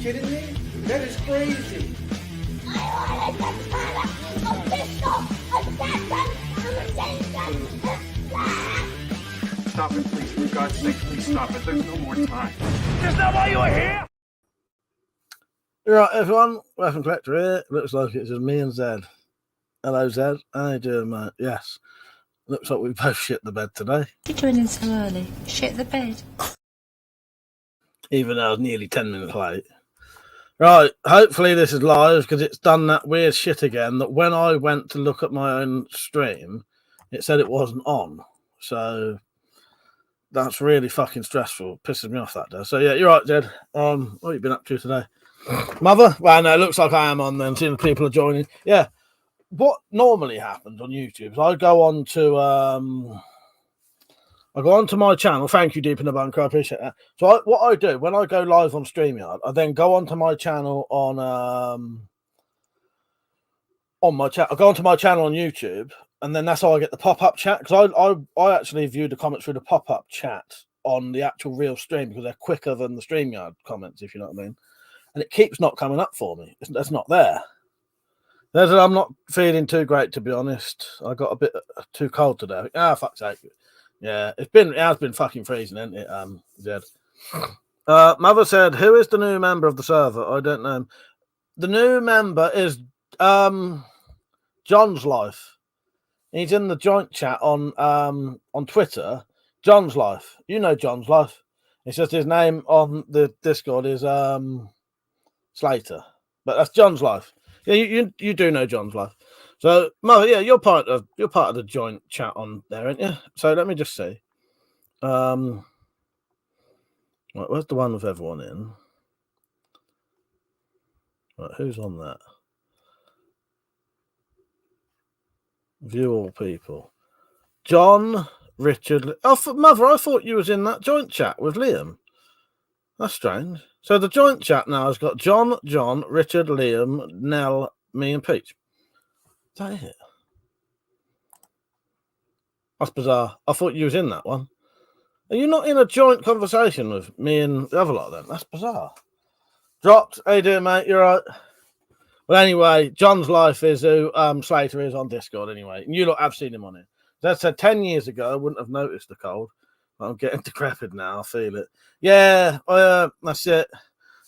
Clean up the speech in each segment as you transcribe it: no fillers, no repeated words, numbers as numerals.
kidding me? That is crazy. I want a gunpowder, a pistol, a shotgun, and a machine gun. Stop it, please. For God's sake, please stop it. There's no more time. Is that why you were here? Right, everyone. WeaponCollector here. Looks like it's just me and Zed. Hello, Zed. How you doing, mate? Yes. Looks like we both shit the bed today. You're doing in so early. Shit the bed. Even though I was nearly 10 minutes late. Right, hopefully this is live because it's done that weird shit again that when I went to look at my own stream, it said it wasn't on. So that's really fucking stressful. Pisses me off that day. So yeah, you're right, Jed. What have you been up to today? Mother? Well, no, it looks like I am on then, seeing people are joining. Yeah. What normally happens on YouTube is I go on to my channel. Thank you, Deep in the Bunker. I appreciate that. So what I do when I go live on StreamYard, I then go onto my channel on my chat. I go onto my channel on YouTube, and then that's how I get the pop-up chat. Because I actually view the comments through the pop-up chat on the actual real stream because they're quicker than the StreamYard comments, if you know what I mean. And it keeps not coming up for me. That's not there. I'm not feeling too great, to be honest. I got a bit too cold today. Fuck's sake. Yeah, it has been fucking freezing, hasn't it, Zed? Mother said, who is the new member of the server? I don't know. The new member is John's Life. He's in the joint chat on Twitter. John's Life. You know John's Life. It's just his name on the Discord is Slater. But that's John's Life. Yeah, you do know John's Life. So, Mother, yeah, you're part of the joint chat on there, aren't you? So let me just see. Right, where's the one with everyone in? Right, who's on that? View all people. John, Richard. Oh, Mother, I thought you was in that joint chat with Liam. That's strange. So the joint chat now has got John, Richard, Liam, Nell, me, and Peach. Is that it? That's bizarre. I thought you was in that one. Are you not in a joint conversation with me and the other lot then? That's bizarre. Dropped. How you doing, mate? You're right. Well, anyway, John's Life is who Slater is on Discord anyway. And you lot have seen him on it. That said, 10 years ago, I wouldn't have noticed the cold. I'm getting decrepit now. I feel it. Yeah, that's it.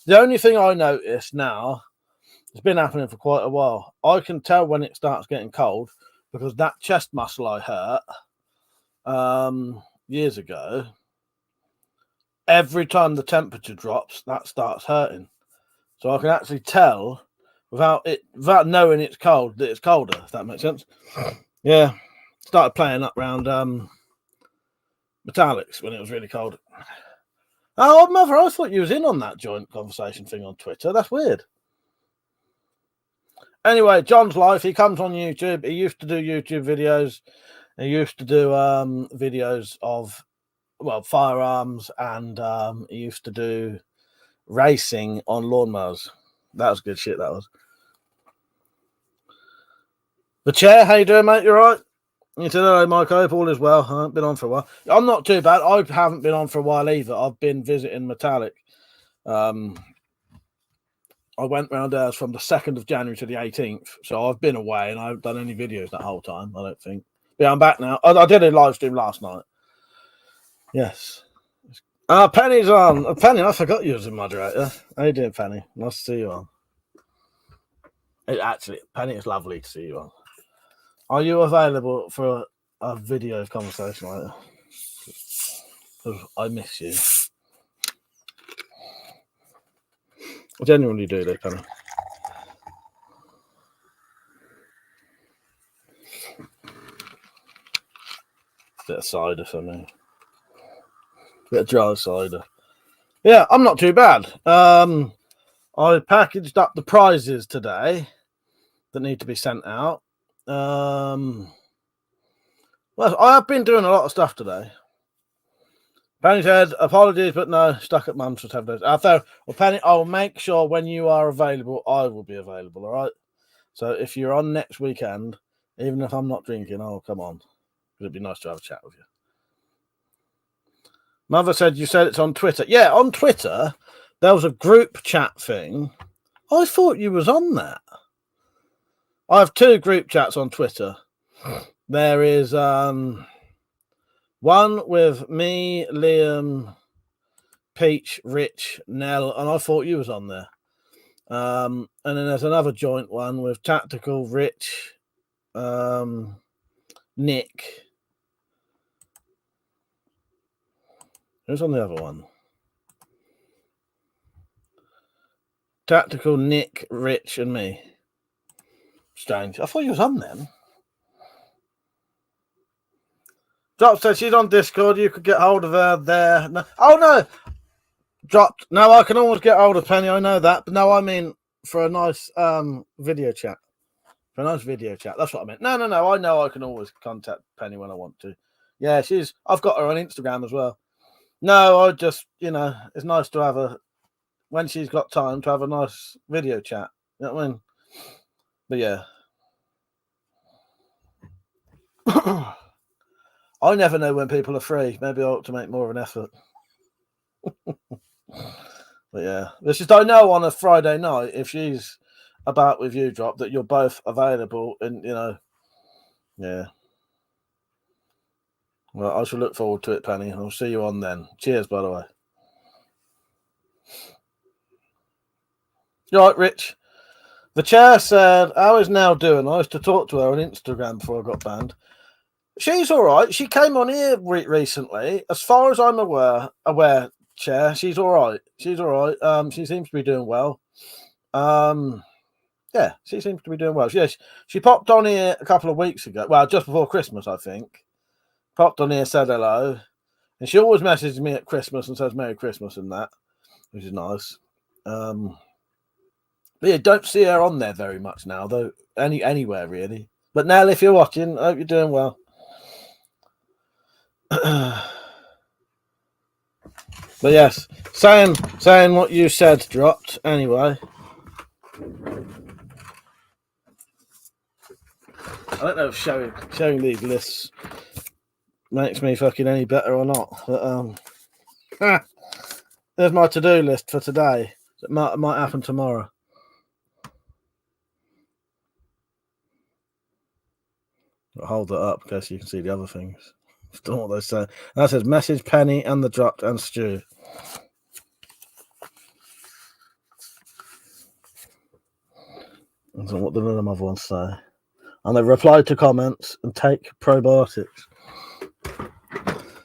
The only thing I notice now, it's been happening for quite a while. I can tell when it starts getting cold because that chest muscle I hurt years ago, every time the temperature drops, that starts hurting. So I can actually tell without knowing it's cold that it's colder, if that makes sense. Yeah. Started playing up around metallics when it was really cold. Oh, Mother, I thought you was in on that joint conversation thing on Twitter. That's weird. Anyway, John's Life, he comes on YouTube. He used to do YouTube videos. He used to do videos of, well, firearms, and he used to do racing on lawnmowers. That was good shit, that was. The Chair, how you doing, mate? You all right? You said, hello, Mike. I hope all is well. I haven't been on for a while. I'm not too bad. I haven't been on for a while either. I've been visiting Metallic. I went round there from the 2nd of January to the 18th. So I've been away and I haven't done any videos that whole time, I don't think. But yeah, I'm back now. I did a live stream last night. Yes. Penny's on. Penny, I forgot you was a moderator. How you doing, Penny? Nice to see you on. Actually, Penny, it's lovely to see you on. Are you available for a video conversation later? Because I miss you. I genuinely do, though, Penny. Bit of cider for me. Bit of dry cider. Yeah, I'm not too bad. I packaged up the prizes today that need to be sent out. Well, I have been doing a lot of stuff today. Penny said, apologies, but no, stuck at mum's for 7 days. Well, Penny, I'll make sure when you are available, I will be available, all right? So if you're on next weekend, even if I'm not drinking, I'll come on. It'd be nice to have a chat with you. Mother said, you said it's on Twitter. Yeah, on Twitter, there was a group chat thing. I thought you was on that. I have 2 group chats on Twitter. There is one with me, Liam, Peach, Rich, Nell, and I thought you was on there. And then there's another joint one with Tactical, Rich, Nick. Who's on the other one? Tactical, Nick, Rich, and me. Strange. I thought you was on them. Drop said she's on Discord. You could get hold of her there. No. Oh, no. Dropped. No, I can always get hold of Penny. I know that. But no, I mean for a nice video chat. For a nice video chat. That's what I meant. No. I know I can always contact Penny when I want to. Yeah, I've got her on Instagram as well. No, I just, it's nice to have her, when she's got time, to have a nice video chat. You know what I mean? But yeah. I never know when people are free. Maybe I ought to make more of an effort. But yeah. It's just I know on a Friday night, if she's about with you, Drop, that you're both available and, yeah. Well, I shall look forward to it, Penny. I'll see you on then. Cheers, by the way. You all right, Rich? The chair said, how is Nell doing? I used to talk to her on Instagram before I got banned. She's all right. She came on here recently. As far as I'm aware, Chair, she's all right. She's all right. She seems to be doing well. Yeah, she seems to be doing well. Yes, she popped on here a couple of weeks ago. Well, just before Christmas, I think. Popped on here, said hello. And she always messages me at Christmas and says Merry Christmas and that, which is nice. But yeah, don't see her on there very much now, though. Anywhere, really. But Nell, if you're watching, I hope you're doing well. But yes, saying what you said, Dropped, anyway. I don't know if showing these lists makes me fucking any better or not. But there's my to-do list for today. It might happen tomorrow. I'll hold that up in case you can see the other things. Don't know what they say. That says message Penny and the Dropped and Stu. And so what did another one say? And they reply to comments and take probiotics.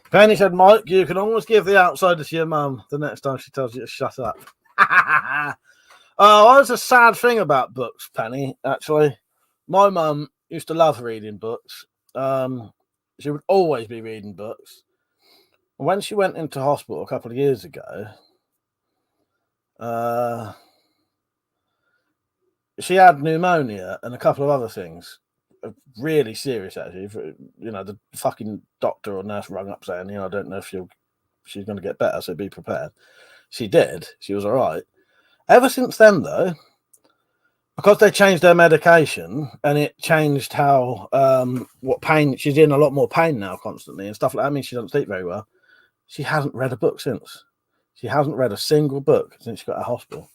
Penny said, Mike, you can always give the outsider to your mum the next time she tells you to shut up. Oh, that's a sad thing about books, Penny, actually. My mum used to love reading books. She would always be reading books. When she went into hospital a couple of years ago, she had pneumonia and a couple of other things. Really serious, actually. The fucking doctor or nurse rang up saying, I don't know if she's going to get better, so be prepared. She did. She was all right. Ever since then, though, because they changed her medication and it changed how, what pain, she's in a lot more pain now constantly and stuff like that. I mean, she doesn't sleep very well. She hasn't read a book since. She hasn't read a single book since she got out of hospital.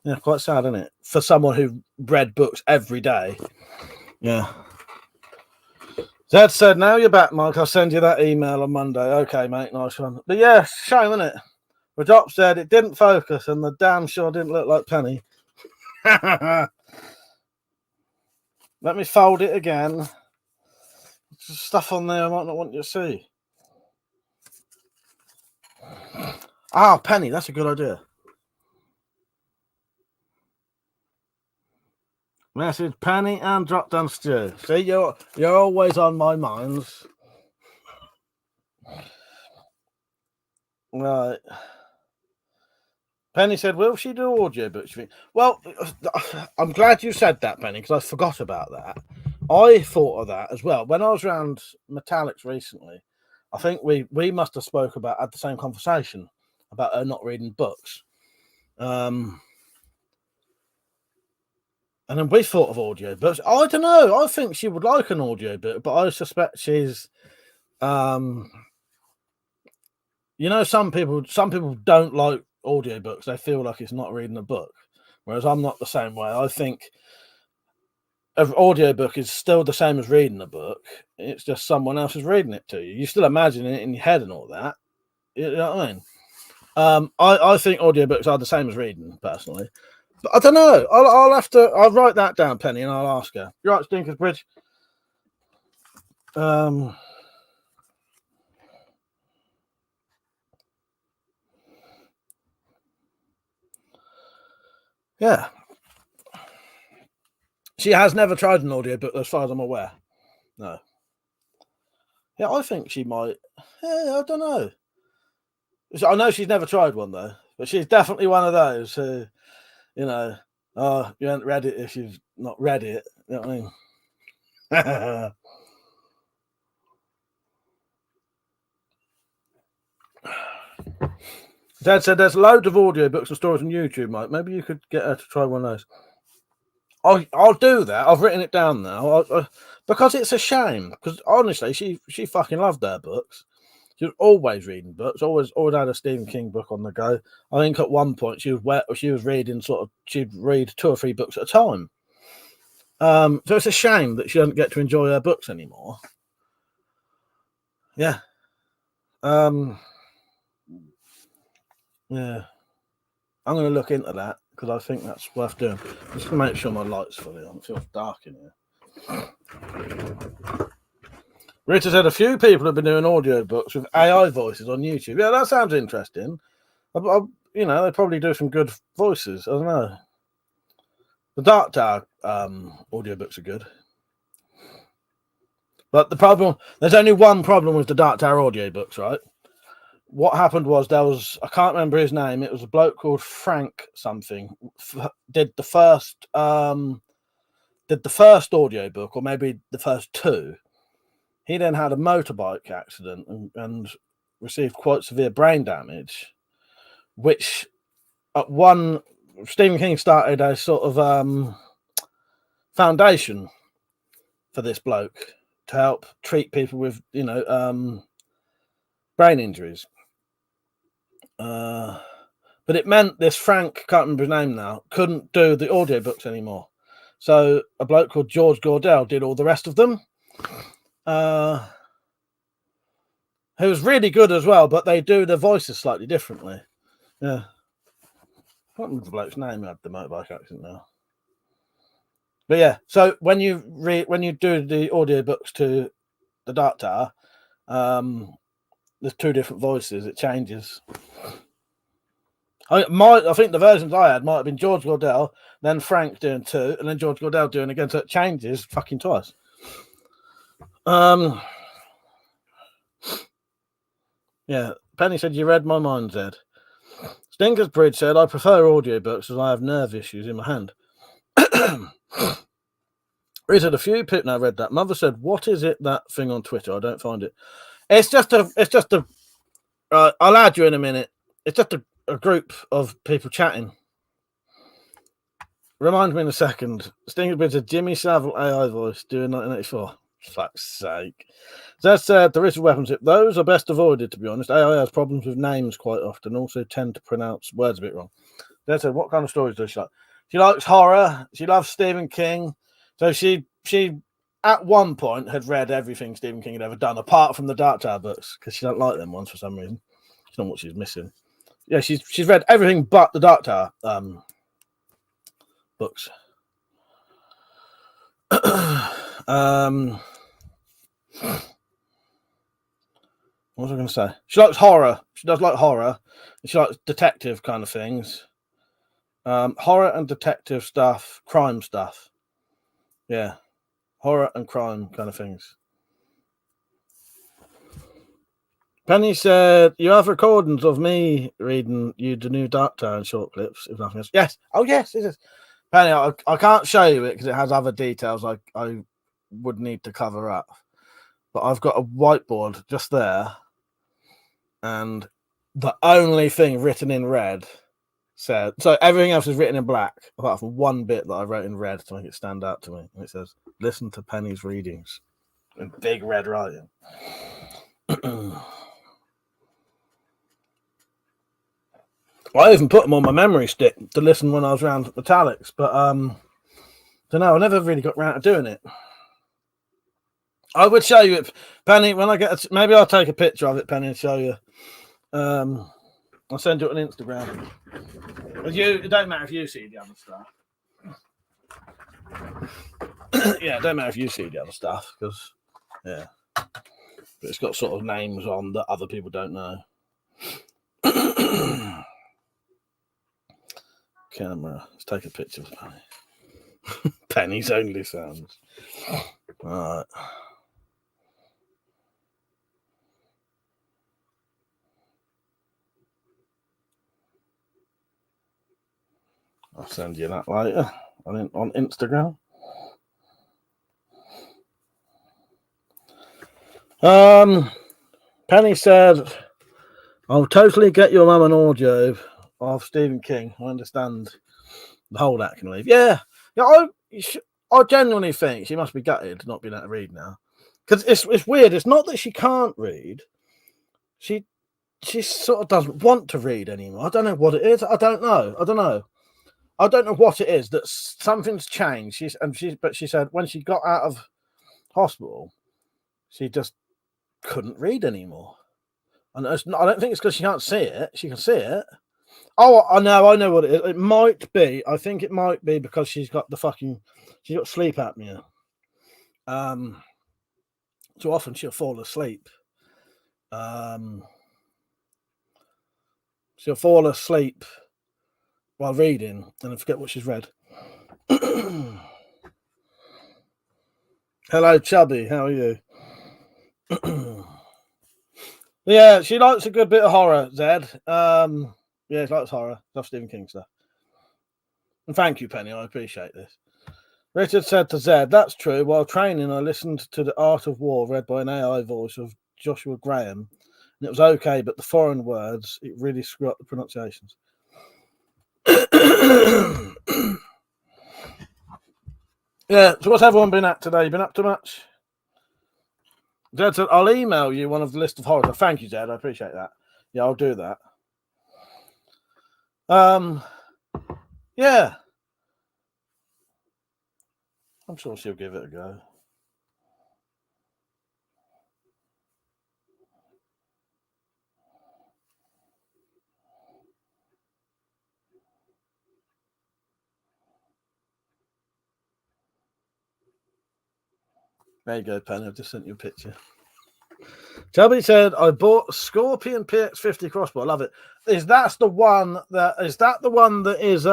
Yeah, quite sad, isn't it? For someone who read books every day. Yeah. Zed said, now you're back, Mike. I'll send you that email on Monday. Okay, mate, nice one. But yeah, shame, isn't it? Rajop said it didn't focus and the damn sure didn't look like Penny. Let me fold it again. There's stuff on there I might not want you to see. Penny, that's a good idea. Message Penny and Drop Down Stew. See, you're always on my minds. Right. Penny said, will she do audiobooks? Well, I'm glad you said that, Penny, because I forgot about that. I thought of that as well. When I was around Metallics recently, I think we must have had the same conversation about her not reading books. And then we thought of audiobooks. I don't know. I think she would like an audiobook, but I suspect she's, some people don't like audiobooks, they feel like it's not reading a book. Whereas I'm not the same way. I think an audiobook is still the same as reading a book. It's just someone else is reading it to you. You're still imagining it in your head and all that. You know what I mean? I think audiobooks are the same as reading, personally. But I don't know. I'll write that down, Penny, and I'll ask her. You're right, Stinkers Bridge. Yeah. She has never tried an audiobook, as far as I'm aware. No. Yeah, I think she might. Yeah, I don't know. I know she's never tried one, though. But she's definitely one of those who, you know, oh, you haven't read it if you've not read it. You know what I mean? Dad said there's loads of audiobooks and stories on YouTube, mate. Maybe you could get her to try one of those. I'll do that. I've written it down now. Because it's a shame. Because honestly, she fucking loved her books. She was always reading books. Always had a Stephen King book on the go. I think at one point she was reading she'd read 2 or 3 books at a time. So it's a shame that she doesn't get to enjoy her books anymore. Yeah. Yeah. I'm going to look into that because I think that's worth doing. Just to make sure my light's fully on. It feels dark in here. Rita said a few people have been doing audiobooks with AI voices on YouTube. Yeah, that sounds interesting. You know, they probably do some good voices. I don't know. The Dark Tower audiobooks are good. But there's only one problem with the Dark Tower audiobooks, right? What happened was I can't remember his name. It was a bloke called Frank something. Did the first audiobook, or maybe the first 2. He then had a motorbike accident and received quite severe brain damage, which Stephen King started a sort of foundation for this bloke to help treat people with, brain injuries. But it meant this Frank, can't remember his name now, couldn't do the audiobooks anymore. So a bloke called George Gordell did all the rest of them. Who was really good as well, but they do the voices slightly differently. Yeah. I can't remember the bloke's name who had the motorbike accident now. But yeah, so when you do the audiobooks to the Dark Tower, there's 2 different voices. It changes. I think the versions I had might have been George Gordell, then Frank doing 2, and then George Gordell doing again. So it changes fucking twice. Yeah, Penny said you read my mind, Zed. Stinker's Bridge said I prefer audiobooks as I have nerve issues in my hand. He said a few people. No, I read that. Mother said, "What is it that thing on Twitter? I don't find it. It's just a. I'll add you in a minute. It's just a group of people chatting. Remind me in a second. Stinker's Bridge said Jimmy Savile AI voice doing 1984. Fuck's sake. That said, there is a weapons tip. Those are best avoided, to be honest. AI has problems with names quite often, also tend to pronounce words a bit wrong. That said, what kind of stories does she like? She likes horror. She loves Stephen King. So she at one point had read everything Stephen King had ever done, apart from the Dark Tower books, because she don't like them ones for some reason. She don't know what she's missing. Yeah, she's read everything but the Dark Tower books. What was I going to say? She likes horror. She does like horror. She likes detective kind of things. Horror and detective stuff, crime stuff. Yeah. Horror and crime kind of things. Penny said, you have recordings of me reading you the new Dark Tower in short clips, if nothing else. Yes. Oh, yes, it is. Penny, I can't show you it because it has other details I would need to cover up. But I've got a whiteboard just there. And the only thing written in red said, so everything else is written in black, apart from one bit that I wrote in red to make it stand out to me. And it says, listen to Penny's readings in big red writing. I even put them on my memory stick to listen when I was around Metallics, but don't know. I never really got around to doing it. I would show you it, Penny, when I get. Maybe I'll take a picture of it, Penny, and show you. I'll send you it on Instagram. It don't matter if you see the other stuff. Yeah, it don't matter if you see the other stuff because, yeah, but it's got sort of names on that other people don't know. Camera. Let's take a picture of Penny. Penny's only sounds. All right. I'll send you that later on Instagram. Penny said, "I'll totally get your mum an audio of Stephen King. I understand the whole that can leave. Yeah. I genuinely think she must be gutted not being able to read now, because it's weird. It's not that she can't read. She sort of doesn't want to read anymore. I don't know what it is. I don't know what it is. That something's changed. But she said when she got out of hospital, she just couldn't read anymore. And I don't think it's because she can't see it. She can see it. Oh, I know what it is. It might be. I think it might be because she's got sleep apnea. So often she'll fall asleep. She'll fall asleep while reading and forget what she's read. Hello, Chubby. How are you? Yeah, she likes a good bit of horror, Zed. Yeah, she likes horror. Love Stephen King stuff. And thank you, Penny. I appreciate this. Richard said to Zed, "That's true. While training, I listened to The Art of War, read by an AI voice of Joshua Graham, and it was okay, but the foreign words, it really screwed up the pronunciations." Yeah, so what's everyone been at today? You been up to much? Zed said, "I'll email you one of the list of horrors." Thank you, Zed. I appreciate that. Yeah, I'll do that. Yeah. I'm sure she'll give it a go. There you go, Penny. I've just sent you a picture. Chubby said, "I bought a Scorpion PX50 crossbow. I love it. Is that the one that is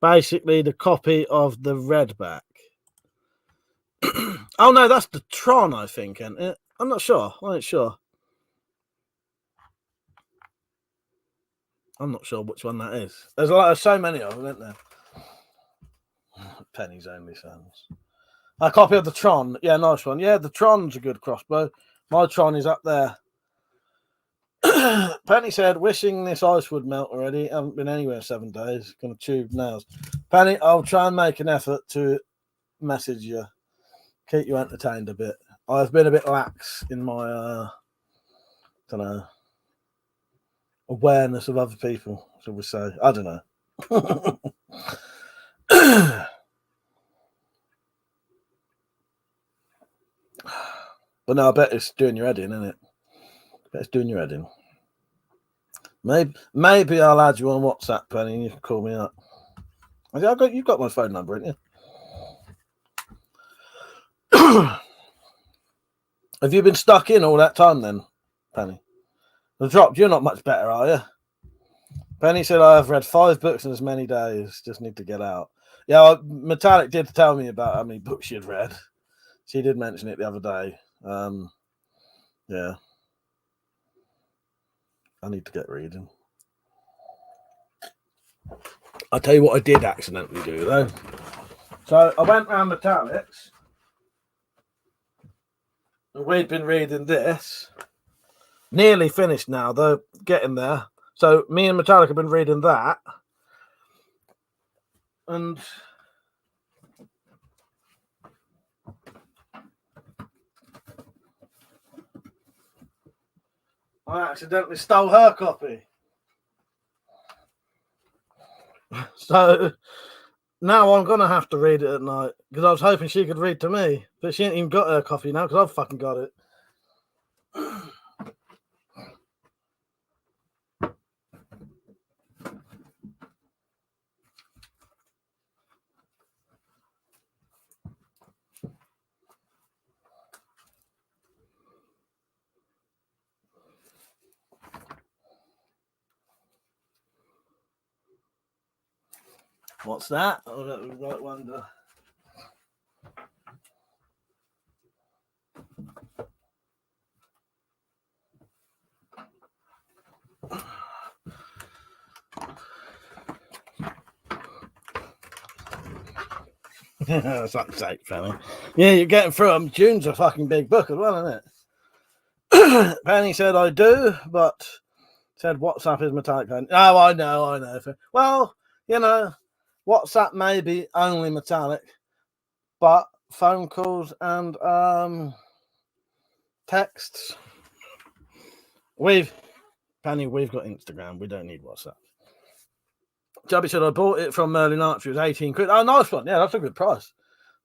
basically the copy of the Redback?" Oh no, that's the Tron, I think. And I'm not sure. I'm not sure. I'm not sure which one that is. There's so many of them, isn't there? Penny's only sounds. A copy of the Tron. Yeah, nice one. Yeah, the Tron's a good crossbow. My Tron is up there. Penny said, "Wishing this ice would melt already. Haven't been anywhere 7 days. Gonna tube nails." Penny, I'll try and make an effort to message you, keep you entertained a bit. I've been a bit lax in my awareness of other people, shall we say. I don't know. But no, I bet it's doing your head in, isn't it? I bet it's doing your head in. Maybe I'll add you on WhatsApp, Penny, and you can call me up. You've got my phone number, haven't you? Have you been stuck in all that time then, Penny? The drop, you're not much better, are you? Penny said, "I have read 5 books in as many days. Just need to get out." Yeah, Metallic did tell me about how many books she had read. She did mention it the other day. Yeah. I need to get reading. I'll tell you what I did accidentally do, though. So I went round Metallics. And we'd been reading this. Nearly finished now, though. Getting there. So me and Metallic have been reading that. And I accidentally stole her copy. So now I'm gonna have to read it at night because I was hoping she could read to me, but she ain't even got her coffee now because I've fucking got it. What's that? Oh, that was right wonder. Fuck's sake, Penny. Yeah, you're getting through them. June's a fucking big book as well, isn't it? Penny said I do, but said WhatsApp is metallic. Oh, I know. Well, you know, WhatsApp may be only metallic, but phone calls and texts. We've got Instagram. We don't need WhatsApp. Jubby said I bought it from Merlin Archery. It was 18 quid. Oh, nice one. Yeah, that's a good price.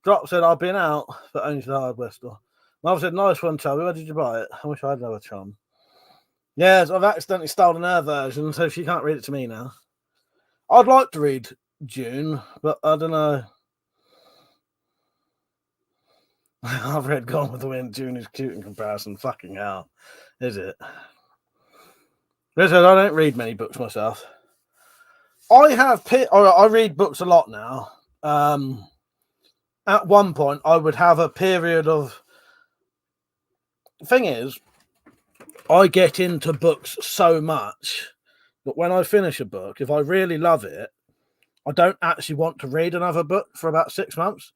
Drop said I've been out, but only to the hardware store. Mother said nice one, Chubby. Where did you buy it? I wish I had another chum. Yes, I've accidentally stolen her version, so she can't read it to me now. I'd like to read June, but I don't know. I've read Gone with the Wind. June is cute in comparison. Fucking hell. Is it? Listen, I don't read many books myself. I read books a lot now. At one point, I would have a period of... The thing is, I get into books so much that when I finish a book, if I really love it, I don't actually want to read another book for about 6 months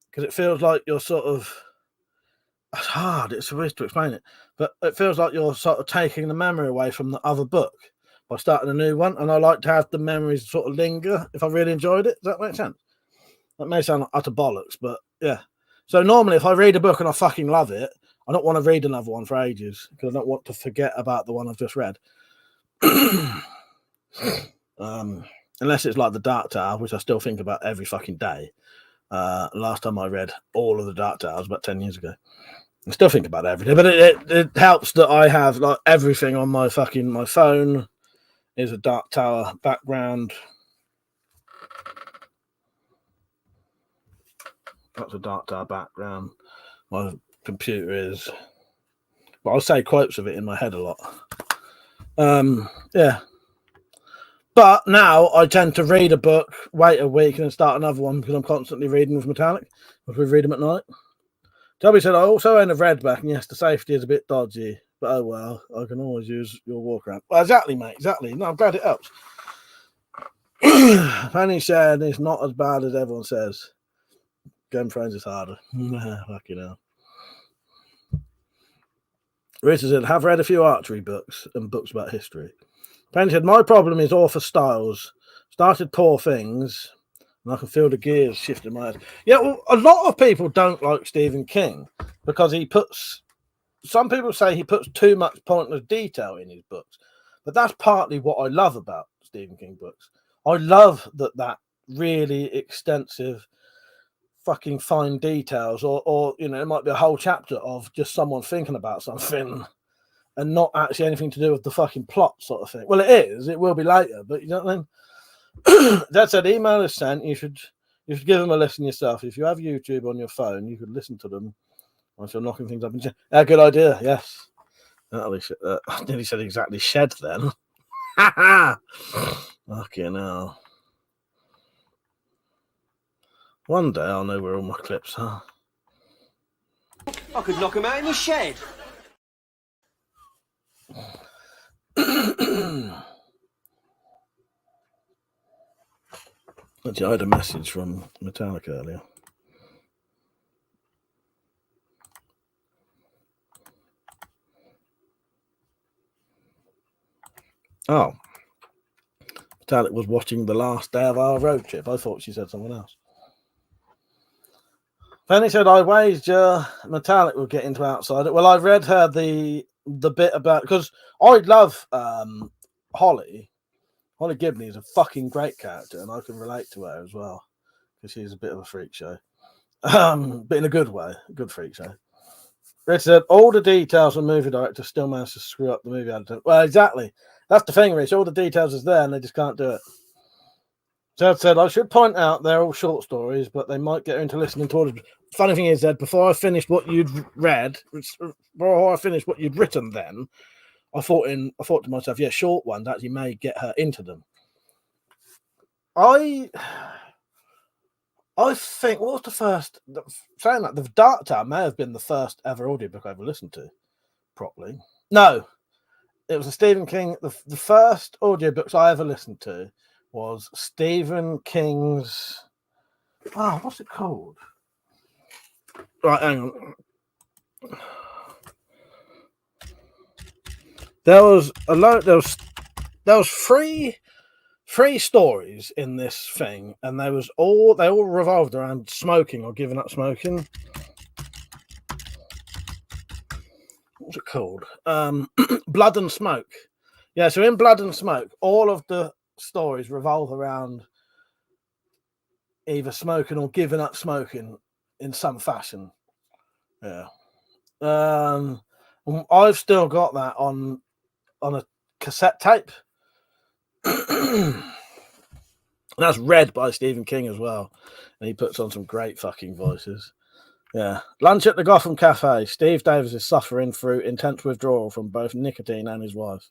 because it feels like you're sort of... It's hard. It's weird to explain it, but it feels like you're sort of taking the memory away from the other book by starting a new one. And I like to have the memories sort of linger if I really enjoyed it. Does that make sense? That may sound like utter bollocks, but yeah. So normally if I read a book and I fucking love it, I don't want to read another one for ages because I don't want to forget about the one I've just read. Unless it's like The Dark Tower, which I still think about every fucking day. Last time I read all of The Dark Tower was about 10 years ago. I still think about it every day, but it helps that I have like everything on my phone is a Dark Tower background. That's a Dark Tower background. My computer is, but I'll say quotes of it in my head a lot. Yeah. But now I tend to read a book, wait a week, and then start another one because I'm constantly reading with metallic. Because we read them at night. Toby said, I also own a redback, and yes, the safety is a bit dodgy, but oh well, I can always use your walk around. Well, exactly, mate, exactly. No, I'm glad it helps. Penny said it's not as bad as everyone says. Game of Thrones is harder. Fucking hell. Rita said, have read a few archery books and books about history. Penny said, my problem is author styles. Started Poor Things, and I can feel the gears shifting in my head. Yeah, well, a lot of people don't like Stephen King because some people say he puts too much pointless detail in his books. But that's partly what I love about Stephen King books. I love that really extensive fucking fine details or you know, it might be a whole chapter of just someone thinking about something and not actually anything to do with the fucking plot sort of thing. Well, it will be later, but you know what I mean? That said, email is sent. You should give them a listen yourself. If you have YouTube on your phone, you could listen to them whilst you're knocking things up. Good idea. Yes. I nearly said exactly shed then. Fucking hell. One day I'll know where all my clips are. I could knock them out in the shed. Actually, I had a message from Metallica earlier. Oh. Metallic was watching the last day of our road trip. I thought she said someone else. Penny said, I wager Metallic will get into Outsider. Well, I read her the bit about, because I love Holly. Holly Gibney is a fucking great character, and I can relate to her as well because she's a bit of a freak show, but in a good way, a good freak show. Rich said all the details of movie director still managed to screw up the movie editor. Well, exactly. That's the thing, Rich. All the details is there, and they just can't do it. Zed said I should point out they're all short stories, but they might get into listening to all of. Funny thing is, Zed, before I finished what you'd read, before I finished what you'd written, then I thought to myself, yeah, short ones actually may get her into them. I think what was the first? Saying that the Dark Tower may have been the first ever audiobook I ever listened to properly. No, it was a Stephen King. The first audiobooks I ever listened to was Stephen King's. Oh, what's it called? Right, hang on. There was three stories in this thing, and they all revolved around smoking or giving up smoking. What's it called? Blood and Smoke. Yeah, so in Blood and Smoke, all of the stories revolve around either smoking or giving up smoking in some fashion. Yeah. I've still got that on a cassette tape. That's read by Stephen King as well, and he puts on some great fucking voices. Yeah. Lunch at the Gotham Cafe. Steve Davis is suffering through intense withdrawal from both nicotine and his wife.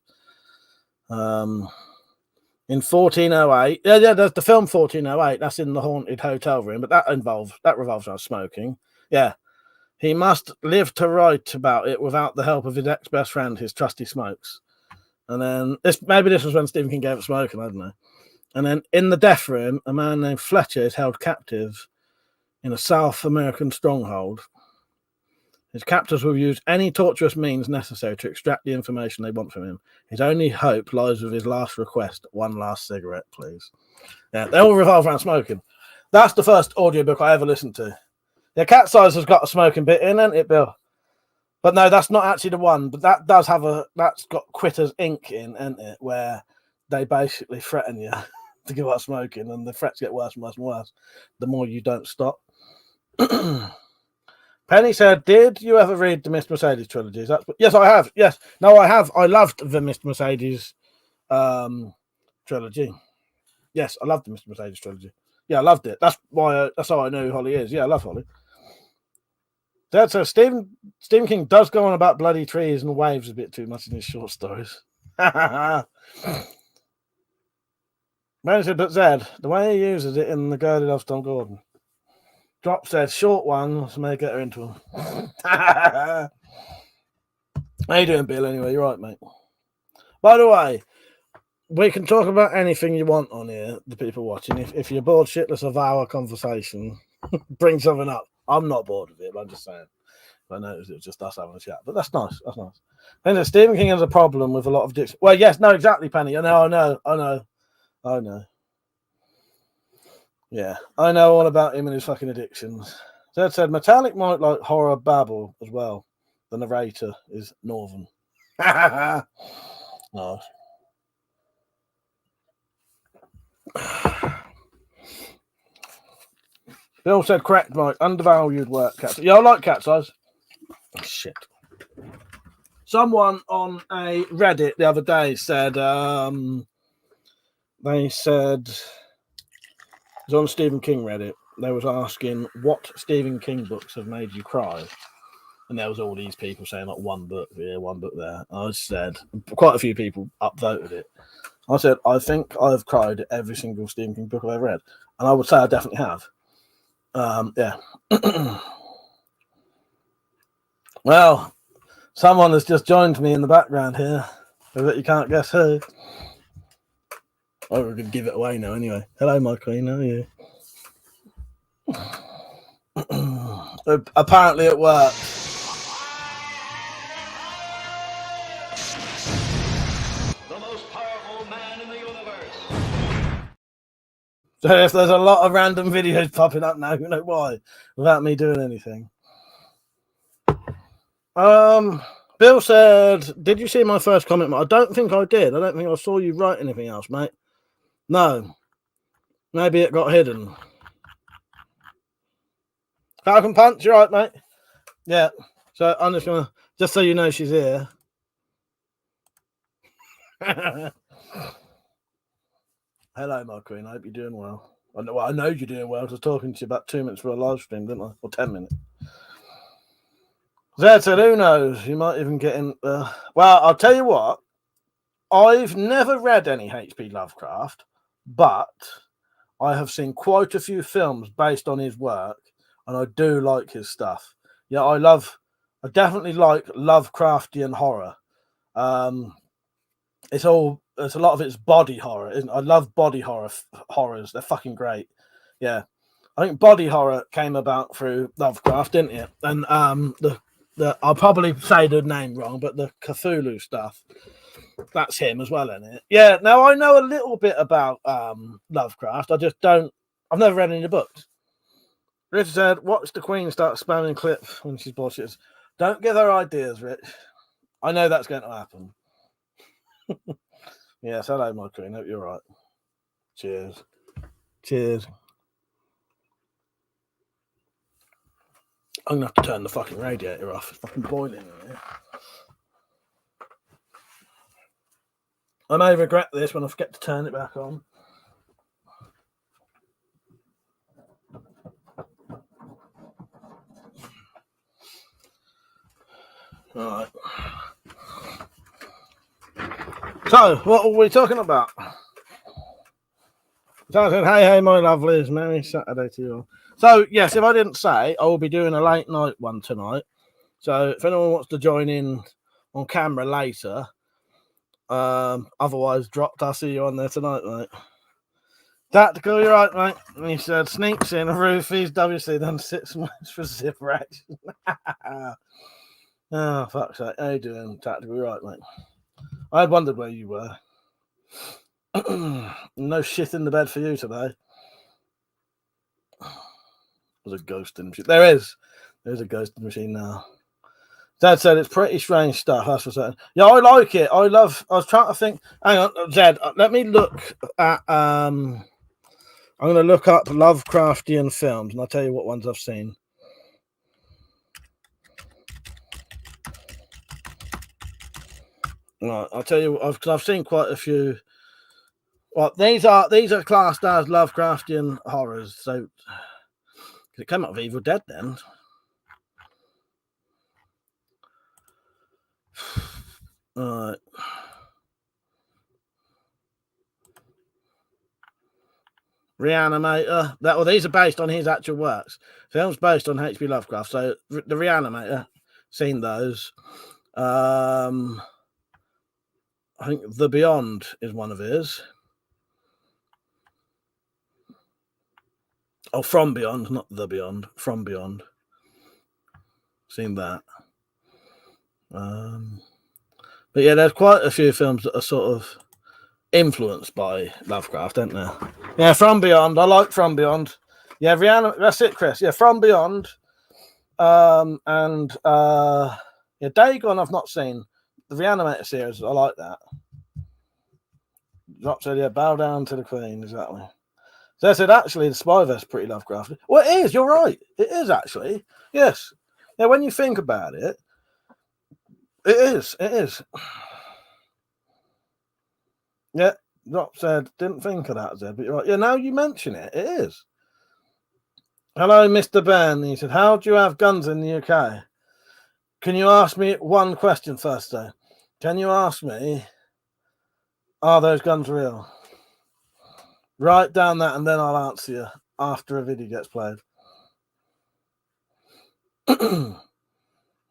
In 1408, there's the film 1408. That's in the haunted hotel room, but that revolves around smoking. Yeah, he must live to write about it without the help of his ex-best friend, his trusty Smokes. And then this was when Stephen King gave up smoking. I don't know. And then in the death room, a man named Fletcher is held captive in a South American stronghold. His captors will use any torturous means necessary to extract the information they want from him. His only hope lies with his last request, one last cigarette, please. Yeah, they all revolve around smoking. That's the first audiobook I ever listened to. Yeah, Cat's Eyes has got a smoking bit in, isn't it, Bill? But no, that's not actually the one. But that does have that's got Quitters Inc. in, isn't it? Where they basically threaten you to give up smoking, and the threats get worse and worse and worse the more you don't stop. Penny said, did you ever read the Mr. Mercedes trilogy? Yes, I have. Yes. No, I have. I loved the Mr. Mercedes trilogy. Yes, I loved the Mr. Mercedes trilogy. Yeah, I loved it. That's how I know who Holly is. Yeah, I love Holly. Dad says Stephen King does go on about bloody trees and waves a bit too much in his short stories. Penny said, but Zed, the way he uses it in The Girl Who Loves Tom Gordon. Drop said, short ones may get her into them. How you doing, Bill? Anyway, you're right, mate. By the way, we can talk about anything you want on here, the people watching. If you're bored shitless of our conversation, bring something up. I'm not bored of it, but I'm just saying. I noticed it was just us having a chat. But that's nice. That's nice. And Stephen King has a problem with a lot of dicks. Well, yes, no, exactly, Penny. I know. Yeah, I know all about him and his fucking addictions. Zed said Metallic might like horror babble as well. The narrator is Northern. Nice. Bill said correct, Mike. Undervalued work, Cat's Eyes. Yeah, I like Cat's Eyes. Oh, shit. Someone on a Reddit the other day said, they said, it was on Stephen King Reddit, they was asking what Stephen King books have made you cry. And there was all these people saying like one book here, one book there. I said, quite a few people upvoted it. I said, I think I've cried at every single Stephen King book I've ever read. And I would say I definitely have. Yeah. Well, someone has just joined me in the background here. I bet you can't guess who. Oh, we're going to give it away now anyway. Hello, my queen. How are you? Apparently it works. The most powerful man in the universe. So if there's a lot of random videos popping up now, you know why, without me doing anything. Bill said, did you see my first comment? I don't think I did. I don't think I saw you write anything else, mate. No. Maybe it got hidden. Falcon Punch, you're right, mate. Yeah. So I'm just gonna, just so you know she's here. Hello, my queen. I hope you're doing well. I know you're doing well. I was talking to you about 2 minutes for a live stream, didn't I? Or 10 minutes. Zed said, who knows? You might even get in. Well, I'll tell you what. I've never read any H.P. Lovecraft, but I have seen quite a few films based on his work, and I do like his stuff. Yeah, I definitely like Lovecraftian horror. It's a lot of it's body horror, isn't it? I love body horrors. They're fucking great. Yeah. I think body horror came about through Lovecraft, didn't it? And I'll probably say the name wrong, but the Cthulhu stuff, that's him as well, isn't it? Yeah, now I know a little bit about Lovecraft. I've never read any of the books. Richard said, watch the Queen start spamming clips when she's bullshit. Don't give her ideas, Rich. I know that's going to happen. Yes, hello, my Queen. Hope you're right. Cheers. Cheers. I'm going to have to turn the fucking radiator off. It's fucking boiling in here. I may regret this when I forget to turn it back on. All right. So, what are we talking about? So I said, hey, my lovelies, Merry Saturday to you all. So, yes, if I didn't say, I will be doing a late night one tonight. So, if anyone wants to join in on camera later, otherwise dropped, I'll see you on there tonight, mate. Tactical, you're right, mate. And he said, sneaks in, roofies, WC, then 6 months for zipper action. Oh, fuck's sake. How you doing, Tactical? You're right, mate. I had wondered where you were. No shit in the bed for you today. There's a ghosting machine. There's a ghosting machine now. Dad said it's pretty strange stuff, that's for certain. Yeah, I like it. I was trying to think. Hang on, Zed, let me look at I'm gonna look up Lovecraftian films and I'll tell you what ones I've seen. Right, I'll tell you, I've seen quite a few. Well, these are classed as Lovecraftian horrors. So it came out of Evil Dead then. All right. Reanimator. These are based on his actual works. Films based on H.P. Lovecraft. So the Reanimator, seen those. I think The Beyond is one of his. Oh, From Beyond, not The Beyond. From Beyond. Seen that. But yeah, there's quite a few films that are sort of influenced by Lovecraft, aren't there? Yeah, From Beyond. I like From Beyond. Yeah, that's it, Chris. Yeah, From Beyond. Yeah, Dagon I've not seen. The Reanimator series, I like that. Drop said, yeah, bow down to the Queen, exactly. So I said, actually, the Spy-Verse pretty Lovecraft. Well, it is, you're right. It is, actually. Yes. Yeah, when you think about it, it is. Yeah, Drop said, didn't think of that, Zed, but you're right. Yeah, now you mention it, it is. Hello, Mr. Ben. He said, how do you have guns in the UK? Can you ask me one question first, though? Can you ask me, are those guns real? Write down that and then I'll answer you after a video gets played.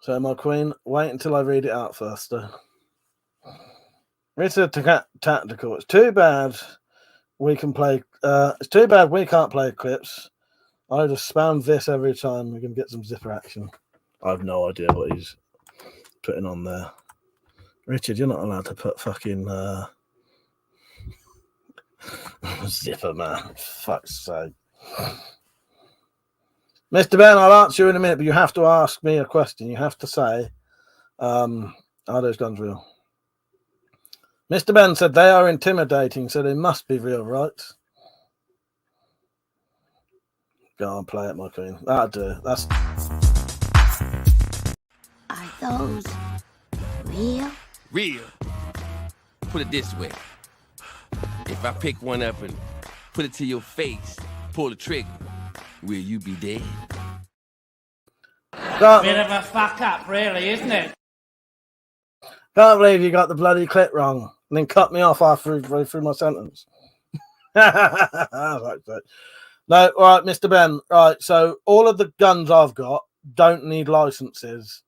So, my Queen, wait until I read it out first, though. Richard Tactical. It's too bad we can play. It's too bad we can't play clips. I just spam this every time. We can get some zipper action. I have no idea what he's putting on there. Richard, you're not allowed to put fucking zipper, man. Fuck's sake. Mr. Ben, I'll answer you in a minute, but you have to ask me a question. You have to say, are those guns real? Mr. Ben said they are intimidating, so they must be real, right? Go on, play it, my queen. That'll do. That's. Are those real? Real. Put it this way. If I pick one up and put it to your face, pull the trigger, will you be dead? Bit of a fuck up, really, isn't it? Can't believe you got the bloody clip wrong and then cut me off halfway through my sentence. No, all right, Mr. Ben. Right, so all of the guns I've got don't need licenses.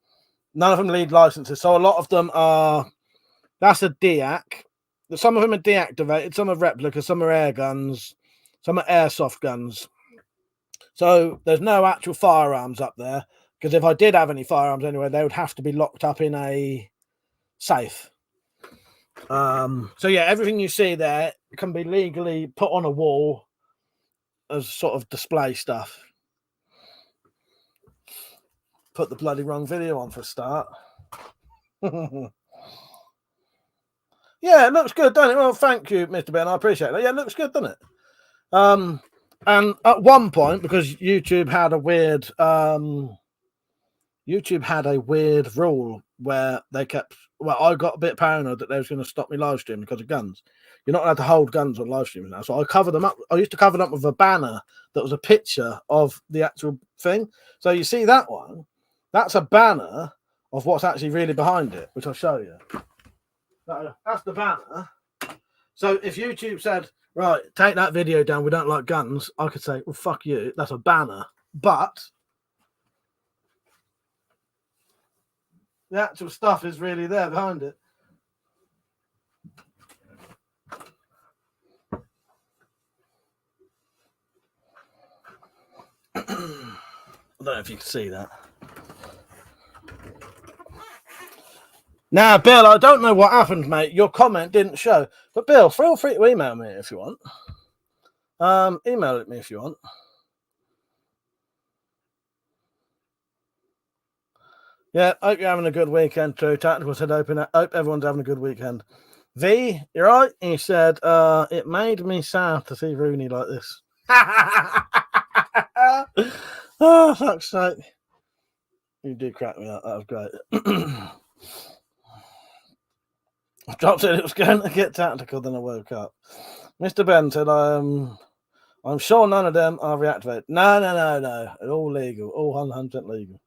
None of them need licenses. So a lot of them are. That's a DEAC. Some of them are deactivated. Some are replicas. Some are air guns. Some are airsoft guns. So there's no actual firearms up there, because if I did have any firearms anyway, they would have to be locked up in a safe. So yeah, everything you see there can be legally put on a wall as sort of display stuff. Put the bloody wrong video on for a start. Yeah, it looks good, doesn't it? Well, thank you, Mr. Ben. I appreciate that. Yeah, it looks good, doesn't it? And at one point, because YouTube had a weird rule where they kept. Well, I got a bit paranoid that they was going to stop me live streaming because of guns. You're not allowed to hold guns on live streaming now, so I covered them up. I used to cover them up with a banner that was a picture of the actual thing. So you see that one? That's a banner of what's actually really behind it, which I'll show you. So that's the banner. So if YouTube said, right, take that video down, we don't like guns, I could say, well, fuck you, that's a banner. But the actual stuff is really there behind it. I don't know if you can see that. Now, Bill, I don't know what happened, mate. Your comment didn't show. But, Bill, feel free to email me if you want. Email it me if you want. Yeah, hope you're having a good weekend, too. Tactical said, hope everyone's having a good weekend. V, you're right. He said, it made me sad to see Rooney like this. Oh, fuck's sake. You did crack me up. That was great. I dropped it. It was going to get tactical. Then I woke up. Mr. Ben said, I'm sure none of them are reactivated. No. It's all legal. All 100% legal.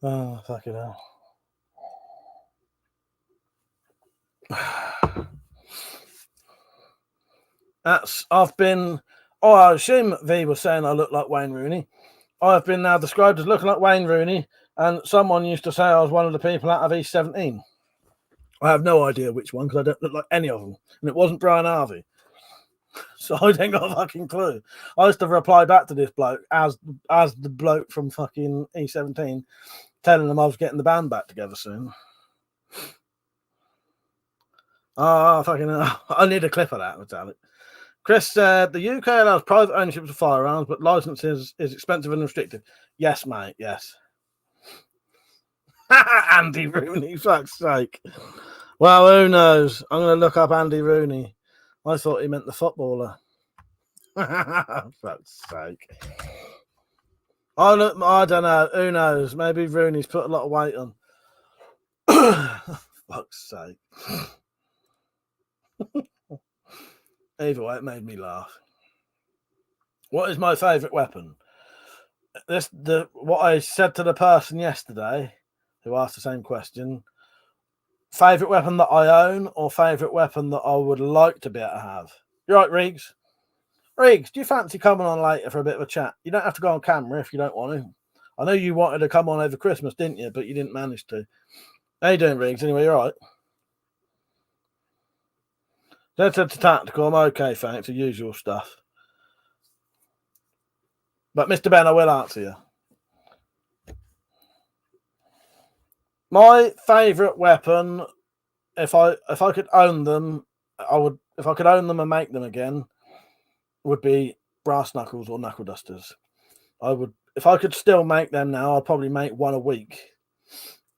Oh, fucking hell. I assume V was saying I look like Wayne Rooney. I've been now described as looking like Wayne Rooney, and someone used to say I was one of the people out of E17. I have no idea which one, because I don't look like any of them, and it wasn't Brian Harvey. So I ain't got a fucking clue. I used to reply back to this bloke as the bloke from fucking E17, telling them I was getting the band back together soon. Oh, fucking hell. I need a clip of that, Vitalik. Chris said, the UK allows private ownership of firearms, but licenses is expensive and restricted. Yes, mate, yes. Andy Rooney, fuck's sake. Well, who knows? I'm going to look up Andy Rooney. I thought he meant the footballer. Fuck's sake. I don't know. Who knows? Maybe Rooney's put a lot of weight on. Fuck's sake. Either way, it made me laugh. What is my favourite weapon? What I said to the person yesterday who asked the same question. Favourite weapon that I own, or favourite weapon that I would like to be able to have? You're right, Riggs. Riggs, do you fancy coming on later for a bit of a chat? You don't have to go on camera if you don't want to. I know you wanted to come on over Christmas, didn't you? But you didn't manage to. How you doing, Riggs? Anyway, you're right. That's a tactical. I'm okay, thanks. The usual stuff. But Mr. Ben, I will answer you. My favourite weapon, if I could own them, I would. If I could own them and make them again, would be brass knuckles or knuckle dusters. I would, if I could still make them now, I'd probably make one a week.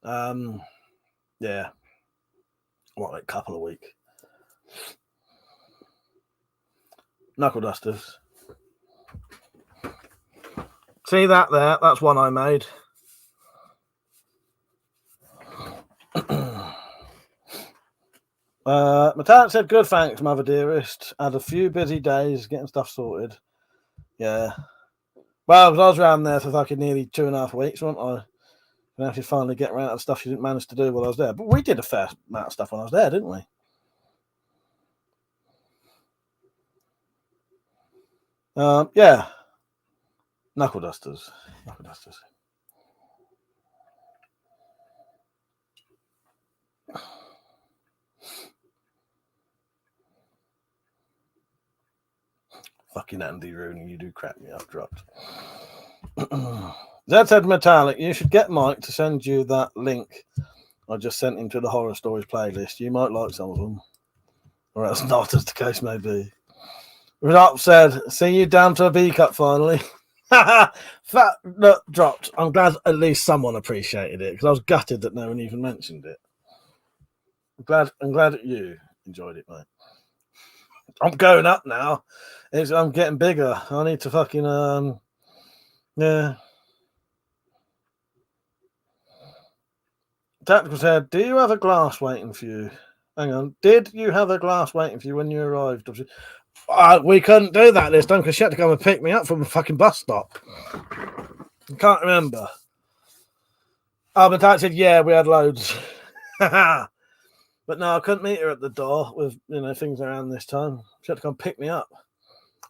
Yeah. What, a couple of weeks? Knuckle dusters. See that there? That's one I made. Metallic said, good, thanks, mother dearest. Had a few busy days getting stuff sorted. Yeah. Well, because I was around there for fucking nearly 2.5 weeks, wasn't I? And actually finally get around to the stuff you didn't manage to do while I was there. But we did a fair amount of stuff when I was there, didn't we? Yeah. Knuckle dusters. Knuckle dusters. Fucking Andy Rooney, you do crack me up, dropped. Zed said, Metallic, you should get Mike to send you that link I just sent him to the horror stories playlist. You might like some of them. Or else not, as the case may be. Renat said, see you down to a B Cup finally. Fat nut dropped. I'm glad at least someone appreciated it, because I was gutted that no one even mentioned it. I'm glad that you enjoyed it, mate. I'm going up now. I'm getting bigger. I need to fucking yeah. Tactical said, do you have a glass waiting for you? Hang on. Did you have a glass waiting for you when you arrived? We couldn't do that this time because she had to come and pick me up from a fucking bus stop. I can't remember. But Tat said, yeah, we had loads. But no, I couldn't meet her at the door with, things around this time. She had to come pick me up.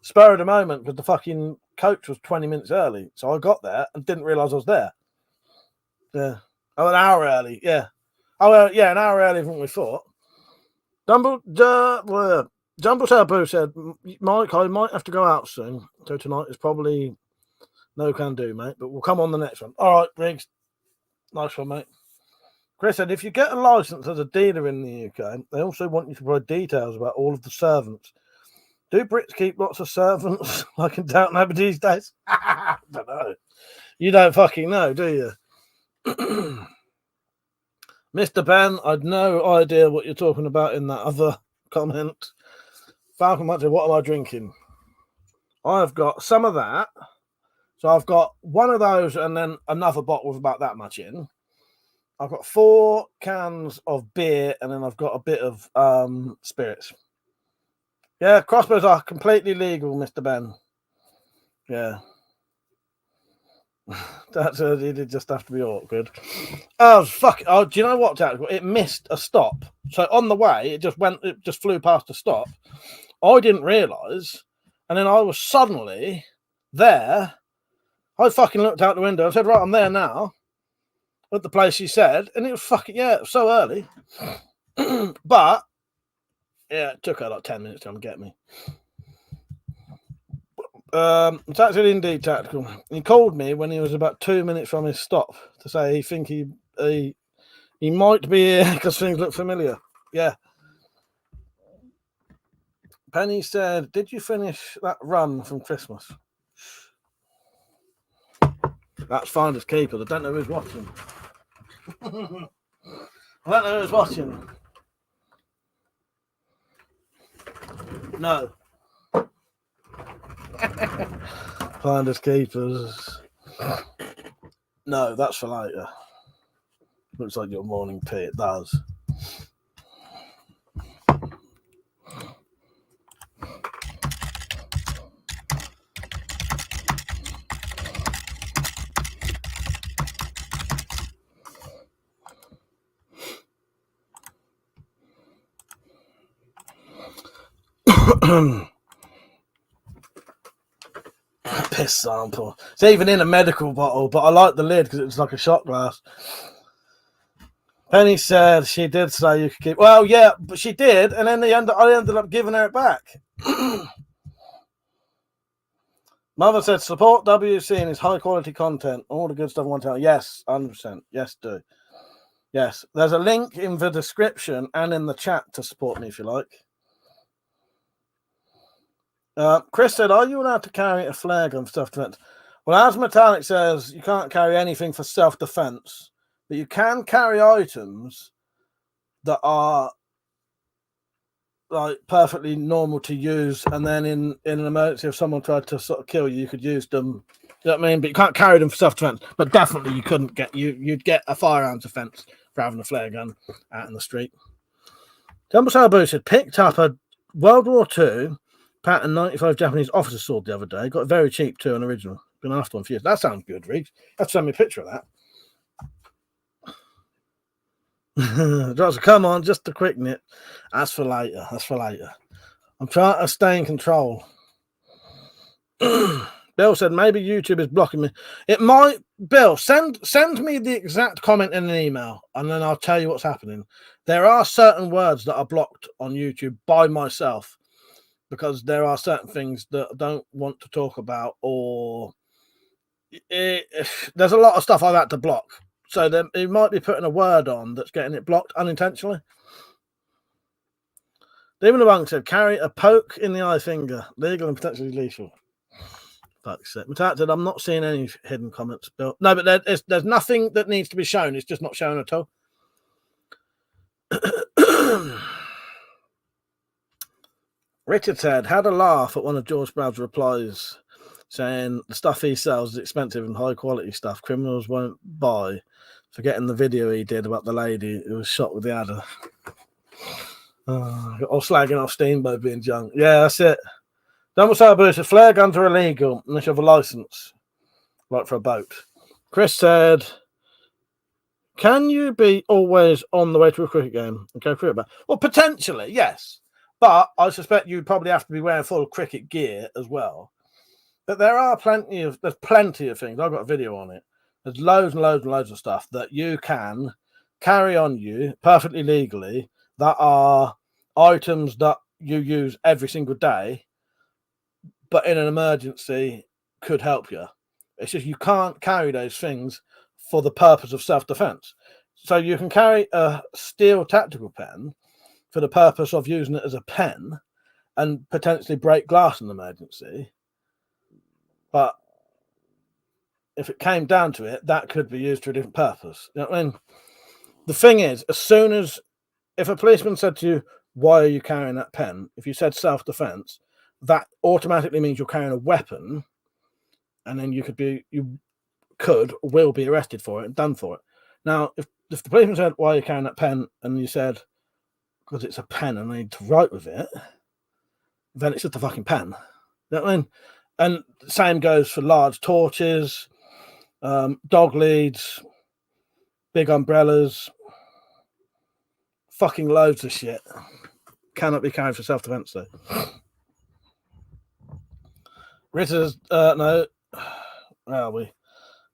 Spur of the moment, because the fucking coach was 20 minutes early. So I got there and didn't realise I was there. Yeah. Oh, an hour early, yeah. Oh, yeah, an hour earlier than we thought. Jumbo Sabu said, Mike, I might have to go out soon. So tonight is probably no can do, mate. But we'll come on the next one. All right, Briggs. Nice one, mate. Chris said, if you get a license as a dealer in the UK, they also want you to provide details about all of the servants. Do Brits keep lots of servants like in Downton Abbey these days? I don't know. You don't fucking know, do you? Mr. Ben, I'd no idea what you're talking about in that other comment. Falcon Matcher, what am I drinking? I've got some of that. So I've got one of those and then another bottle with about that much in. I've got 4 cans of beer and then I've got a bit of spirits. Yeah, crossbows are completely legal, Mr. Ben. Yeah. That's it did just have to be awkward. Oh fuck! Oh, do you know what? It missed a stop. So on the way, it just flew past a stop. I didn't realise, and then I was suddenly there. I fucking looked out the window and said, "Right, I'm there now." At the place she said, and it was fucking it was so early. But yeah, it took her like 10 minutes to come get me. Tactical indeed, tactical. He called me when he was about 2 minutes from his stop to say he think he might be here because things look familiar. Yeah. Penny said, "Did you finish that run from Christmas?" That's Finders Keepers. I don't know who's watching. I don't know who's watching. No. Finders Keepers. No, that's for later. Looks like your morning pee. It does. Piss sample. It's even in a medical bottle, but I like the lid because it's like a shot glass. Penny said she did say you could keep. Well, yeah, but she did, and then I ended up giving her it back. Mother said support WC and its high quality content. All the good stuff I want to tell. Yes, 100%. Yes, do. Yes, there's a link in the description and in the chat to support me if you like. Chris said, are you allowed to carry a flare gun for self-defense? Well, as Metallic says, you can't carry anything for self-defense, but you can carry items that are like perfectly normal to use, and then in an emergency, if someone tried to sort of kill you, you could use them. You know what I mean? But you can't carry them for self-defense. But definitely, you couldn't get you'd get a firearms offence for having a flare gun out in the street. Jumbo Salabus had picked up a World War II pattern 95 Japanese officer sword the other day. Got it very cheap too, an original. Been after one for years. That sounds good, Riggs. You have to send me a picture of that. Johnson, come on, just a quick nip. That's for later. That's for later. I'm trying to stay in control. Bill said maybe YouTube is blocking me. It might. Bill, send me the exact comment in an email, and then I'll tell you what's happening. There are certain words that are blocked on YouTube by myself because there are certain things that I don't want to talk about, or there's a lot of stuff I've had to block. So then it might be putting a word on that's getting it blocked unintentionally. Demon the Monk said, carry a poke in the eye finger, legal and potentially lethal. Fuck's sake. Matat said, I'm not seeing any hidden comments, Bill. No, but there's nothing that needs to be shown. It's just not shown at all. Richard said, had a laugh at one of George Brown's replies, saying the stuff he sells is expensive and high quality stuff criminals won't buy, forgetting the video he did about the lady who was shot with the adder. Or slagging off Steamboat being drunk. Yeah, that's it. Don't say about it. Flare guns are illegal unless you have a license, like for a boat. Chris said, can you be always on the way to a cricket game and go cricket back? Well, potentially, yes. But I suspect you'd probably have to be wearing full cricket gear as well. But there's plenty of things. I've got a video on it. There's loads and loads and loads of stuff that you can carry on you perfectly legally that are items that you use every single day, but in an emergency could help you. It's just you can't carry those things for the purpose of self-defense. So you can carry a steel tactical pen for the purpose of using it as a pen and potentially break glass in an emergency. But if it came down to it, that could be used for a different purpose. You know what I mean? The thing is, if a policeman said to you, why are you carrying that pen? If you said self-defense, that automatically means you're carrying a weapon, and then you will be arrested for it and done for it. Now, if the policeman said, why are you carrying that pen? And you said, because it's a pen and I need to write with it, then it's just a fucking pen. You know what I mean? And the same goes for large torches, dog leads, big umbrellas, fucking loads of shit. Cannot be carried for self-defense, though. Ritter's, no. Where are we?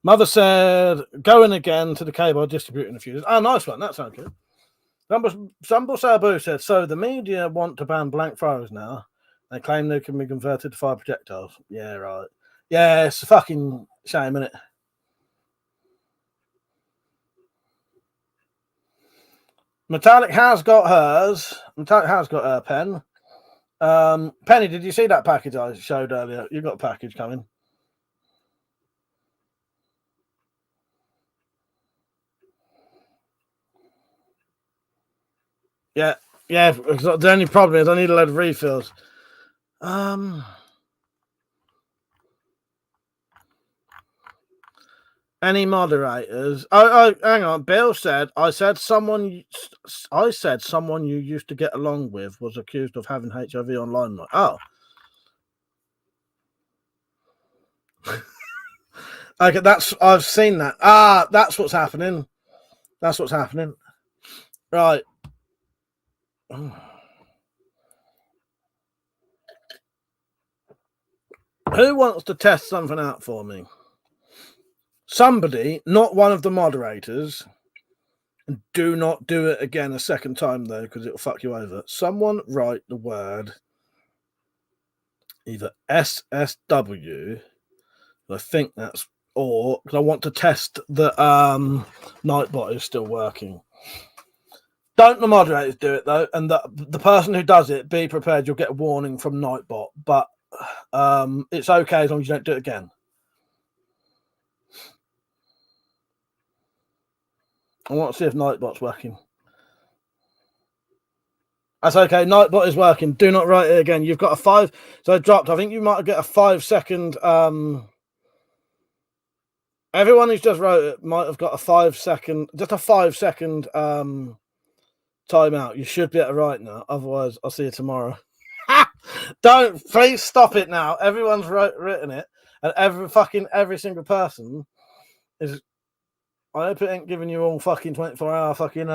Mother said, going again to the cable distributing a few. Oh, nice one. That sounds good. Sambal Sabu said, so the media want to ban blank throwers now. They claim they can be converted to fire projectiles. Yeah, right. Yeah, it's a fucking shame, isn't it? Metallic has got hers. Metallic has got her pen. Penny, did you see that package I showed earlier? You've got a package coming. Yeah. The only problem is I need a load of refills. Any moderators? Oh, hang on. Bill said, I said someone you used to get along with was accused of having HIV online. Oh. Okay, I've seen that. That's what's happening. Right. Who wants to test something out for me? Somebody, not one of the moderators. Do not do it again a second time, though, because it'll fuck you over. Someone write the word either SSW, I think that's, or because I want to test that Nightbot is still working. Don't the moderators do it, though, and the person who does it, be prepared, you'll get a warning from Nightbot, but it's okay as long as you don't do it again. I want to see if Nightbot's working. That's okay. Nightbot is working. Do not write it again. You've got a 5. So I dropped. I think you might get a 5-second. Everyone who's just wrote it might have got a 5-second, just a 5-second timeout. You should be able to write now. Otherwise, I'll see you tomorrow. Don't, please stop it now. Everyone's written it, and every single person is. I hope it ain't giving you all fucking 24-hour fucking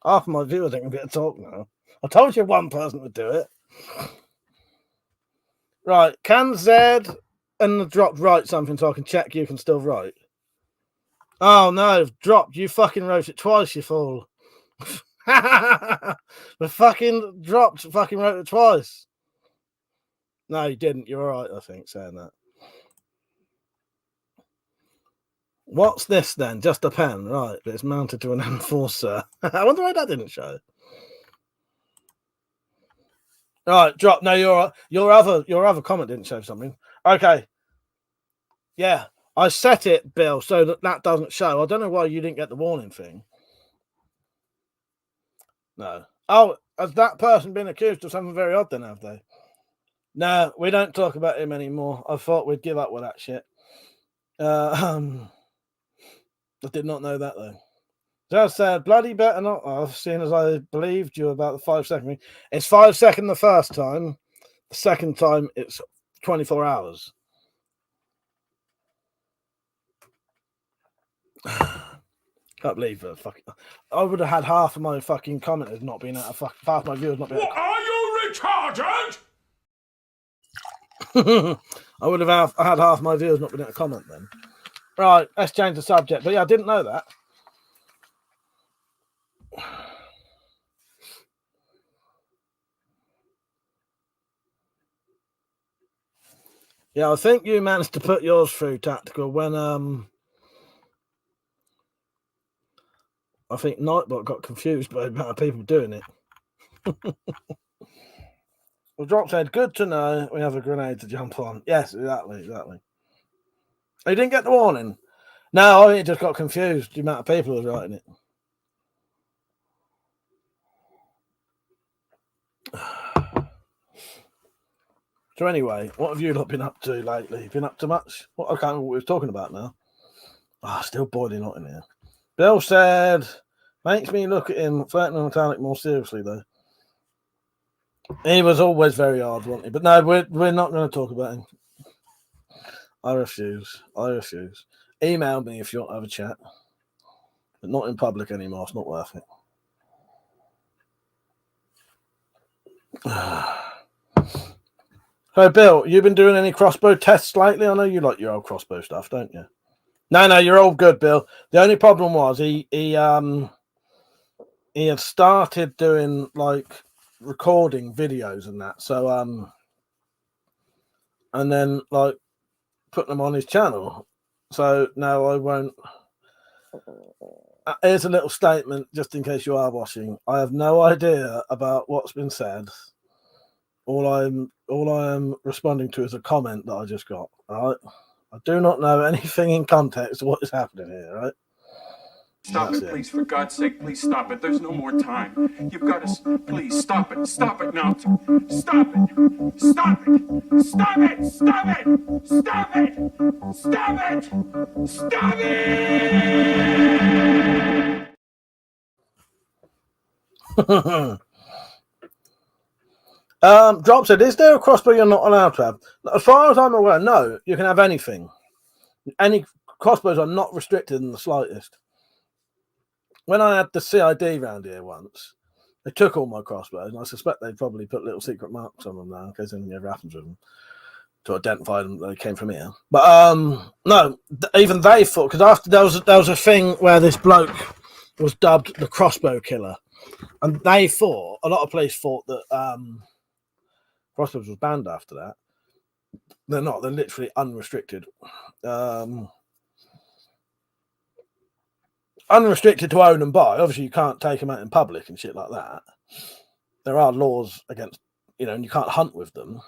half of my viewers ain't gonna be able to talk now. I told you one person would do it. Right, can Zed and the drop write something so I can check you can still write? Oh no, dropped. You fucking wrote it twice, you fool. The fucking dropped fucking wrote it twice. No, you didn't. You're alright, I think, saying that. What's this then? Just a pen, right? But it's mounted to an enforcer. I wonder why that didn't show. Right, drop. No, your other comment didn't show something. Okay. Yeah, I set it, Bill, so that doesn't show. I don't know why you didn't get the warning thing. No. Oh, has that person been accused of something very odd then, have they? No, we don't talk about him anymore. I thought we'd give up with that shit. I did not know that though. Just said, bloody better not have, seeing as I believed you about the 5-second. It's 5 seconds the first time. The second time, it's 24 hours. Can't believe it. I would have had half of my fucking commenters not being out of half my viewers not being. What, are you retarded? I would have had half my viewers not been able to comment then. Right, let's change the subject. But yeah, I didn't know that. Yeah, I think you managed to put yours through, Tactical, when I think Nightbot got confused by the amount of people doing it. Well, Drop said, good to know we have a grenade to jump on. Yes, exactly. Oh, you didn't get the warning? No, I just got confused the amount of people who were writing it. So anyway, what have you lot been up to lately? Been up to much? I can't remember what we were talking about now. Still boiling hot in here. Bill said, makes me look at him, flirting on Metallic, more seriously though. He was always very hard, wasn't he? But no, we're not going to talk about him. I refuse. Email me if you want to have a chat. But not in public anymore. It's not worth it. So, Bill, you been doing any crossbow tests lately? I know you like your old crossbow stuff, don't you? No, you're all good, Bill. The only problem was he had started doing like recording videos and that. So and then like putting them on his channel. So no, I won't. Here's a little statement, just in case you are watching. I have no idea about what's been said. All I am responding to is a comment that I just got. All right, I do not know anything in context of what is happening here. Right? Stop it, please. For God's sake, please stop it. There's no more time. You've got to... Please, stop it. Stop it now. Stop it. Stop it. Stop it. Stop it. Stop it. Stop it. Stop it. Drop said, is there a crossbow you're not allowed to have? As far as I'm aware, no. You can have anything. Any crossbows are not restricted in the slightest. When I had the CID round here once, they took all my crossbows, and I suspect they probably put little secret marks on them now in case anything ever happens with them to identify them that they came from here. But no, even they thought, because after there was a thing where this bloke was dubbed the crossbow killer, and they thought, a lot of police thought that crossbows was banned after that. They're not. They're literally unrestricted. Unrestricted to own and buy. Obviously, you can't take them out in public and shit like that. There are laws against, and you can't hunt with them.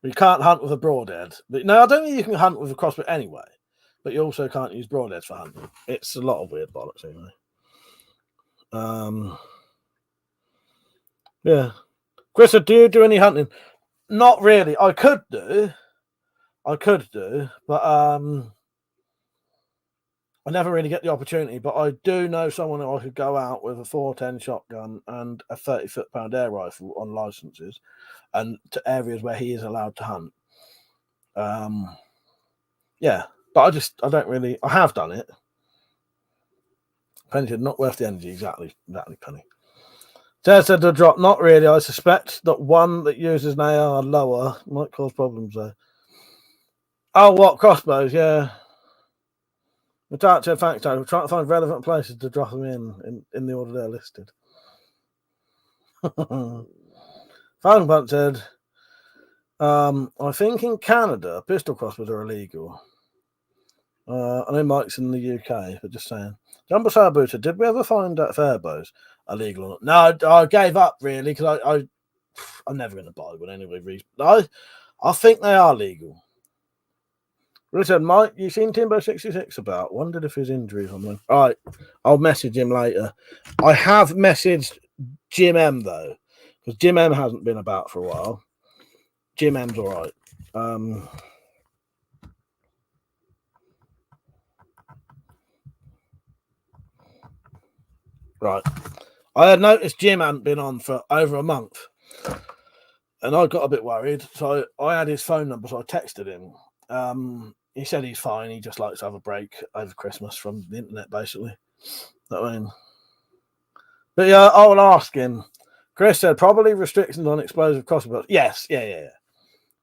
You can't hunt with a broadhead. But no, I don't think you can hunt with a crossbow anyway. But you also can't use broadheads for hunting. It's a lot of weird bollocks anyway. Yeah. Chris, do you do any hunting? Not really. I could do, but I never really get the opportunity. But I do know someone who I could go out with a 410 shotgun and a 30-foot-pound air rifle on licenses, and to areas where he is allowed to hunt. Yeah, but I don't really. I have done it. Penny said, not worth the energy. Exactly, Penny. Ted said the drop, not really. I suspect that one that uses an AR lower might cause problems though. Oh, what? Crossbows, yeah. Matat said, thanks, Dad. We're trying to find relevant places to drop them in the order they're listed. Fountain Punt said, I think in Canada, pistol crossbows are illegal. I know Mike's in the UK, but just saying. Jumbo Sabu said, did we ever find out if airbows are legal or not? No, I gave up really because I'm never going to buy one anyway. I think they are legal. Richard, Mike, you seen Timbo 66 about? Wondered if his injury or something. All right, I'll message him later. I have messaged Jim M though, because Jim M hasn't been about for a while. Jim M's all right. Right. I had noticed Jim hadn't been on for over a month, and I got a bit worried. So I had his phone number, so I texted him. He said he's fine. He just likes to have a break over Christmas from the internet, basically. But yeah, I will ask him. Chris said probably restrictions on explosive crossbows. Yes, yeah.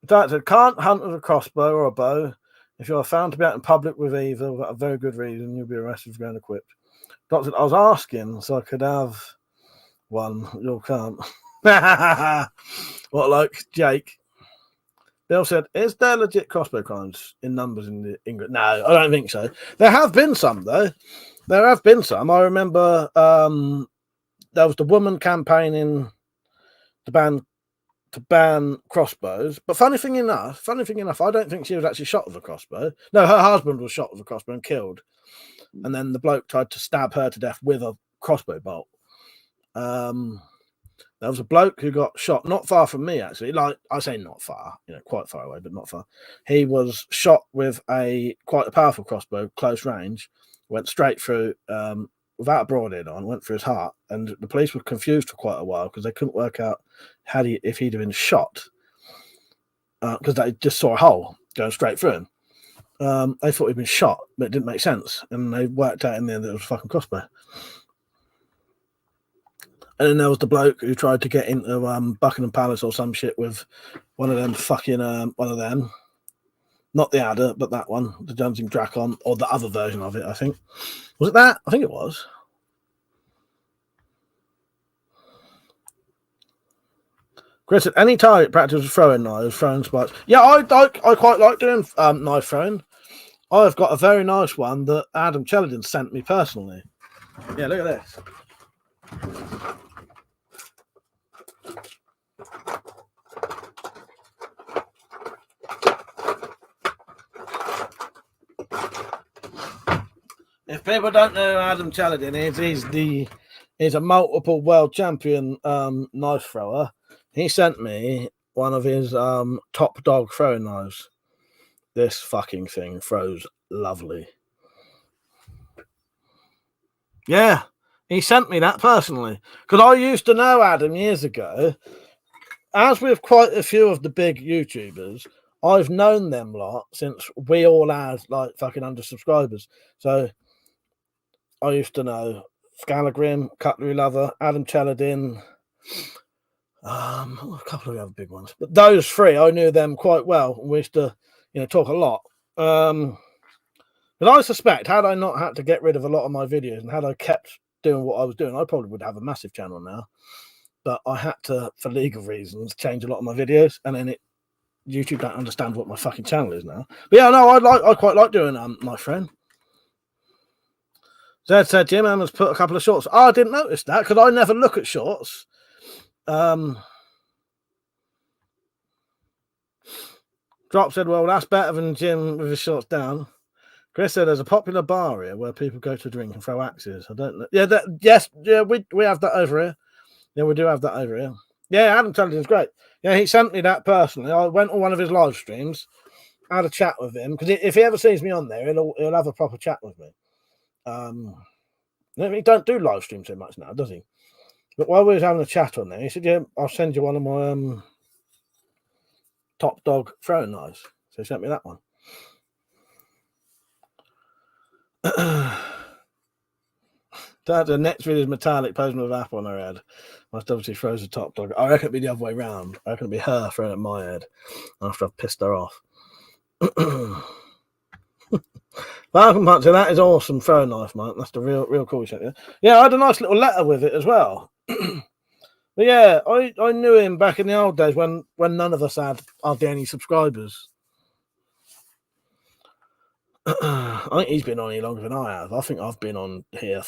Dad said can't hunt with a crossbow or a bow. If you are found to be out in public with either, without a very good reason, you'll be arrested for going equipped. Doctor, I was asking so I could have one. You can't. What, like Jake? Bill said, is there legit crossbow crimes in numbers in England? No, I don't think so. There have been some, though. There have been some. I remember there was the woman campaigning to ban crossbows. But funny thing enough, I don't think she was actually shot with a crossbow. No, her husband was shot with a crossbow and killed. And then the bloke tried to stab her to death with a crossbow bolt. There was a bloke who got shot not far from me, actually. Like, I say not far, quite far away, but not far. He was shot with quite a powerful crossbow, close range, went straight through, without a broadhead on, went through his heart. And the police were confused for quite a while because they couldn't work out if he'd have been shot, because they just saw a hole going straight through him. They thought he'd been shot, but it didn't make sense. And they worked out in the end that it was a fucking crossbow. And then there was the bloke who tried to get into Buckingham Palace or some shit with one of them fucking, one of them. Not the Adder, but that one, the Dungeon Dracon, or the other version of it, I think. Was it that? I think it was. Chris, at any target practice with throwing knives, throwing spikes. Yeah, I quite like doing knife throwing. I've got a very nice one that Adam Cheladin sent me personally. Yeah, look at this. If people don't know who Adam Cheladin is, he's a multiple world champion knife thrower. He sent me one of his top dog throwing knives. This fucking thing throws lovely. Yeah, he sent me that personally. Because I used to know Adam years ago. As with quite a few of the big YouTubers, I've known them lot since we all had like fucking 100 subscribers. So I used to know Scalagrim, Cutlery Lover, Adam Cheladin, a couple of the other big ones. But those three, I knew them quite well. We used to, talk a lot. But I suspect, had I not had to get rid of a lot of my videos and had I kept doing what I was doing, I probably would have a massive channel now. But I had to, for legal reasons, change a lot of my videos, and then YouTube don't understand what my fucking channel is now. But yeah, no, I quite like doing my friend. Zed said Jim Hammond's put a couple of shorts. Oh, I didn't notice that because I never look at shorts. Drop said, well, that's better than Jim with his shorts down. Chris said there's a popular bar here where people go to drink and throw axes. I don't know. Yeah, yes, yeah, we have that over here. Yeah, we do have that over here. Yeah, Adam Tellington's great. Yeah, he sent me that personally. I went on one of his live streams, had a chat with him because if he ever sees me on there, he'll have a proper chat with me. He don't do live streams so much now, does he? But while we was having a chat on there, he said, "Yeah, I'll send you one of my top dog throwing knives." So he sent me that one. The next video is metallic, posing with an apple on her head. Must obviously throws a top dog. I reckon it'd be the other way round. I reckon it'd be her throwing at my head after I've pissed her off. Welcome back to that is awesome throwing knife, mate. That's the real cool shit. Yeah, I had a nice little letter with it as well. But yeah, I knew him back in the old days when none of us had hardly any subscribers. I think he's been on here longer than I have. I think I've been on here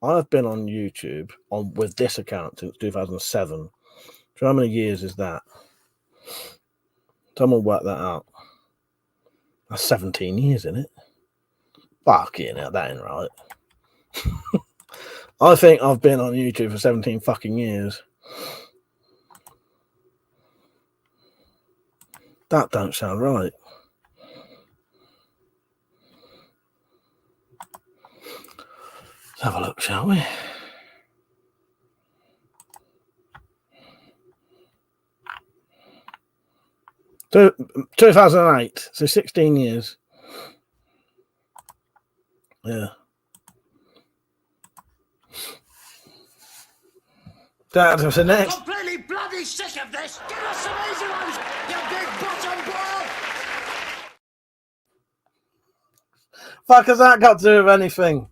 I've been on YouTube with this account since 2007. So how many years is that? Someone work that out. That's 17 years, isn't it? Fucking hell, that ain't right. I think I've been on YouTube for 17 fucking years. That don't sound right. Let's have a look, shall we? So, 2008, so 16 years. Yeah. That was the next. Completely bloody sick of this! Give us some easy ones, you big bottom blob! Fuck has that got to do with anything?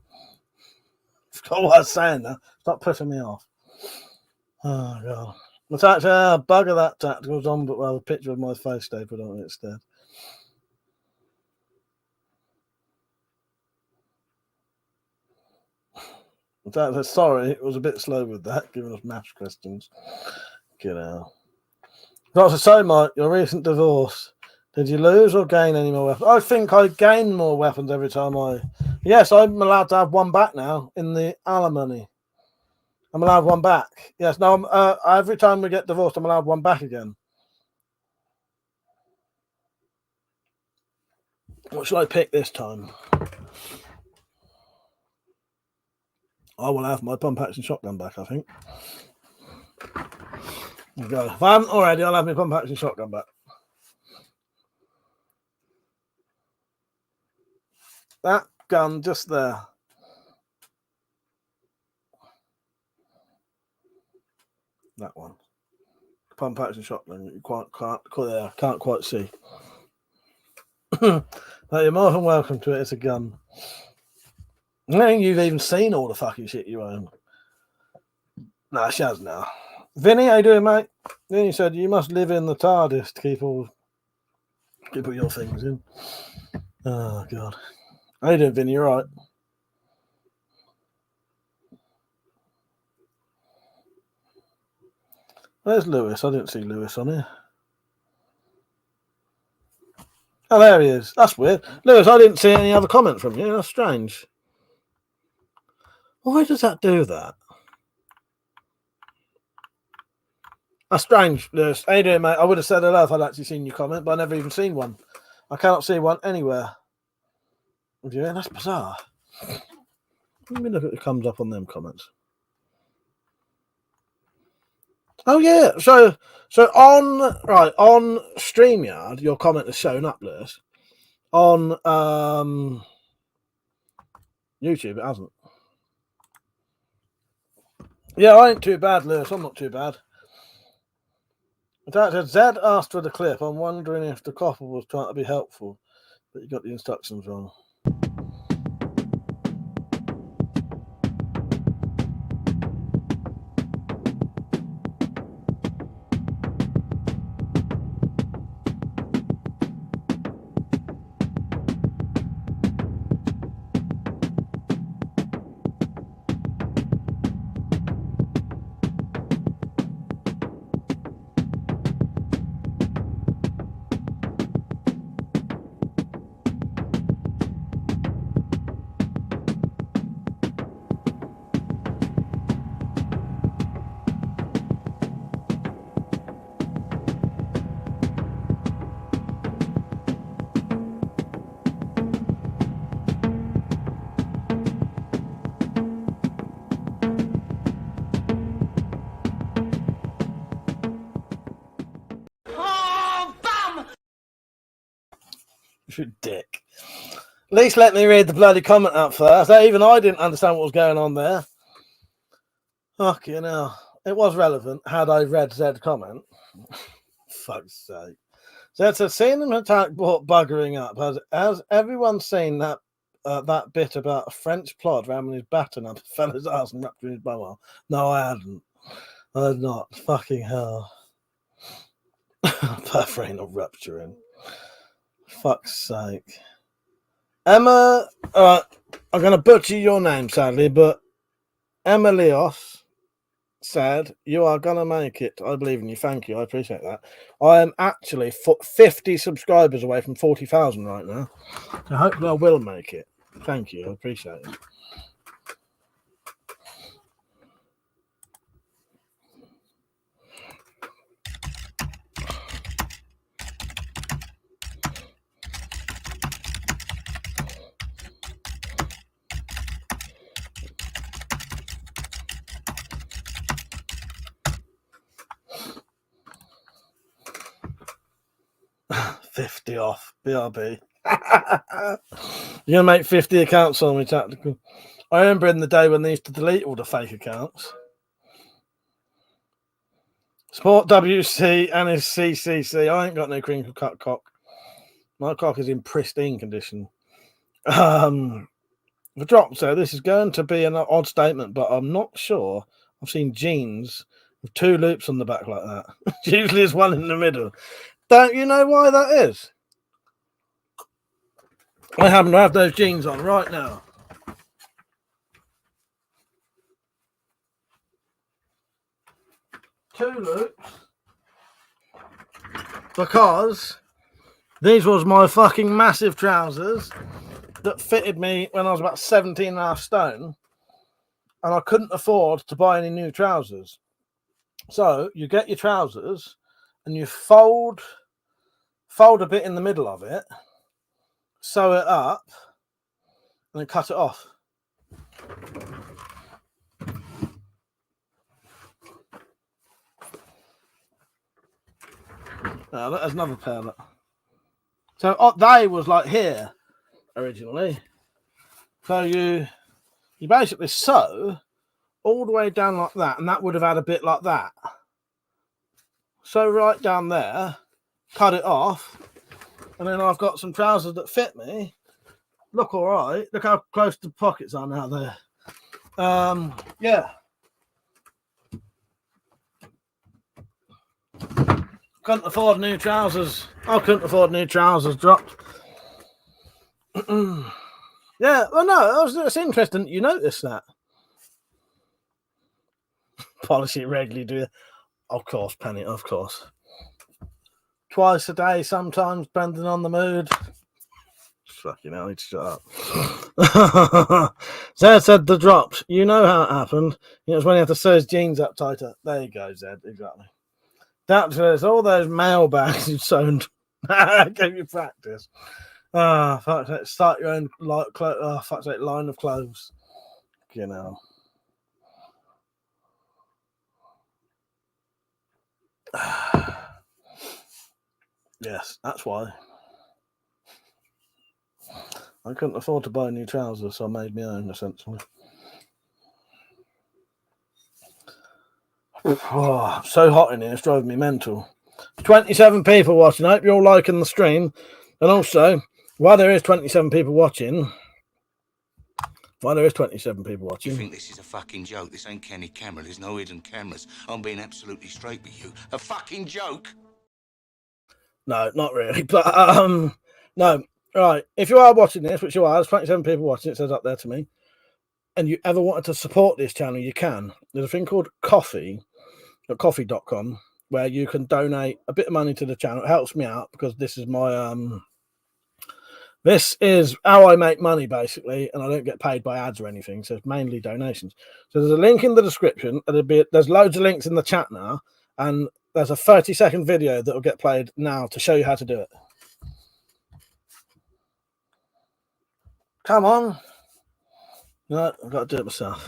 Forgot what I was saying now. Stop pissing me off. Oh, God. What's actually a bugger that tacticals on, but well, a picture of my face stapled on it instead. Sorry, it was a bit slow with that, giving us maths questions. Get out. Dr. So, Mike, your recent divorce. Did you lose or gain any more weapons? I think I gain more weapons every time I... Yes, I'm allowed to have one back now in the alimony. I'm allowed one back. Yes, no, every time we get divorced, I'm allowed one back again. What should I pick this time? I will have my pump action shotgun back, I think. There we go. If I haven't already, I'll have my pump action shotgun back. That gun just there. That one. Pump action shotgun. You can't quite see. But you're more than welcome to it. It's a gun. I don't think you've even seen all the fucking shit you own. Nah, she has now. Vinny, how you doing, mate? Vinny said you must live in the TARDIS to keep all your things in. Oh, God. How you doing, Vinny? You all right? Where's Lewis? I didn't see Lewis on here. Oh, there he is. That's weird. Lewis, I didn't see any other comment from you. That's strange. Why does that do that? That's strange, Lewis. How you doing, mate? I would have said hello if I'd actually seen your comment, but I've never even seen one. I cannot see one anywhere. That's bizarre. Let me look at what comes up on them comments. Oh yeah, so on StreamYard, your comment has shown up, Lewis. On YouTube, it hasn't. Yeah, I ain't too bad, Lewis. I'm not too bad. In fact, Zed asked for the clip. I'm wondering if the copper was trying to be helpful, but you got the instructions wrong. You dick. At least let me read the bloody comment up first. Even I didn't understand what was going on there. Fucking hell. It was relevant had I read Zed's comment. Fuck's sake. Zed said, seeing him attack brought buggering up. Has everyone seen that that bit about a French plod ramming his baton up a fella's ass and rupturing his bumhole? No, I hadn't. I had not. Fucking hell. Perforating or rupturing. Fuck's sake. Emma, I'm going to butcher your name, sadly, but Emma Leos said, you are going to make it. I believe in you. Thank you. I appreciate that. I am actually 50 subscribers away from 40,000 right now. So hopefully I will make it. Thank you. I appreciate it. $50 off. BRB. You're going to make 50 accounts on me, tactical. I remember in the day when they used to delete all the fake accounts. Sport WC and his CCC. I ain't got no crinkle cut cock. My cock is in pristine condition. The drop, so this is going to be an odd statement, but I'm not sure I've seen jeans with 2 loops on the back like that. Usually there's one in the middle. Don't you know why that is? I happen to have those jeans on right now. Two loops. Because these was my fucking massive trousers that fitted me when I was about 17.5 stone. And I couldn't afford to buy any new trousers. So you get your trousers and you fold a bit in the middle of it, sew it up, and then cut it off. Now, there's another pair. Look. So they was like here originally. So you basically sew all the way down like that, and that would have had a bit like that. So right down there, cut it off, and then I've got some trousers that fit me. Look all right. Look how close the pockets are now there. Yeah. Couldn't afford new trousers. I couldn't afford new trousers dropped. Yeah, well, no, it's interesting you noticed that. Polish it regularly, do you? Of course, Penny, of course. Twice a day, sometimes, depending on the mood. Fucking hell, I need to shut up. Zed said the drops. You know how it happened. It was when he had to sew his jeans up tighter. There you go, Zed, exactly. That's all those mailbags you've sewn. Gave you practice. Fuck that. Start your own line of clothes. You know. Yes, that's why. I couldn't afford to buy new trousers, so I made my own, essentially. Oh, so hot in here, it's driving me mental. 27 people watching. I hope you're all liking the stream. And also, while there is 27 people watching, you think this is a fucking joke? This ain't Kenny Camera. There's no hidden cameras. I'm being absolutely straight with you. A fucking joke? No, not really. But, no. Right. If you are watching this, which you are, there's 27 people watching, it says up there to me, and you ever wanted to support this channel, you can. There's a thing called Coffee, at coffee.com, where you can donate a bit of money to the channel. It helps me out because this is my this is how I make money, basically, and I don't get paid by ads or anything, so it's mainly donations. So there's a link in the description, and there's loads of links in the chat now, and there's a 30-second video that will get played now to show you how to do it. Come on. No, I've got to do it myself.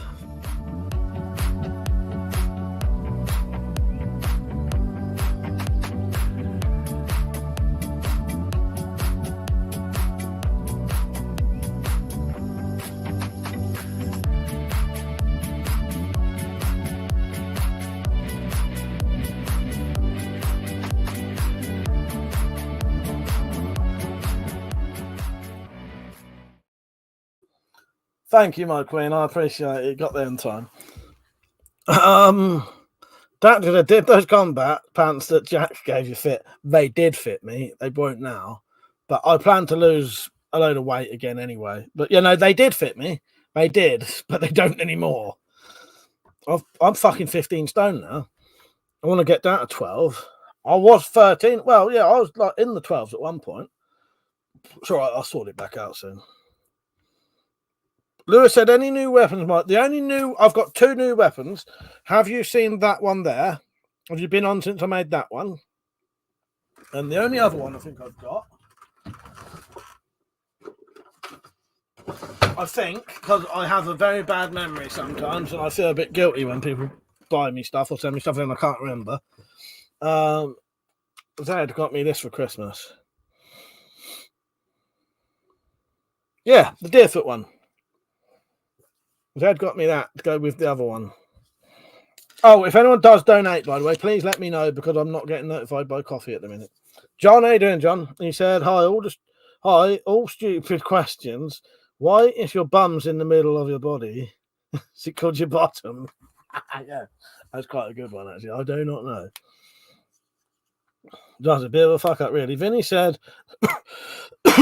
Thank you, my queen. I appreciate it. Got there in time. Doctor, did those combat pants that Jack gave you fit? They did fit me. They won't now. But I plan to lose a load of weight again anyway. But, you know, they did fit me. They did, but they don't anymore. I'm fucking 15 stone now. I want to get down to 12. I was 13. Well, yeah, I was like in the 12s at one point. It's all right. I'll sort it back out soon. Lewis said, any new weapons, Mike? I've got 2 new weapons. Have you seen that one there? Have you been on since I made that one? And the only other one I think I've got, I think, because I have a very bad memory sometimes, and I feel a bit guilty when people buy me stuff or send me stuff and I can't remember. Zed got me this for Christmas. Yeah, the Deerfoot one. Zed got me that to go with the other one. Oh, if anyone does donate, by the way, please let me know because I'm not getting notified by coffee at the minute. John, how you doing, John? He said, hi, all stupid questions. Why, if your bum's in the middle of your body, is it called your bottom? Yeah, that's quite a good one, actually. I do not know. John's a bit of a fuck up, really. Vinny said,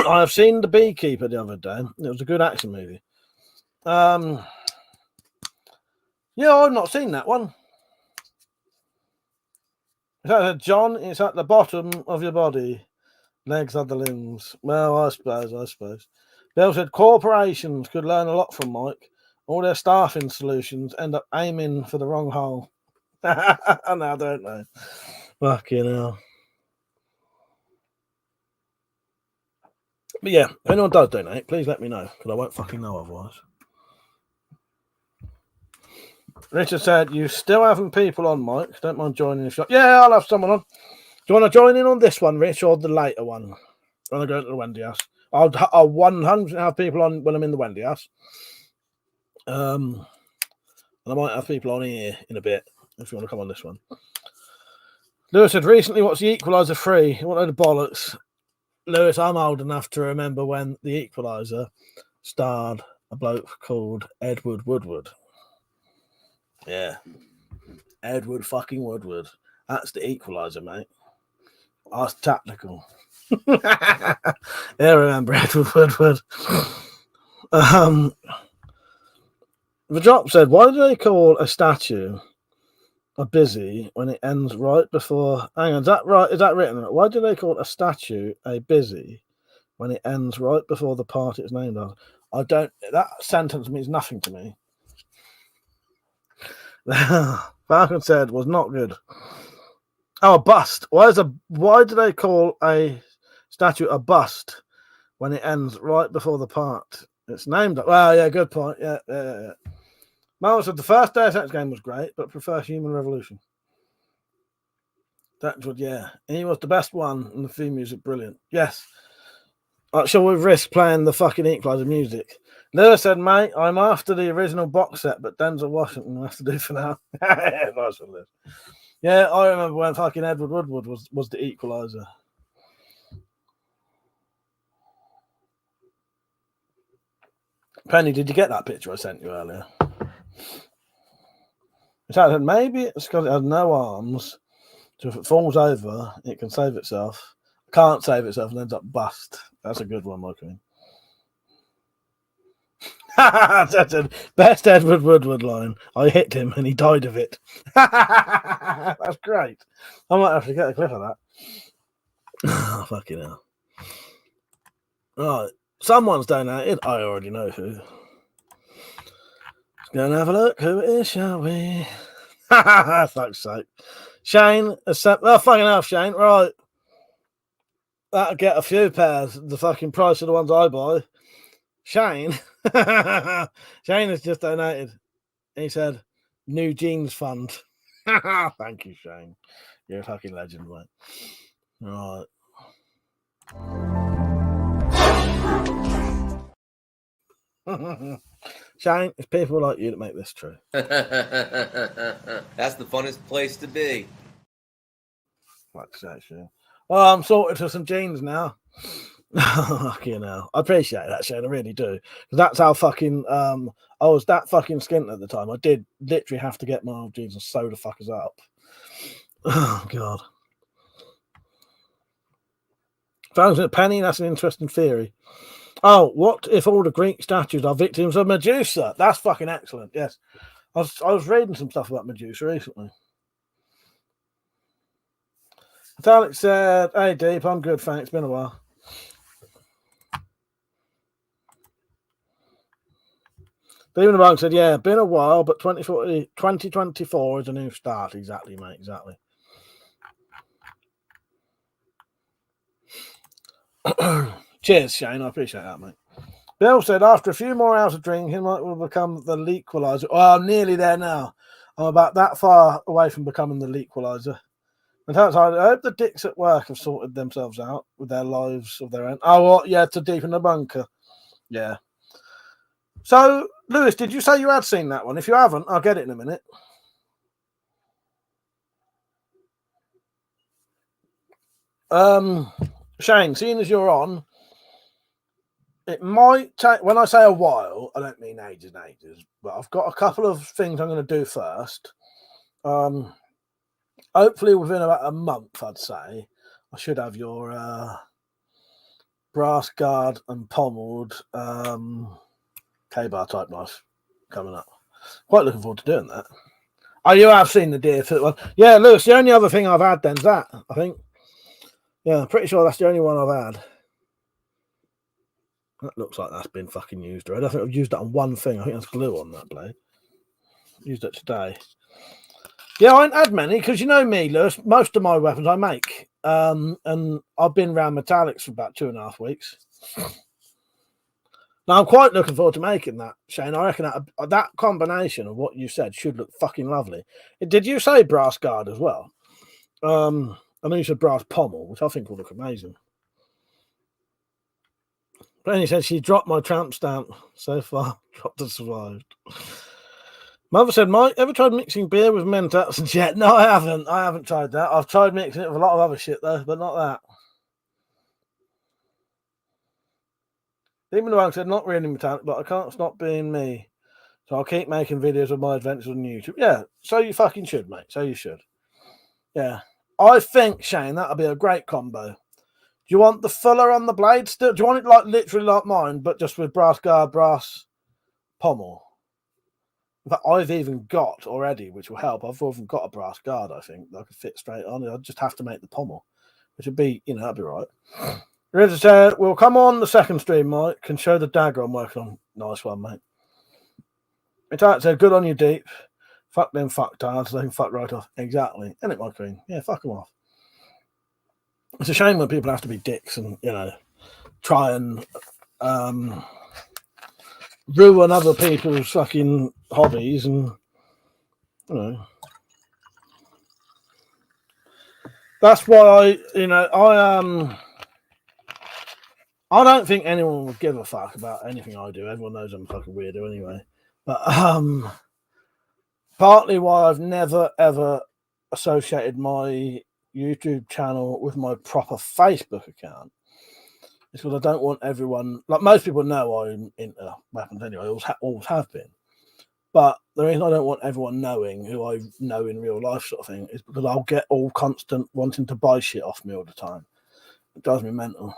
I have seen The Beekeeper the other day. It was a good action movie. Yeah, I've not seen that one. John, it's at the bottom of your body. Legs are the limbs. Well, I suppose. Bill said corporations could learn a lot from Mike. All their staffing solutions end up aiming for the wrong hole. I don't know. Fucking hell. But yeah, if anyone does donate, please let me know, because I won't fucking know otherwise. Richard said, you still having people on, Mike? Don't mind joining the shop. Yeah, I'll have someone on. Do you want to join in on this one, Rich, or the later one? When I go to the Wendy house. I'll 100% have people on when I'm in the Wendy house. And I might have people on here in a bit, if you want to come on this one. Lewis said, recently watched The Equalizer 3. What a load of bollocks. Lewis, I'm old enough to remember when The Equalizer starred a bloke called Edward Woodward. Yeah. Edward fucking Woodward. That's The Equalizer, mate. That's tactical. Yeah, remember Edward Woodward. The drop said, why do they call a statue a busy when it ends right before... Hang on, is that right? Is that written? Why do they call a statue a busy when it ends right before the part it's named on? I don't... That sentence means nothing to me. Falcon said, was not good. Oh, a bust. Why do they call a statue a bust when it ends right before the part it's named? Well, yeah, good point. Yeah. Marvel said the first Deus Ex game was great, but prefer Human Revolution. That was, yeah. He was the best one, and the theme music brilliant. Yes. Shall we risk playing the fucking Equalizer music? Lewis said, mate, I'm after the original box set, but Denzel Washington will have to do for now. Yeah, nice one, Liz. Yeah, I remember when fucking Edward Woodward was the Equalizer. Penny, did you get that picture I sent you earlier? Said, maybe it's because it has no arms, so if it falls over, it can save itself. Can't save itself and ends up bust. That's a good one, my queen. That's a best Edward Woodward line. I hit him and he died of it. That's great. I might have to get a clip of that. Oh, fucking hell. Right. Someone's donated. I already know who. Let's go and have a look who it is, shall we? Fuck's sake. Shane, fucking hell, Shane. Right. That'll get a few pairs. The fucking price of the ones I buy. Shane. Shane has just donated. He said, new jeans fund. Thank you, Shane. You're a fucking legend, mate. Right. Shane, it's people like you that make this true. That's the funnest place to be. Fuck's sake, Shane. Well, I'm sorted for some jeans now. You know, I appreciate that, Shane. I really do. That's how fucking I was that fucking skint at the time. I did literally have to get my old jeans and sew the fuckers up. Oh god. Found a penny. That's an interesting theory. Oh, what if all the Greek statues are victims of Medusa? That's fucking excellent. Yes, I was reading some stuff about Medusa recently. Alex said, "Hey, Deep, I'm good, thanks. Been a while." Stephen the Monk said, "Yeah, been a while, but 2024 is a new start." Exactly, mate. Exactly. Cheers, Shane. I appreciate that, mate. Bill said, after a few more hours of drinking, he might will become the equalizer. Oh, I'm nearly there now. I'm about that far away from becoming the equalizer. And I hope the dicks at work have sorted themselves out with their lives of their own. Oh, well, yeah, to deep in the bunker. Yeah. So, Lewis, did you say you had seen that one? If you haven't, I'll get it in a minute. Shane, seeing as you're on, it might take, when I say a while, I don't mean ages and ages, but I've got a couple of things I'm going to do first. Hopefully within about a month, I'd say, I should have your brass guard and pommeled K-bar type knife coming up. Quite looking forward to doing that. Oh, you have seen the deer foot one. Yeah, Lewis, the only other thing I've had then's that, I think. Yeah, I'm pretty sure that's the only one I've had. That looks like that's been fucking used already. I think I've used that on one thing. I think that's glue on that blade. Used it today. Yeah, I ain't had many because you know me, Lewis. Most of my weapons I make. And I've been around metallics for about 2.5 weeks. Now I'm quite looking forward to making that, Shane. I reckon that combination of what you said should look fucking lovely. Did you say brass guard as well? I know you said brass pommel, which I think will look amazing. Penny said she dropped my tramp stamp so far. Dropped and survived. Mother said, Mike, ever tried mixing beer with Mentats and jet? No, I haven't. I haven't tried that. I've tried mixing it with a lot of other shit, though, but not that. Even though said, not really metallic, but I can't stop being me. So I'll keep making videos of my adventures on YouTube. Yeah, so you fucking should, mate. So you should. Yeah. I think, Shane, that'll be a great combo. Do you want the fuller on the blade still? Do you want it like literally like mine, but just with brass guard, brass pommel? In fact, I've even got already, which will help. I've even got a brass guard, I think, that I could fit straight on. I'd just have to make the pommel, which would be, you know, that'd be right. Rizzo said, we'll come on the second stream, Mike, and show the dagger I'm working on. Nice one, mate. It said, good on you, Deep. Fuck them fucktards, so they can fuck right off. Exactly. Isn't it, my queen? Yeah, fuck them off. It's a shame when people have to be dicks and, you know, try and ruin other people's fucking hobbies and, you know. That's why I don't think anyone would give a fuck about anything I do. Everyone knows I'm a fucking weirdo anyway. But partly why I've never ever associated my YouTube channel with my proper Facebook account is because I don't want everyone, like most people know I'm into weapons anyway, always have been. But the reason I don't want everyone knowing who I know in real life sort of thing is because I'll get all constant wanting to buy shit off me all the time. It drives me mental.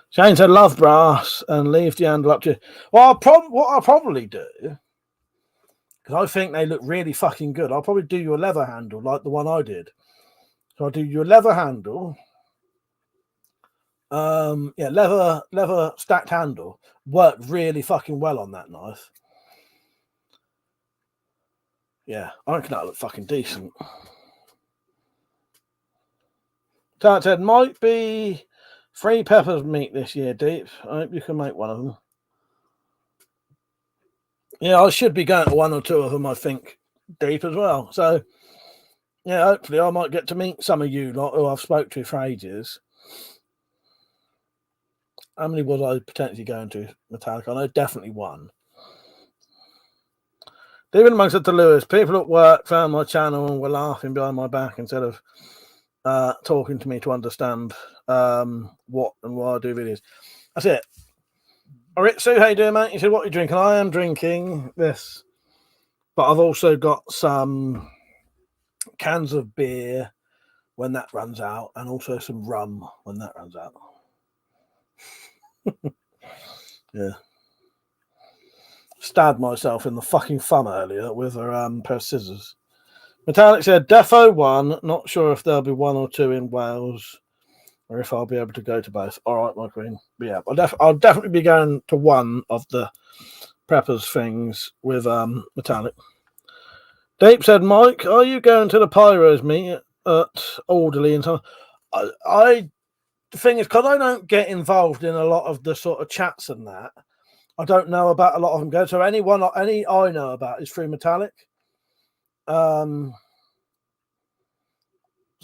Shane said, love brass and leave the handle up to you. Well, what I'll probably do, because I think they look really fucking good, I'll probably do you a leather handle like the one I did. So I'll do you a leather handle. Yeah, leather stacked handle. Worked really fucking well on that knife. Yeah, I reckon that'll look fucking decent. Tart said, might be 3 peppers meat this year, Deep. I hope you can make one of them. Yeah, I should be going to 1 or 2 of them, I think, Deep as well. So, yeah, hopefully I might get to meet some of you lot who I've spoke to for ages. How many was I potentially going to, Metallica? I know definitely 1. Even amongst it to Lewis, people at work found my channel and were laughing behind my back instead of talking to me to understand what and why I do videos. That's it. Aritsu, how you doing, mate? He said, what are you drinking? I am drinking this, but I've also got some cans of beer when that runs out, and also some rum when that runs out. Yeah. Stabbed myself in the fucking thumb earlier with a pair of scissors. Metallic said, Defo 1, not sure if there'll be 1 or 2 in Wales, or if I'll be able to go to both. All right, my queen. But yeah, I'll definitely be going to one of the preppers things with Metallic. Deep said, Mike, are you going to the Pyros meet at Alderley and so on? The thing is, because I don't get involved in a lot of the sort of chats and that, I don't know about a lot of them go. So any I know about is through Metallic. So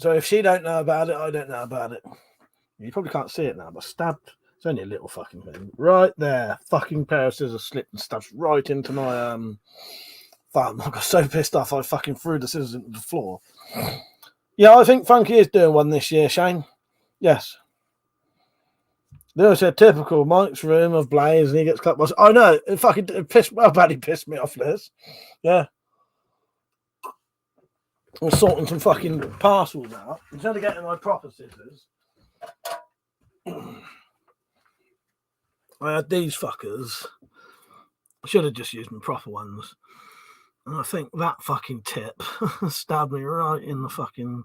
if she don't know about it, I don't know about it. You probably can't see it now, but stabbed. It's only a little fucking thing. Right there. Fucking pair of scissors slipped and stuffed right into my thumb. I got so pissed off I fucking threw the scissors into the floor. Yeah, I think Funky is doing one this year, Shane. Yes. There was a typical Mike's room of Blaze and he gets cut by... I know. It fucking pissed me off, Liz. Yeah. I'm sorting some fucking parcels out. Instead of getting my proper scissors, I had these fuckers. I should have just used my proper ones. And I think that fucking tip stabbed me right in the fucking...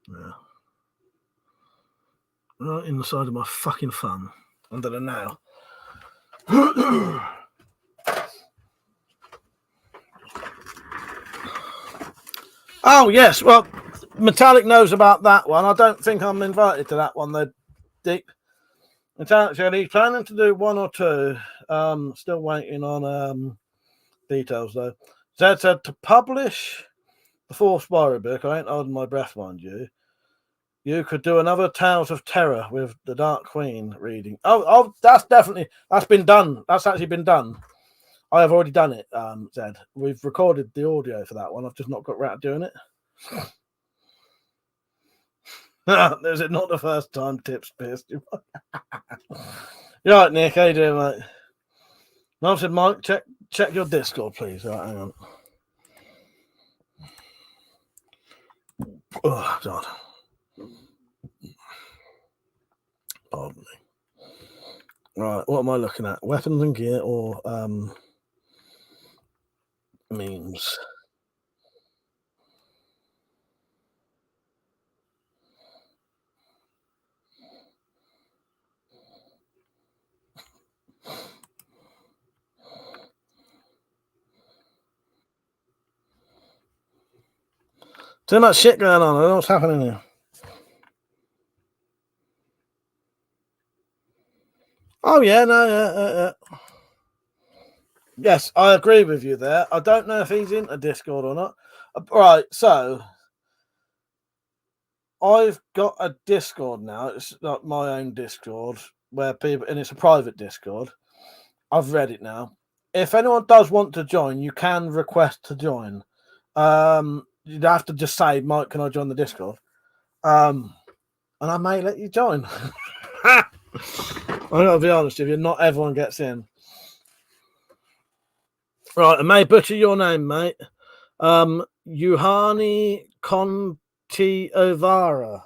Yeah. Right in the side of my fucking thumb. Under the nail. Oh, yes. Well, Metallic knows about that one. I don't think I'm invited to that one, though, Deep. Metallic said he's planning to do 1 or 2. Still waiting on details, though. Zed said to publish the 4th Spyro book, I ain't holding my breath, mind you. You could do another Tales of Terror with the Dark Queen reading. Oh, that's been done. That's actually been done. I have already done it, Zed. We've recorded the audio for that one. I've just not got around to doing it. Is it not the first time Tips pissed you? You're right, Nick. How you doing, mate? No, I said, Mike, check your Discord, please. All right, hang on. Oh, God. Pardon me. Right, what am I looking at? Weapons and gear or memes? Too much shit going on. I don't know what's happening here. Oh, yeah, no, yeah. Yes, I agree with you there. I don't know if he's into Discord or not. Right, so I've got a Discord now. It's like my own Discord where people, and it's a private Discord. I've read it now. If anyone does want to join, you can request to join. You'd have to just say, Mike, can I join the Discord? And I may let you join. I'm going to be honest with you, not everyone gets in. Right, I may butcher your name, mate. Yuhani Contiovara.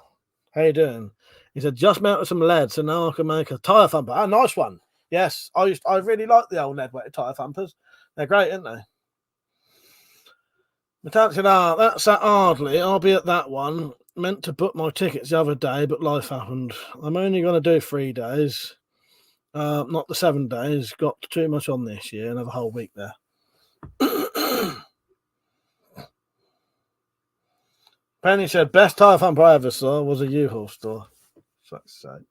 How you doing? He said, just mounted some lead, so now I can make a tyre thumper. Ah, nice one. Yes, I really like the old lead-weighted tyre thumpers. They're great, aren't they? Metallic said, that's at Ardley. I'll be at that one. Meant to book my tickets the other day, but life happened. I'm only going to do 3 days. Not the 7 days. Got too much on this year. Another whole week there. Penny said, best tyre thumper I ever saw was a U-Haul store. Fuck's sake.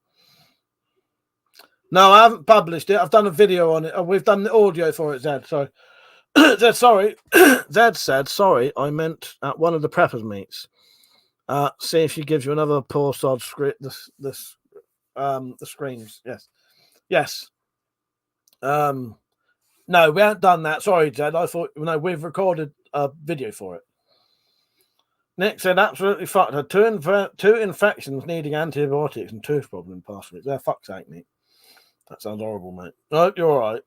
No, I haven't published it. I've done a video on it. We've done the audio for it, Zed. Sorry. Zed, sorry. Zed said, sorry, I meant at one of the preppers meets. See if she gives you another poor sod script. The screams. Yes. Yes. No, we haven't done that. Sorry, Zed. I thought, no, we've recorded a video for it. Nick said, absolutely fucked. Had two infections needing antibiotics and tooth problem past week. There, fuck's sake, Nick. That sounds horrible, mate. No, you're all right.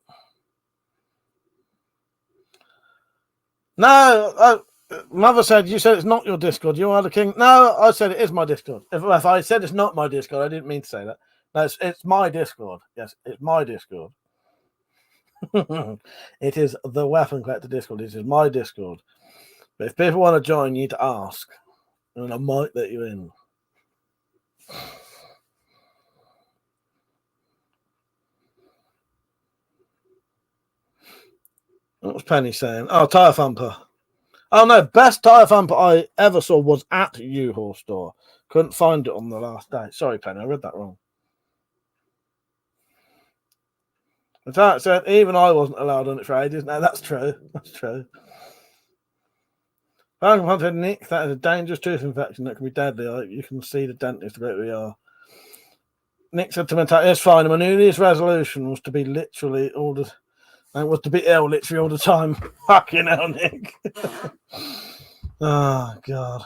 No, Mother said, you said it's not your Discord. You are the king. No, I said it is my Discord. If I said it's not my Discord, I didn't mean to say that. No, it's my Discord. Yes, it's my Discord. It is the WeaponCollector Discord. It is my Discord. But if people want to join, you need to ask. And I might let you in. What was Penny saying? Oh, Tyre Thumper. Oh, no. Best Tyre Thumper I ever saw was at U-Haul store. Couldn't find it on the last day. Sorry, Penny. I read that wrong. The Tyre said, even I wasn't allowed on it for ages. No, that's true. That's true. Hunter Nick, that is a dangerous tooth infection that can be deadly. You can see the dentist where we are. Nick said to me, it's fine. My New Year's resolution was to be literally all the... And was to be ill literally all the time. Fucking hell, Nick. Oh, God.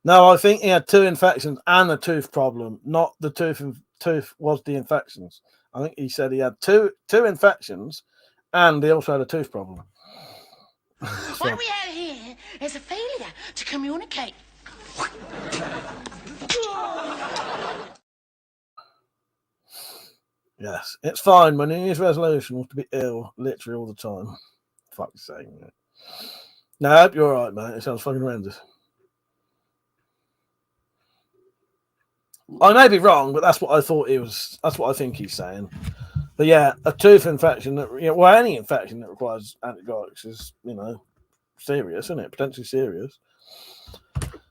No, I think he had two infections and a tooth problem. Not the tooth was the infections. I think he said he had two infections and he also had a tooth problem. What we have here is a failure to communicate. Yes, it's fine. My New Year's resolution was to be ill literally all the time. Fuck's sake. No, you're all right, mate. It sounds fucking horrendous. I may be wrong, but that's what I thought he was. That's what I think he's saying. But yeah, a tooth infection any infection that requires antibiotics is, serious, isn't it? Potentially serious.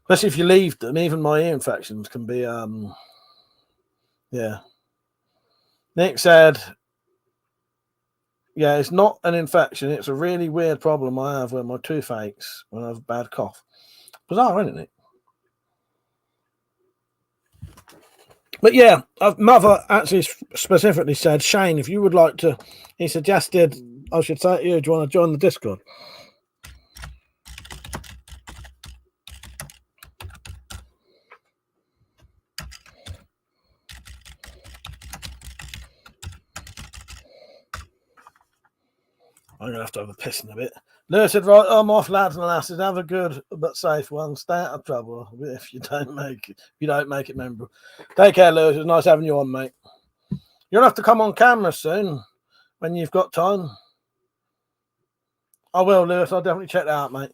Especially if you leave them. Even my ear infections can be, yeah. Nick said, yeah, it's not an infection. It's a really weird problem I have when my tooth aches when I have a bad cough. Bizarre, isn't it? But yeah, Mother actually specifically said, Shane, if you would like to, he suggested, I should say to you, do you want to join the Discord? I'm going to have a piss in a bit. Lewis said, right, I'm off, lads and lasses. Have a good but safe one. Stay out of trouble if you don't make it memorable. Take care, Lewis. It was nice having you on, mate. You'll have to come on camera soon when you've got time. I will, Lewis. I'll definitely check that out, mate.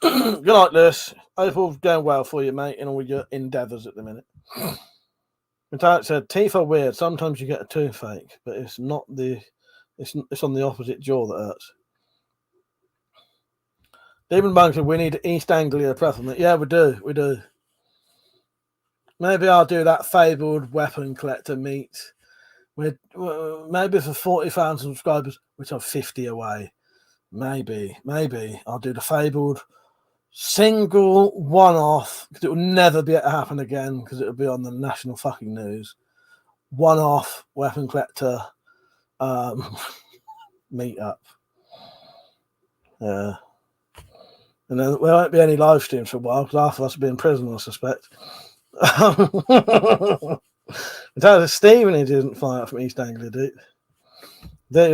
Good night, Lewis. Hope all's going well for you, mate, in all your endeavours at the minute. Metallic said, teeth are weird. Sometimes you get a toothache, but it's not it's on the opposite jaw that hurts. Demon Bang said, we need East Anglia preferably. Yeah, we do. Maybe I'll do that fabled weapon collector meet. Maybe for 40,000 subscribers, which are 50 away. Maybe I'll do the fabled single one-off, because it will never be able to happen again, because it will be on the national fucking news. One-off weapon collector meet up. Yeah. And then there won't be any live streams for a while because half of us will be in prison, I suspect. Stephen, he didn't fly out from East Anglia, dude.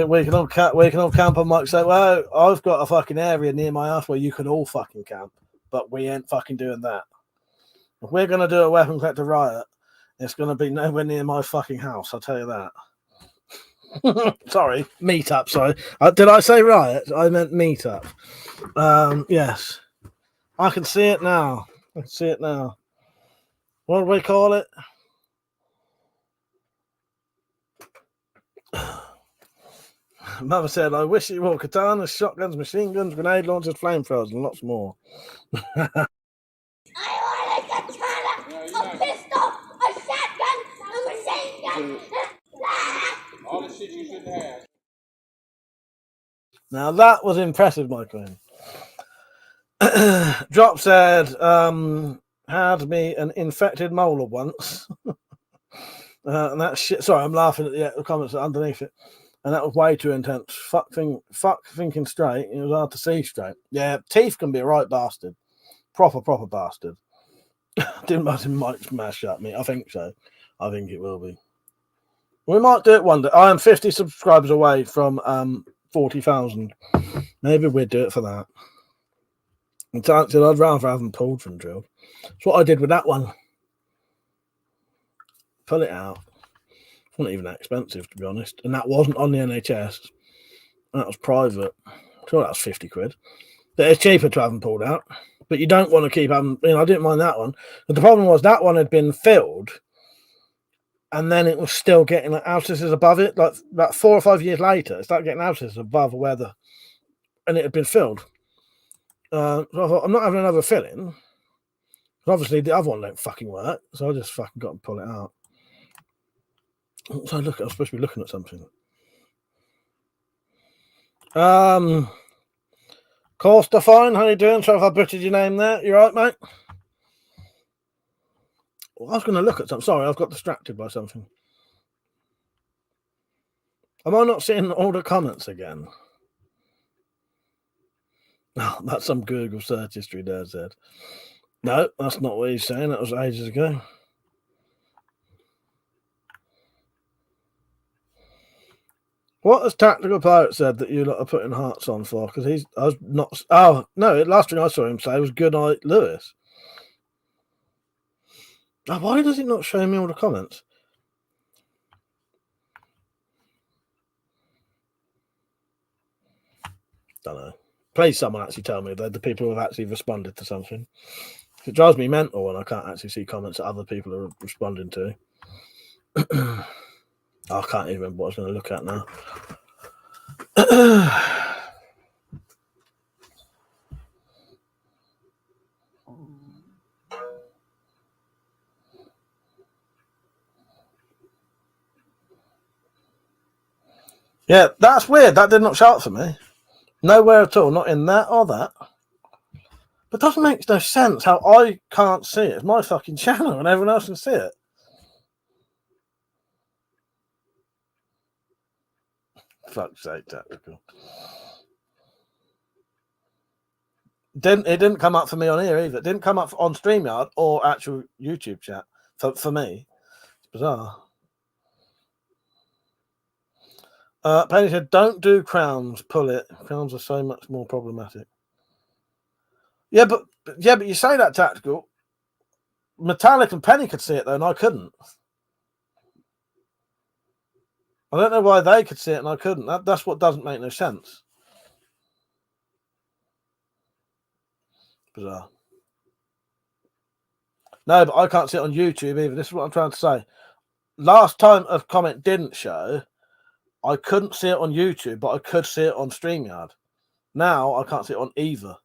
We can all camp on Mike. Say, well, I've got a fucking area near my house where you can all fucking camp, but we ain't fucking doing that. If we're gonna do a weapon collector riot, it's gonna be nowhere near my fucking house. I'll tell you that. Sorry, meet up. Sorry, did I say riot? I meant meet up. Yes, I can see it now. What do we call it? Mother said, I wish you all katanas, shotguns, machine guns, grenade launchers, flamethrowers, and lots more. I want a katana, a pistol, a shotgun, a machine gun. All the shit you shouldn't have. Now that was impressive, my friend. Drop said, had me an infected molar once. And that shit. Sorry, I'm laughing at the comments underneath it. And that was way too intense. Fuck thinking straight. It was hard to see straight. Yeah, teeth can be a right bastard. Proper bastard. Didn't imagine Mike smash at me. I think so. I think it will be. We might do it one day. I am 50 subscribers away from 40,000. Maybe we'd do it for that. And chances I'd rather have them pulled than drilled. That's what I did with that one. Pull it out. It wasn't even that expensive, to be honest. And that wasn't on the NHS. That was private. I'm sure that was 50 quid. But it's cheaper to have them pulled out. But you don't want to keep having... I didn't mind that one. But the problem was that one had been filled. And then it was still getting abscesses above it. Like about 4 or 5 years later, it started getting abscesses above where the... And it had been filled. So I thought, I'm not having another filling. Obviously, the other one don't fucking work. So I just fucking got to pull it out. So look, I was supposed to be looking at something. Costa fine, how you doing? Sorry if I butchered your name there. You right, mate? Well, I was going to look at something. Sorry, I've got distracted by something. Am I not seeing all the comments again? Oh, that's some Google search history there, Zed. No, that's not what he's saying. That was ages ago. What has Tactical Pirate said that you lot are putting hearts on for? Because I was not. Oh, no, last thing I saw him say was good night, Lewis. Oh, why does it not show me all the comments? Don't know. Please, someone actually tell me that the people who have actually responded to something. It drives me mental when I can't actually see comments that other people are responding to. I can't even remember what I was going to look at now. Yeah, that's weird. That did not show up for me. Nowhere at all. Not in that or that. But it doesn't make no sense how I can't see it. It's my fucking channel and everyone else can see it. Fuck's sake, Tactical. It didn't come up for me on here either. It didn't come up on StreamYard or actual YouTube chat for me. It's bizarre. Penny said, don't do crowns, pull it. Crowns are so much more problematic. Yeah, but you say that, Tactical. Metallic and Penny could see it though, and I couldn't. I don't know why they could see it and I couldn't. That's what doesn't make no sense. Bizarre. No, but I can't see it on YouTube either. This is what I'm trying to say. Last time a comment didn't show, I couldn't see it on YouTube, but I could see it on StreamYard. Now I can't see it on either.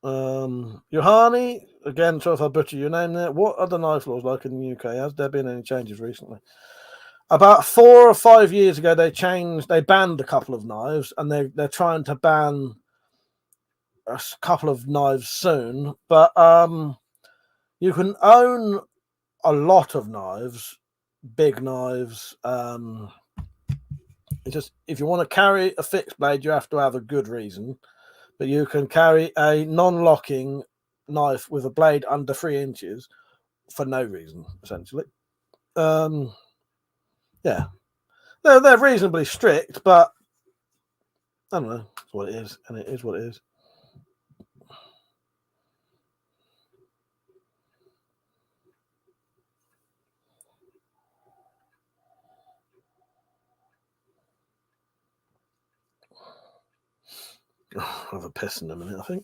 Yohani, again, sorry if I butcher your name there. What are the knife laws like in the UK? Has there been any changes recently? About 4 or 5 years ago, they banned a couple of knives, and they're trying to ban a couple of knives soon. But you can own a lot of knives, big knives. It's just if you want to carry a fixed blade, you have to have a good reason. But you can carry a non-locking knife with a blade under 3 inches for no reason, essentially. Yeah, they're reasonably strict, but I don't know. It's what it is, and it is what it is. Oh, I'll have a piss in a minute, I think.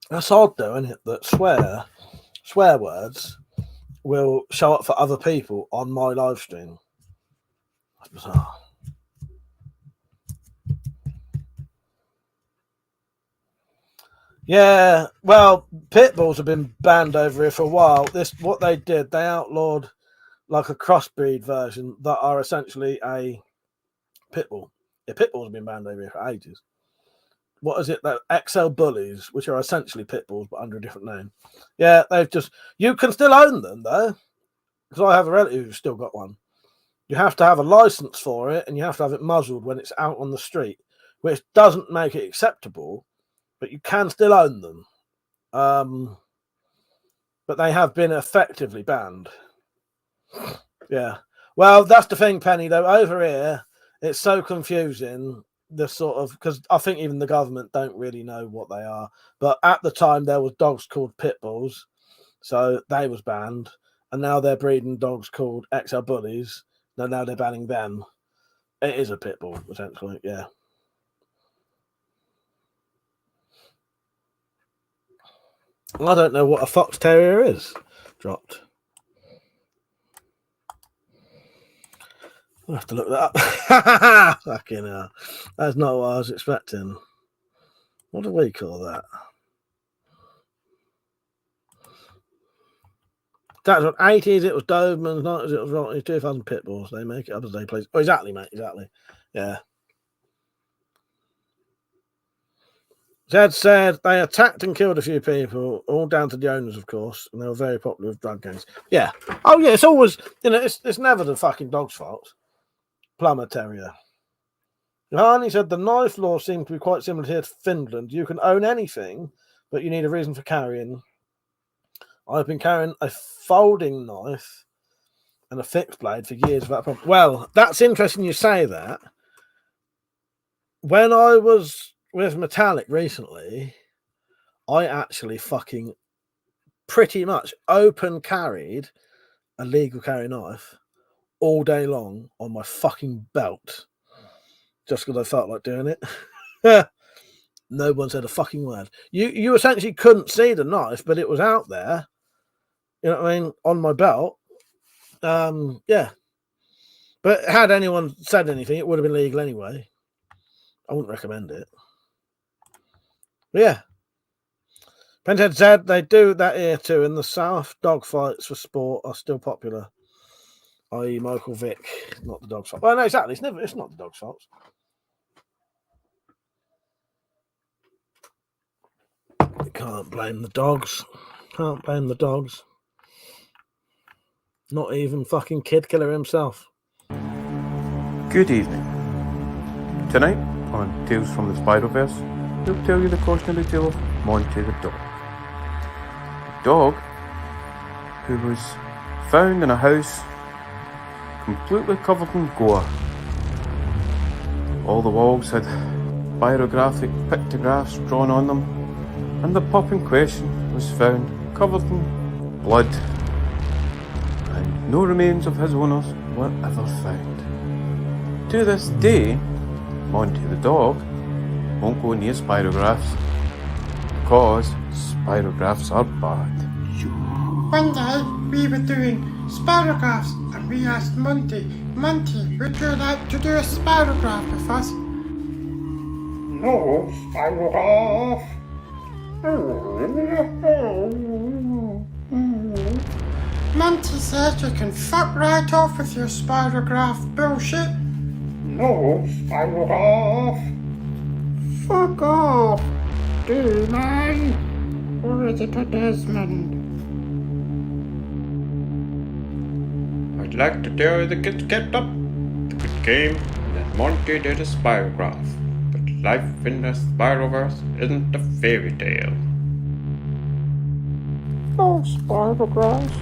That's odd, though, isn't it? That swear words will show up for other people on my live stream. That's bizarre. Yeah, well, pit bulls have been banned over here for a while. What they did, they outlawed like a crossbreed version that are essentially a pit bull. Yeah, pit bulls have been banned over here for ages. What is it? That XL bullies, which are essentially pit bulls but under a different name. Yeah, they've just. You can still own them though, because I have a relative who's still got one. You have to have a license for it, and you have to have it muzzled when it's out on the street, which doesn't make it acceptable, but you can still own them. But they have been effectively banned. Yeah. Well, that's the thing, Penny, though. Over here, it's so confusing, the sort of, because I think even the government don't really know what they are. But at the time, there was dogs called pit bulls, so they was banned. And now they're breeding dogs called XL bullies. Now they're banning them. It is a pit bull, essentially, yeah. I don't know what a fox terrier is. Dropped. I'll have to look that up. Fucking hell. That's not what I was expecting. What do we call that? That's what 80s, it was Dobermans, 90s, it was Rottweilers, 2000 pit bulls. They make it up as they please. Oh, exactly, mate, exactly. Yeah. Zed said they attacked and killed a few people, all down to the owners, of course, and they were very popular with drug gangs. Yeah. Oh, yeah, it's always, it's never the fucking dog's fault. Plumber Terrier. Johanni said the knife law seemed to be quite similar here to Finland. You can own anything, but you need a reason for carrying. I've been carrying a folding knife and a fixed blade for years without problem. Well, that's interesting you say that. When I was with Metallic recently, I actually fucking pretty much open carried a legal carry knife all day long on my fucking belt just because I felt like doing it. No one said a fucking word. You essentially couldn't see the knife, but it was out there. You know what I mean? On my belt. Yeah. But had anyone said anything, it would have been legal anyway. I wouldn't recommend it. But yeah. Penthead said they do that here too. In the South, dog fights for sport are still popular. I.e. Michael Vick, not the dog's fault. Well, no, exactly. It's not the dog's fault. You can't blame the dogs. Can't blame the dogs. Not even fucking Kid Killer himself. Good evening. Tonight, on Tales from the Spider-Verse, we'll tell you the cautionary tale of Monty the dog. A dog who was found in a house completely covered in gore. All the walls had pyrographic pictographs drawn on them, and the pup in question was found covered in blood, and no remains of his owners were ever found. To this day, Monty the dog won't go near spirographs because spirographs are bad. One day we were doing spirographs and we asked Monty, would you like to do a spirograph with us? No, spirograph. Monty said you can fuck right off with your spirograph bullshit. No, spirograph. Fuck off, D-man. Or is it a Desmond? I'd like to tell the kids kept up the good game that Monty did a spirograph, but life in the Spiroverse isn't a fairy tale. Oh, spirographs.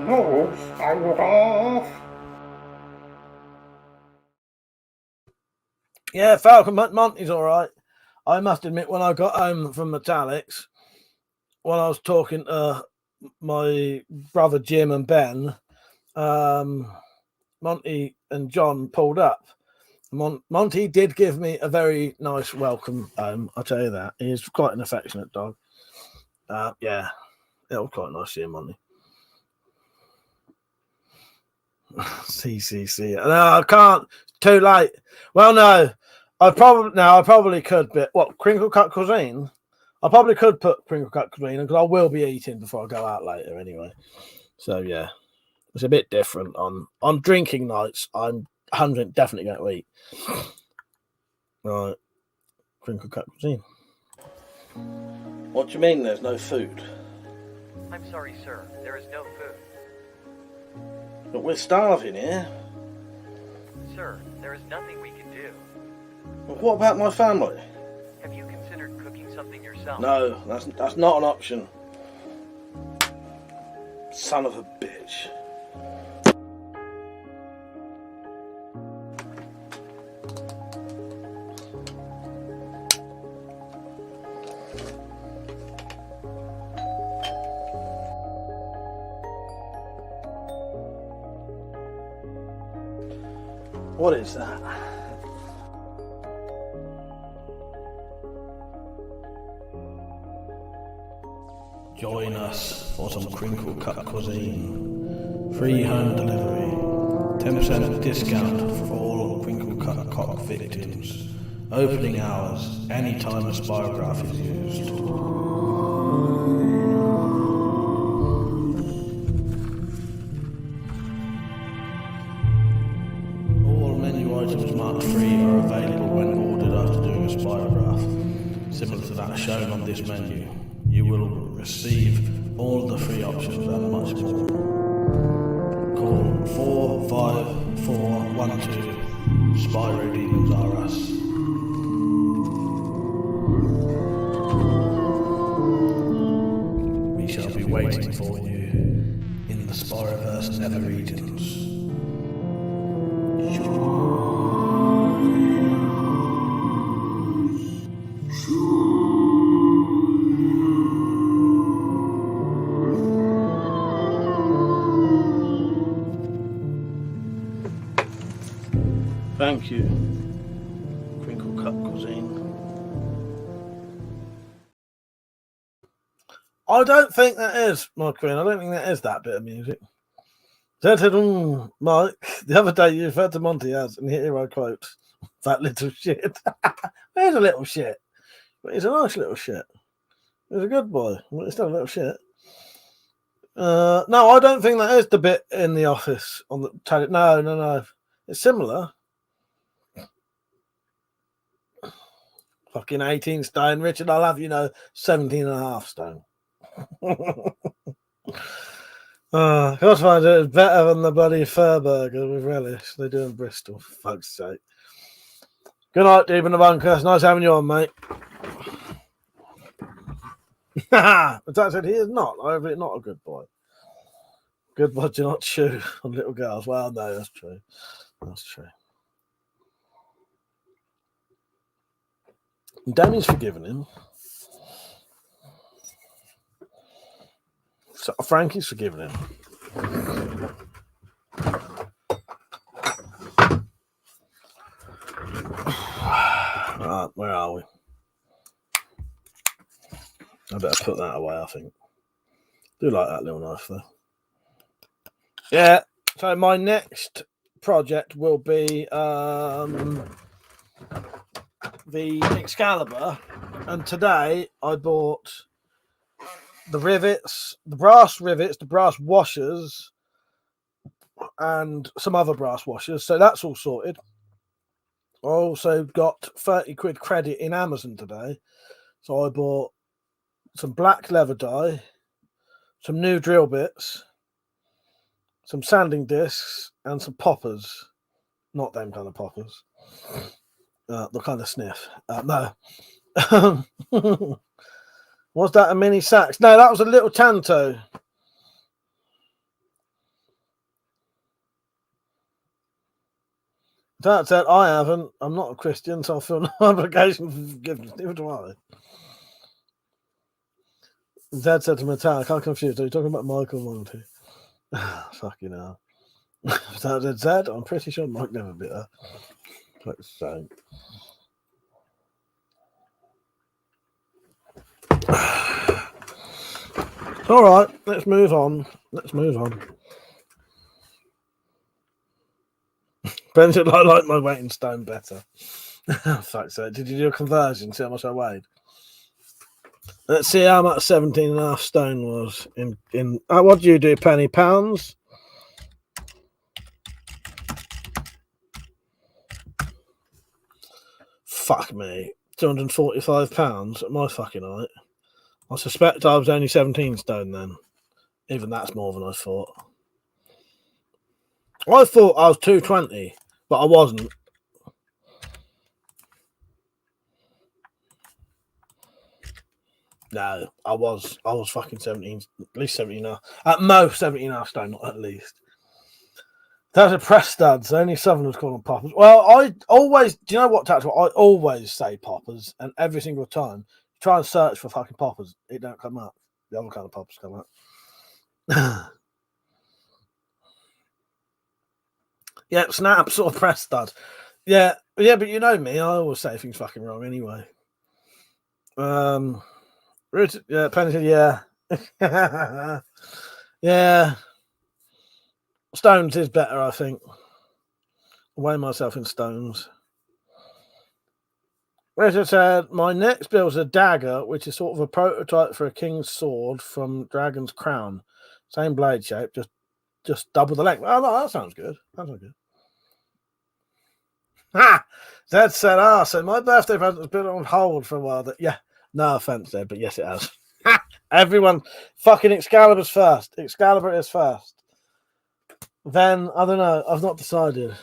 No, spirograph. Yeah, Falcon Monty's all right. I must admit, when I got home from Metallics, when I was talking to my brother Jim and Ben, Monty and John pulled up. Monty did give me a very nice welcome home, I'll tell you that. He's quite an affectionate dog. Yeah, it was quite nice seeing Monty. CCC. No, I can't. Too late. Well, no. I probably could, but what, crinkle cut cuisine? I probably could put crinkle cut cuisine because I will be eating before I go out later anyway. So yeah, It's a bit different on drinking nights. I'm 100% definitely going to eat. Right. Crinkle cut cuisine. What do you mean there's no food? I'm sorry, sir. There is no food. But we're starving here. Sir, there is nothing we can do. But what about my family? Have you considered cooking something yourself? No, that's not an option. Son of a bitch. What is that? Join us for some crinkle cut cuisine. Free home delivery. 10% discount for all crinkle cut cock victims. Opening hours, anytime a spirograph is used. All menu items marked free are available when ordered after doing a spirograph. Similar to that shown on this menu. You will receive all the free options and much more. Call 45412. Spyro Demons are us. We shall be waiting for you in the Spyroverse Nether regions. Thank you, Crinkle Cut Cuisine. I don't think that is, my queen. I don't think that is that bit of music. Mike, the other day you referred to Monty as, and here I quote, that little shit. He's a little shit. But he's a nice little shit. He's a good boy. But he's still a little shit. No, I don't think that is the bit in The Office on the telly. No. It's similar. Fucking 18 stone. Richard, I'll have 17 and a half stone. Of course, I do. It's better than the bloody fur burger with relish they do in Bristol, for fuck's sake. Good night, Deep in the Bunker. It's nice having you on, mate. But that said, he is not a good boy. Good boy do not chew on little girls. Well, no, that's true. That's true. Danny's forgiven him. So Frankie's forgiven him. Right, where are we? I better put that away, I think. Do like that little knife, though. Yeah, so my next project will be the Excalibur, and today I bought the rivets, the brass washers, and some other brass washers, so that's all sorted. I also got 30 quid credit in Amazon today, so I bought some black leather dye, some new drill bits, some sanding discs, and some poppers. Not them kind of poppers. The kind of sniff. No. Was that a mini sax? No, that was a little tanto. That said, I haven't. I'm not a Christian, so I feel no obligation for forgiveness. Neither do I. Dad said to Metallic, I'm confused. Are you talking about Michael Monty? Fucking hell. Dad, I'm pretty sure Mike never bit her. So. All right, let's move on. Brendan, I like my weight in stone better. Fuck's sake. Did you do a conversion? See how much I weighed? Let's see how much 17 and a half stone was in what do you do, Penny? Pounds? fuck me, £245 at my fucking height. I suspect I was only 17 stone then. Even that's more than I thought. I thought I was 220, but I wasn't. No, I was fucking 17, at least 17. At most 17 stone, not at least. That's a press studs. Only Southerners call them poppers. Well, I always, do you know what, Tactical? I always say poppers, and every single time try and search for fucking poppers, it don't come up. The other kind of poppers come up. Yeah, snap, sort of press studs. Yeah, but you know me, I always say things fucking wrong anyway. Richard, yeah, Penny said, yeah. Yeah. Stones is better, I think. Weigh myself in stones. Richard said, my next build is a dagger, which is sort of a prototype for a king's sword from Dragon's Crown. Same blade shape, just double the length. Oh, no, that sounds good. That sounds good. Ha! Zed said, so my birthday present has been on hold for a while. Yeah, no offense, Zed, but yes, it has. Everyone, fucking Excalibur's first. Excalibur is first. Then, I don't know, I've not decided.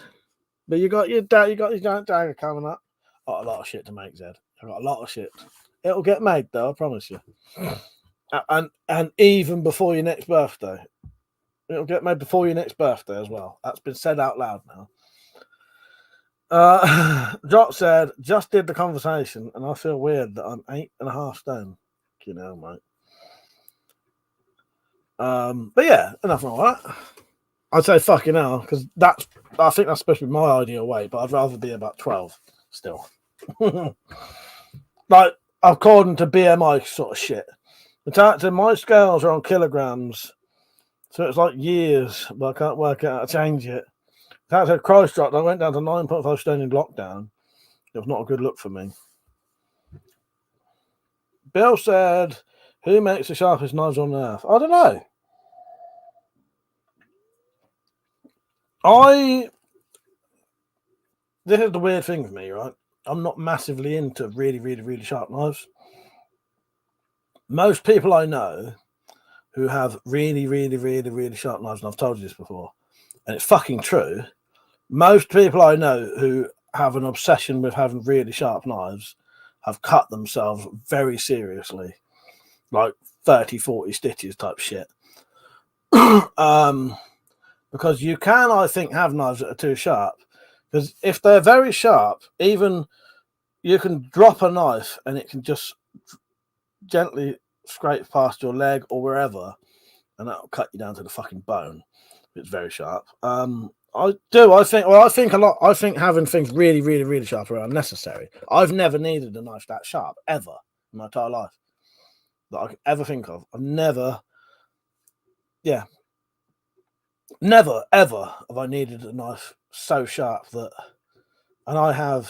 But you got your giant dagger coming up. Got a lot of shit to make, Zed. I've got a lot of shit. It'll get made, though, I promise you. And even before your next birthday. It'll get made before your next birthday as well. That's been said out loud now. Drop said, just did the conversation, and I feel weird that I'm 8.5 stone. You know, mate. But yeah, enough of all that. I'd say fucking hell, because I think that's supposed to be my ideal weight, but I'd rather be about 12 still. Like, according to BMI sort of shit. My scales are on kilograms, so it's like years, but I can't work out how to change it. That's a Christ dropped. I went down to 9.5 stone in lockdown. It was not a good look for me. Bill said, who makes the sharpest knives on earth? I don't know. This is the weird thing for me, right? I'm not massively into really, really, really sharp knives. Most people I know who have really, really, really, really sharp knives, and I've told you this before, and it's fucking true. Most people I know who have an obsession with having really sharp knives have cut themselves very seriously, like 30, 40 stitches type shit. Because you can, I think, have knives that are too sharp. Because if they're very sharp, even you can drop a knife and it can just gently scrape past your leg or wherever, and that'll cut you down to the fucking bone. It's very sharp. I think having things really, really, really sharp are unnecessary. I've never needed a knife that sharp, ever, in my entire life, that I can ever think of. I've never, ever have I needed a knife so sharp that, and I have,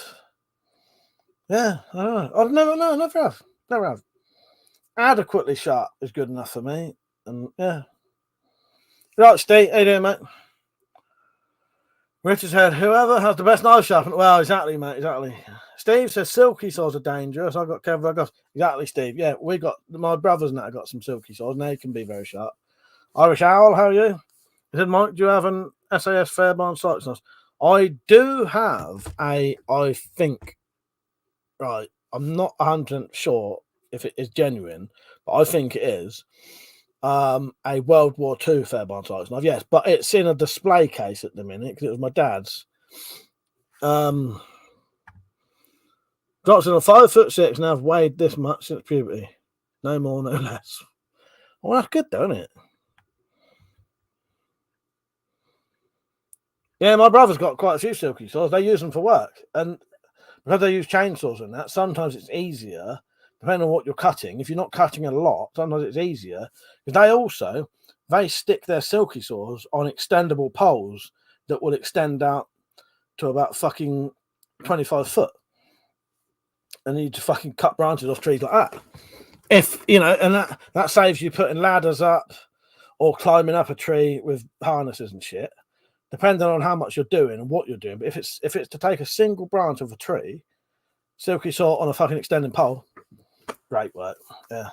I don't know. Never have. Adequately sharp is good enough for me, and yeah. Right, Steve, how you doing, mate? Richard said, whoever has the best knife sharpener. Well, exactly, mate, exactly. Steve says silky saws are dangerous. I've got Kevin. Exactly, Steve. Yeah, we got my brothers and that have got some silky saws, and they can be very sharp. Irish Owl, how are you? He said, Mike, do you have an SAS Fairbairn sights knife? I do have I think, right, I'm not 100% sure if it is genuine, but I think it is. A World War II Fairbairn sights knife, yes, but it's in a display case at the minute because it was my dad's. Drops in a 5'6" and I've weighed this much since puberty. No more, no less. Well, that's good, though, isn't it? Yeah, my brother's got quite a few silky saws. They use them for work, and because they use chainsaws and that, sometimes it's easier. Depending on what you're cutting, if you're not cutting a lot, sometimes it's easier. Because they stick their silky saws on extendable poles that will extend out to about fucking 25 foot. And you just fucking cut branches off trees like that. If, you know, and that saves you putting ladders up or climbing up a tree with harnesses and shit, depending on how much you're doing and what you're doing. But if it's to take a single branch of a tree, silky saw on a fucking extending pole. Great work. Yeah.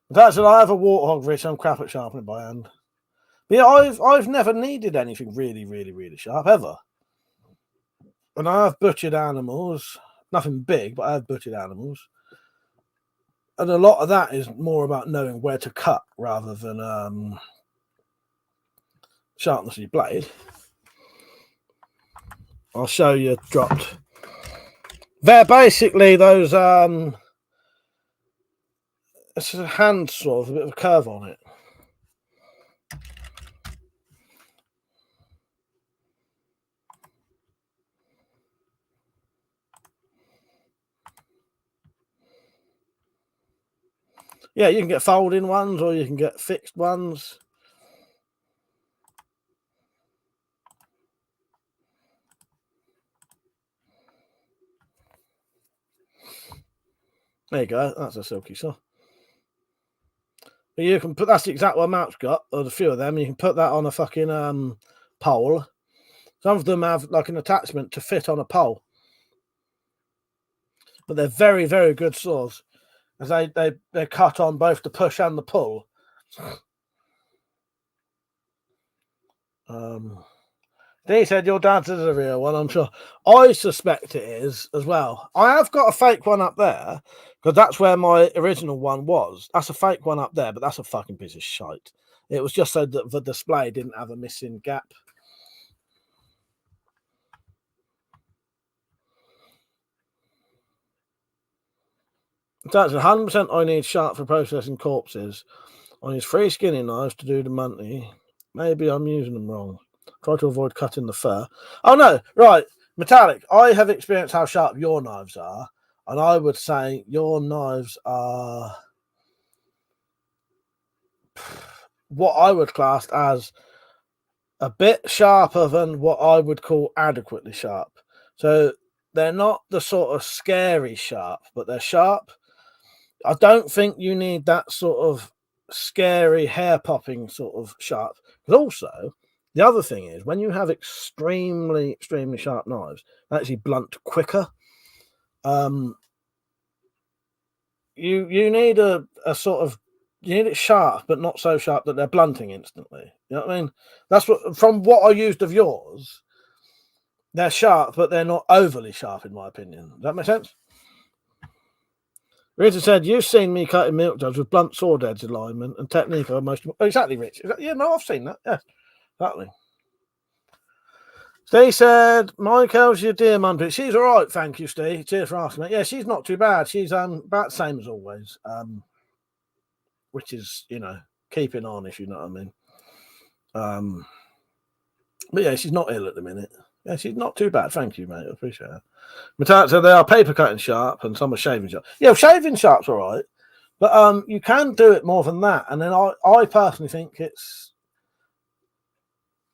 That's it. I have a warthog wrist. I'm crap at sharpening by hand. But yeah, I've never needed anything really, really, really sharp ever. And I have butchered animals. Nothing big, but I have butchered animals. And a lot of that is more about knowing where to cut rather than sharpness of your blade. I'll show you dropped. They're basically those it's a hand saw with a bit of a curve on it. Yeah, you can get folding ones or you can get fixed ones. There you go. That's a silky saw. But you can put, that's the exact one Matt's got, or a few of them. You can put that on a fucking pole. Some of them have like an attachment to fit on a pole. But they're very, very good saws. As they're cut on both the push and the pull. He said your dad's is a real one, I'm sure. I suspect it is as well. I have got a fake one up there, because that's where my original one was. That's a fake one up there, but that's a fucking piece of shite. It was just so that the display didn't have a missing gap. That's 100% I need sharp for processing corpses. I use 3 skinning knives to do the money. Maybe I'm using them wrong. Try to avoid cutting the fur. Oh no, right. Metallic, I have experienced how sharp your knives are, and I would say your knives are what I would class as a bit sharper than what I would call adequately sharp. So they're not the sort of scary sharp, but they're sharp. I don't think you need that sort of scary hair popping sort of sharp. But also, the other thing is when you have extremely, extremely sharp knives, they actually blunt quicker. You need a sort of, you need it sharp, but not so sharp that they're blunting instantly. You know what I mean? That's what, from what I used of yours, they're sharp, but they're not overly sharp, in my opinion. Does that make sense? Richard said, you've seen me cutting milk jugs with blunt sword edge alignment and technique are most... Oh, exactly, Rich. Yeah, no, I've seen that. Yeah, exactly. Steve said, Michael's your dear mum. She's all right, thank you, Steve. Cheers for asking me. Yeah, she's not too bad. She's about the same as always, which is, you know, keeping on, if you know what I mean. But yeah, she's not ill at the minute. Yeah, she's not too bad. Thank you, mate. I appreciate it. Metallic said they are paper cutting sharp and some are shaving sharp. Yeah, shaving sharp's all right. But you can do it more than that. And then I personally think it's...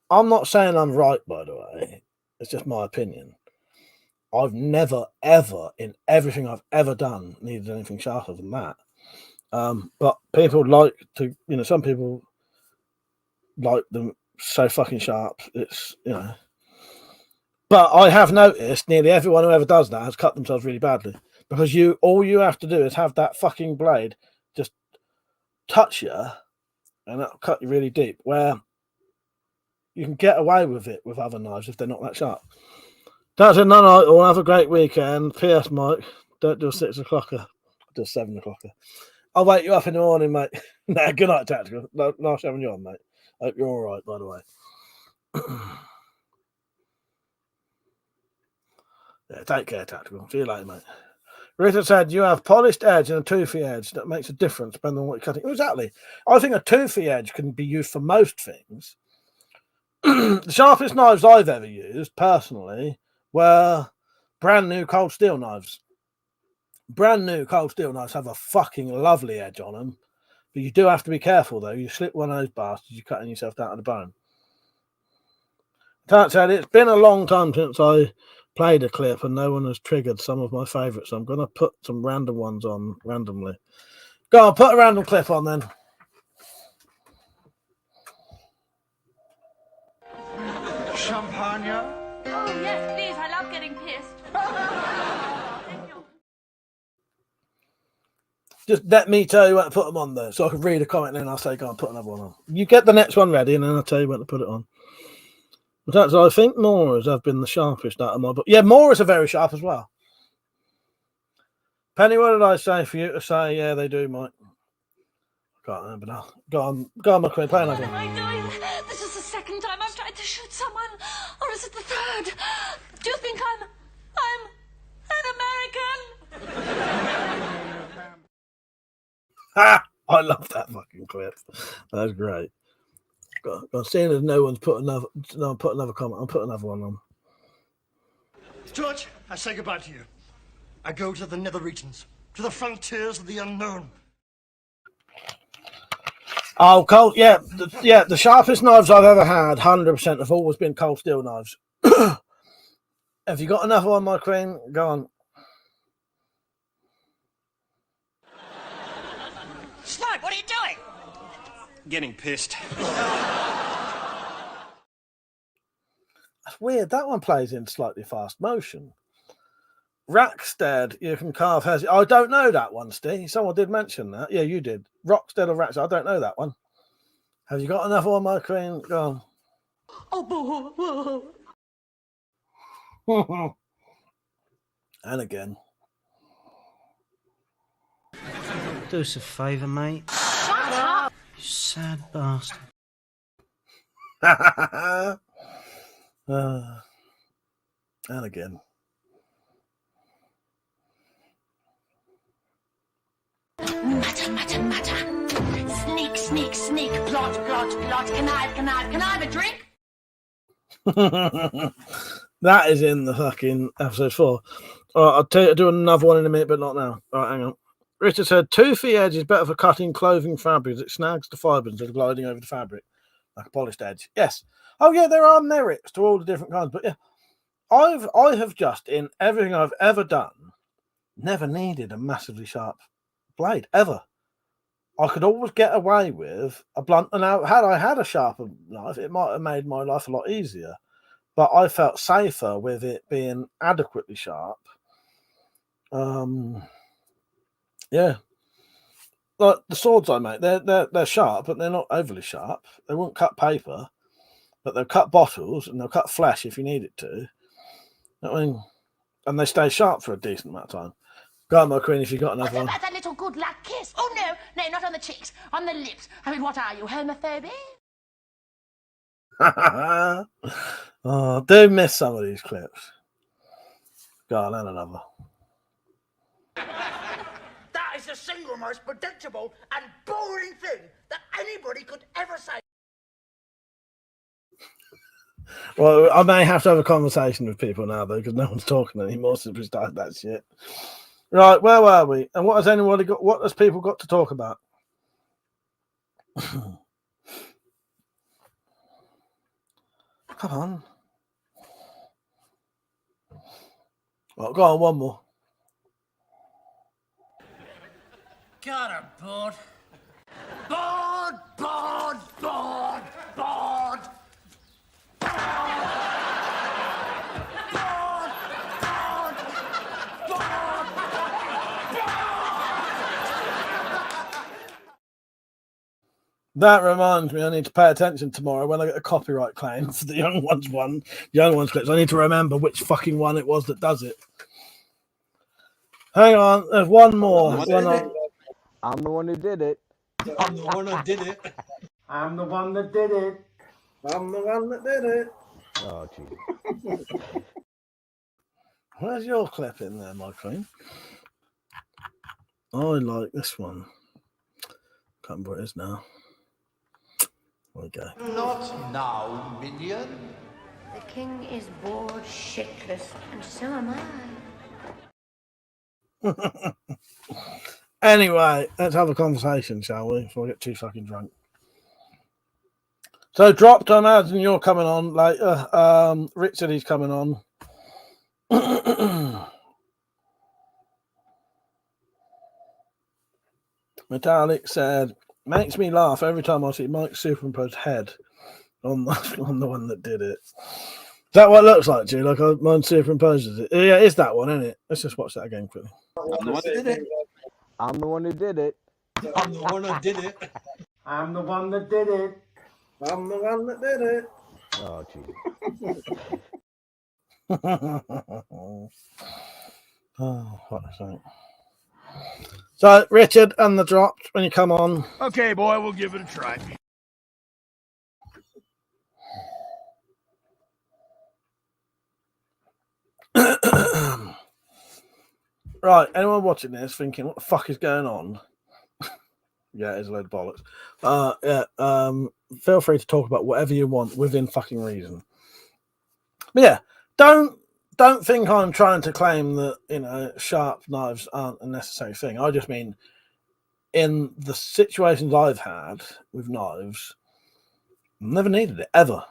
I'm not saying I'm right, by the way. It's just my opinion. I've never, ever, in everything I've ever done, needed anything sharper than that. But people like to, you know, some people like them so fucking sharp. It's, you know... But I have noticed nearly everyone who ever does that has cut themselves really badly because all you have to do is have that fucking blade just touch you and that'll cut you really deep, where you can get away with it with other knives if they're not that sharp. That's it. No, we'll have a great weekend. P.S. Mike, don't do a 6 o'clocker. Do a 7 o'clocker. I'll wake you up in the morning, mate. Nah, good night, Tactical. Nice having you on, mate. Hope you're all right, by the way. Yeah, take care, Tactical. See you later, mate. Rita said, you have polished edge and a toothy edge. That makes a difference depending on what you're cutting. Exactly. I think a toothy edge can be used for most things. The sharpest knives I've ever used, personally, were brand new cold steel knives. Brand new cold steel knives have a fucking lovely edge on them. But you do have to be careful, though. You slip one of those bastards, you're cutting yourself down to the bone. That said, it's been a long time since I played a clip and no one has triggered some of my favourites. So I'm going to put some random ones on randomly. Go on, put a random clip on then. Champagne? Oh, yes, please. I love getting pissed. Just let me tell you when to put them on there, so I can read a comment and then I'll say, go on, put another one on. You get the next one ready and then I'll tell you when to put it on. But that's, I think Moras have been the sharpest out of my book. Yeah, Moras are very sharp as well. Penny, what did I say for you to say? Yeah, they do, Mike. Can't remember now. Go on, McQueen, play another one. What am I doing? This is the second time I've tried to shoot someone. Or is it the third? Do you think I'm an American? Ha! I love that fucking clip. That's great. I'm seeing as no one's put another. No, put another comment. I'll put another one on. George, I say goodbye to you. I go to the nether regions, to the frontiers of the unknown. Oh, cold. Yeah, the sharpest knives I've ever had, 100%, have always been cold steel knives. Have you got another one, my queen? Go on. Snipe, what are you doing? Getting pissed. That's weird. That one plays in slightly fast motion. Rackstead, you can carve has. I don't know that one, Steve. Someone did mention that. Yeah, you did. Rockstead or Rackstead. I don't know that one. Have you got another one, my queen? Go on. And again. Do us a favour, mate. Shut up! You sad bastard. And again. Mutter. Sneak. Plot. Connive. Can I have a drink? That is in the fucking episode 4. All right, I'll do another one in a minute, but not now. All right, hang on. Richard said, toothy edge is better for cutting clothing fabrics. It snags the fibres instead of gliding over the fabric like a polished edge. Yes. Oh, yeah, there are merits to all the different kinds. But yeah, I have just, in everything I've ever done, never needed a massively sharp blade, ever. I could always get away with a blunt. And now, had I had a sharper knife, it might have made my life a lot easier. But I felt safer with it being adequately sharp. Yeah. Like the swords I make, they're sharp, but they're not overly sharp. They won't cut paper, but they'll cut bottles and they'll cut flesh if you need it to. I mean, and they stay sharp for a decent amount of time. Go on, my queen, if you've got another one. What about that little good luck kiss? Oh, no, not on the cheeks, on the lips. I mean, what are you, homophobic? Oh, I do miss some of these clips. Go on, and another. That is the single most predictable and boring thing that anybody could ever say. Well, I may have to have a conversation with people now, though, because no one's talking anymore since we started that shit. Right, where were we? And what has anybody got? What has people got to talk about? Come on. Well, go on, one more. God, I'm bored. Bored. That reminds me, I need to pay attention tomorrow when I get a copyright claim for the Young Ones one. Young Ones clips. I need to remember which fucking one it was that does it. Hang on, there's one more. I'm the one who did it. I'm the one who did it. I'm the one that did it. I'm the one that did it. Oh, geez. Where's your clip in there, my queen? I like this one. Can't remember what it is now. There we go. Not now, minion. The king is bored shitless, and so am I. Anyway, let's have a conversation, shall we? Before I get too fucking drunk. So, Drop, I imagine you're coming on later. Richard, he's coming on. Metallic said, makes me laugh every time I see Mike's superimposed head on the one that did it. Is that what it looks like, G? Like mine superimposes it? Yeah, it's that one, isn't it? Let's just watch that again quickly. I'm the one that did it. I'm the one who did it. I'm the one that did it. I'm the one that did it. I'm the one that did it. Oh, jeez. Oh, what a thing. So, Richard and the drops when you come on. Okay, boy, we'll give it a try. Right, anyone watching this thinking, what the fuck is going on? Yeah, it's a load of bollocks. Feel free to talk about whatever you want within fucking reason. But yeah, don't think I'm trying to claim that, sharp knives aren't a necessary thing. I just mean in the situations I've had with knives, never needed it, ever.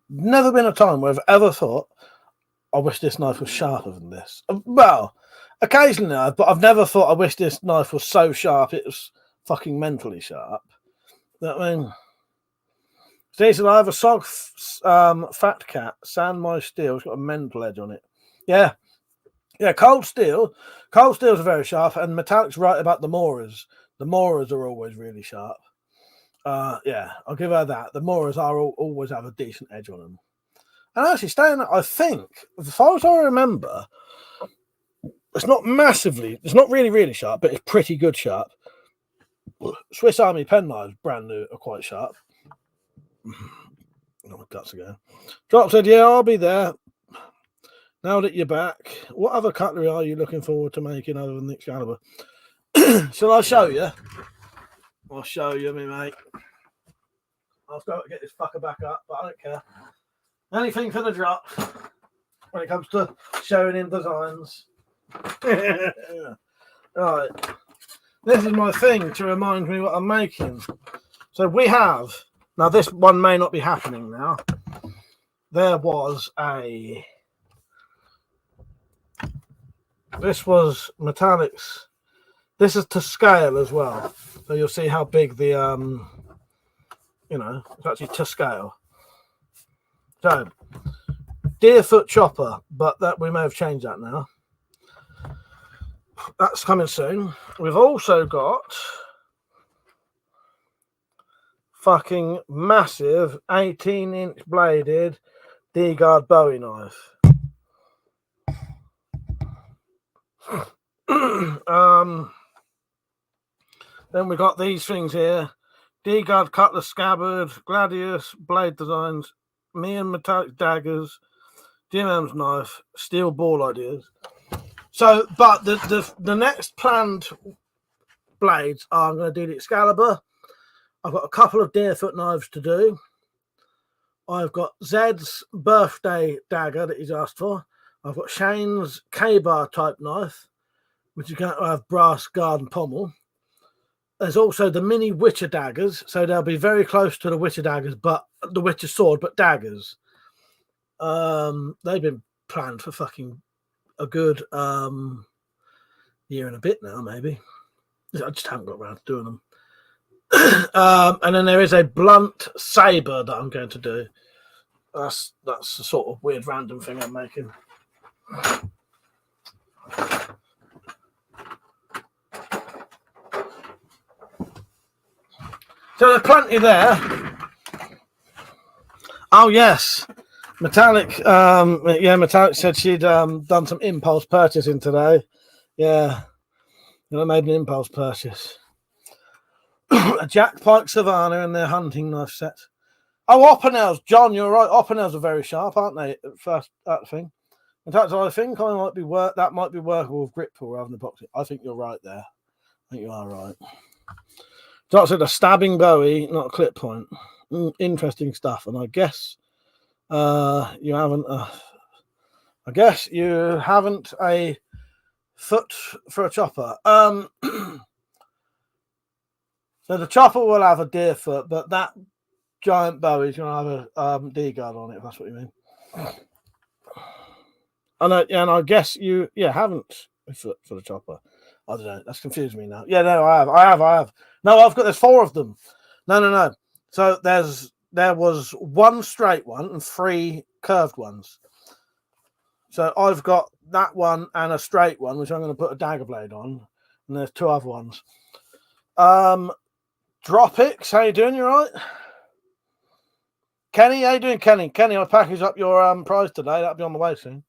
Never been a time where I've ever thought, I wish this knife was sharper than this. Well, occasionally but I've never thought I wish this knife was so sharp it was fucking mentally sharp. You know what I mean? Jason, I have a Sog Fat Cat, sand my steel. It's got a mental edge on it. Yeah. Yeah, cold steels are very sharp, and Metallic's right about the Moras. The Moras are always really sharp. Yeah, I'll give her that. The Moras always have a decent edge on them. And actually, I think, as far as I remember, it's not really, really sharp, but it's pretty good sharp. Swiss Army penknives, brand new, are quite sharp. Oh, my guts again. Drop said, yeah, I'll be there. Now that you're back, what other cutlery are you looking forward to making other than the Excalibur? Shall I show you? I'll show you, me mate. I've got to get this fucker back up, but I don't care. Anything for the drop when it comes to showing in designs. Right. This is my thing to remind me what I'm making. So we have, now this one may not be happening now. There was this was Metallics. This is to scale as well. So you'll see how big the, it's actually to scale. So, Deerfoot chopper, but that we may have changed that now. That's coming soon. We've also got fucking massive 18-inch bladed D-guard Bowie knife. Then we got these things here. D-guard cutlass scabbard, gladius, blade designs, me and metallic daggers, Jim M's knife, steel ball ideas. So, but the next planned blades are I'm going to do the Excalibur. I've got a couple of Deerfoot knives to do. I've got Zed's birthday dagger that he's asked for. I've got Shane's K-bar type knife, which is going to have brass guard and pommel. There's also the mini Witcher daggers, so they'll be very close to the Witcher daggers, but the Witcher sword, but daggers. They've been planned for fucking a good year and a bit now, maybe. I just haven't got around to doing them. And then there is a blunt saber that I'm going to do. That's the sort of weird random thing I'm making. So there's plenty there. Oh yes, Metallic. Metallic said she'd done some impulse purchasing today. Yeah, I made an impulse purchase. A Jack Pike Savannah and their hunting knife set. Oh, Oppenels, John, you're right. Oppenels are very sharp, aren't they? First, that thing. In fact, I think that might be workable with grip pull rather than epoxy. I think you're right there. I think you are right. Doc said a stabbing Bowie, not a clip point. Interesting stuff. And I guess you haven't. I guess you haven't a foot for a chopper. So the chopper will have a Deerfoot, but that giant Bowie's going to have a D-guard on it, if that's what you mean. And I guess you haven't a foot for the chopper. I don't know. That's confused me now. Yeah, no, I have. No, there's 4 of them. No. So there was 1 straight one and 3 curved ones. So I've got that one and a straight one, which I'm going to put a dagger blade on. And there's 2 other ones. Dropix, how you doing? You all right? Kenny, how you doing, Kenny? Kenny, I'll package up your prize today. That'll be on the way soon.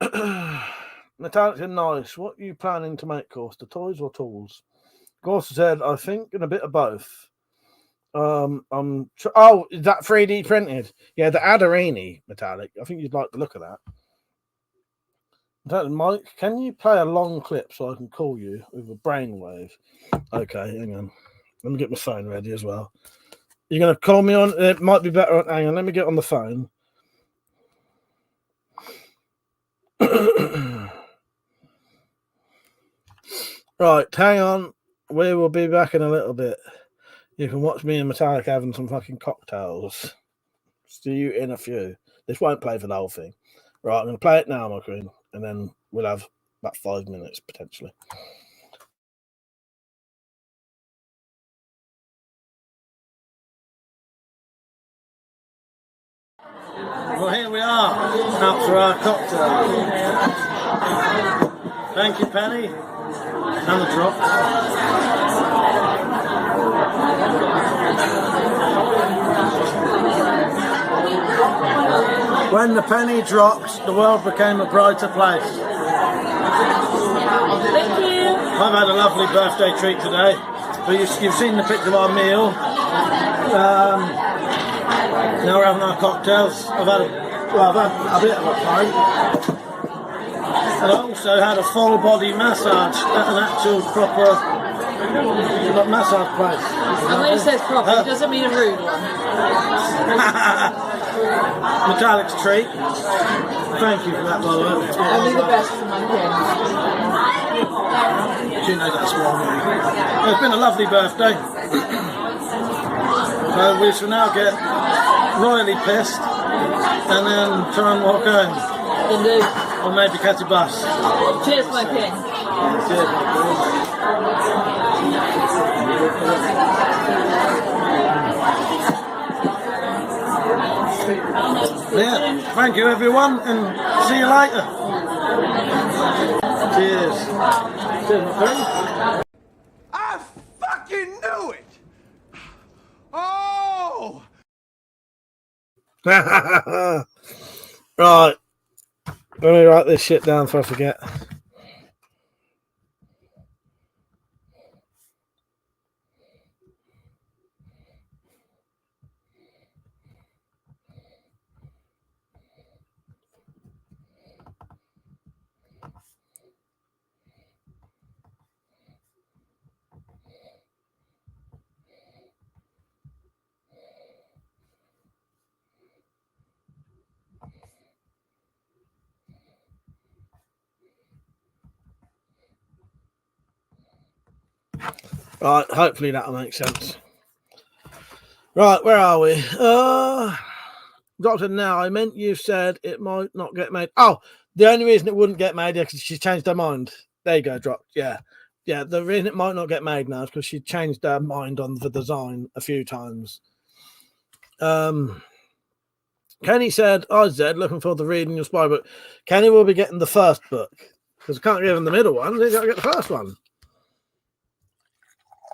Metallics are nice. What are you planning to make, Costa? Toys or tools? Costa said, I think in a bit of both. Oh, is that 3D printed? Yeah, the Adarini metallic. I think you'd like the look of that. Mike, can you play a long clip so I can call you with a brainwave? Okay, hang on. Let me get my phone ready as well. You're going to call me on? It might be better. Hang on, let me get on the phone. Right, hang on. We will be back in a little bit. You can watch me and Metallic having some fucking cocktails. See you in a few. This won't play for the whole thing. Right, I'm going to play it now, my queen, and then we'll have about 5 minutes potentially. Well, here we are, out for our cocktail. Thank you, Penny. And the drop. When the penny dropped, the world became a brighter place. Thank you. I've had a lovely birthday treat today. But you've seen the picture of our meal. Now we're having our cocktails. I've had a bit of a pint. And I also had a full body massage at an actual proper massage place. And when he says proper, it doesn't mean a rude one. Metallic's treat. Thank you for that, by the way. Only the best for my kids. She knows that's wrong. It's been a lovely birthday. So we shall now get royally pissed and then try and walk home. Indeed. Or maybe catch a bus. Cheers, my king. Cheers, my king. Yeah, thank you everyone, and see you later. Cheers. Cheers, my friend. I fucking knew it! Oh! Right. Let me write this shit down before I forget. Right, hopefully that'll make sense. Right, where are we? Doctor, now I meant you said it might not get made. Oh, the only reason it wouldn't get made is because she changed her mind. There you go, Drop. Yeah. The reason it might not get made now is because she changed her mind on the design a few times. Kenny said, Zed, looking forward to reading your spy book. Kenny will be getting the first book because I can't give him the middle one. He's got to get the first one.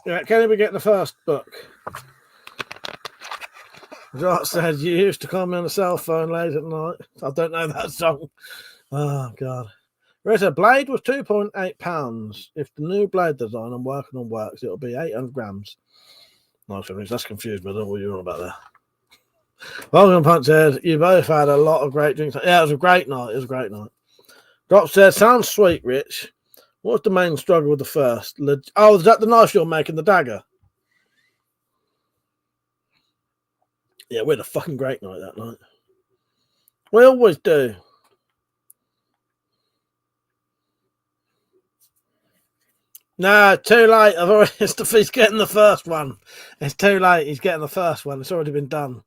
Yeah, Kenny will be getting the first book. Jot said, you used to call me on the cell phone late at night. I don't know that song. Oh, God. Rita, blade was £2.8. If the new blade design I'm working on works, it'll be 800 grams. Nice, that's confused, but I don't know what you're on about there. Welcome, Punch said, you both had a lot of great drinks. Yeah, it was a great night. It was a great night. Drop said, sounds sweet, Rich. What's the main struggle with the first? Oh, is that the knife you're making, the dagger? Yeah, we had a fucking great night that night. We always do. Nah, too late. He's getting the first one. It's too late. He's getting the first one. It's already been done.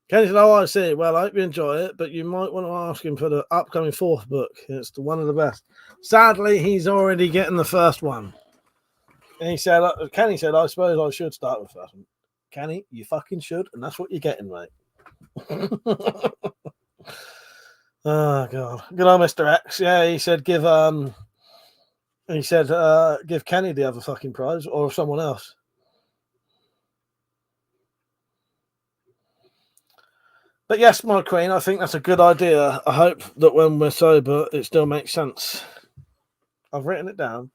Kenny said, I see. Well, I hope you enjoy it, but you might want to ask him for the upcoming fourth book. It's one of the best. Sadly, he's already getting the first one. And he said, Kenny said, I suppose I should start with the first one. Kenny, you fucking should, and that's what you're getting, mate. Oh god, good old Mr. X. Yeah, he said give Kenny the other fucking prize or someone else. But yes, my queen, I think that's a good idea. I hope that when we're sober, it still makes sense. I've written it down.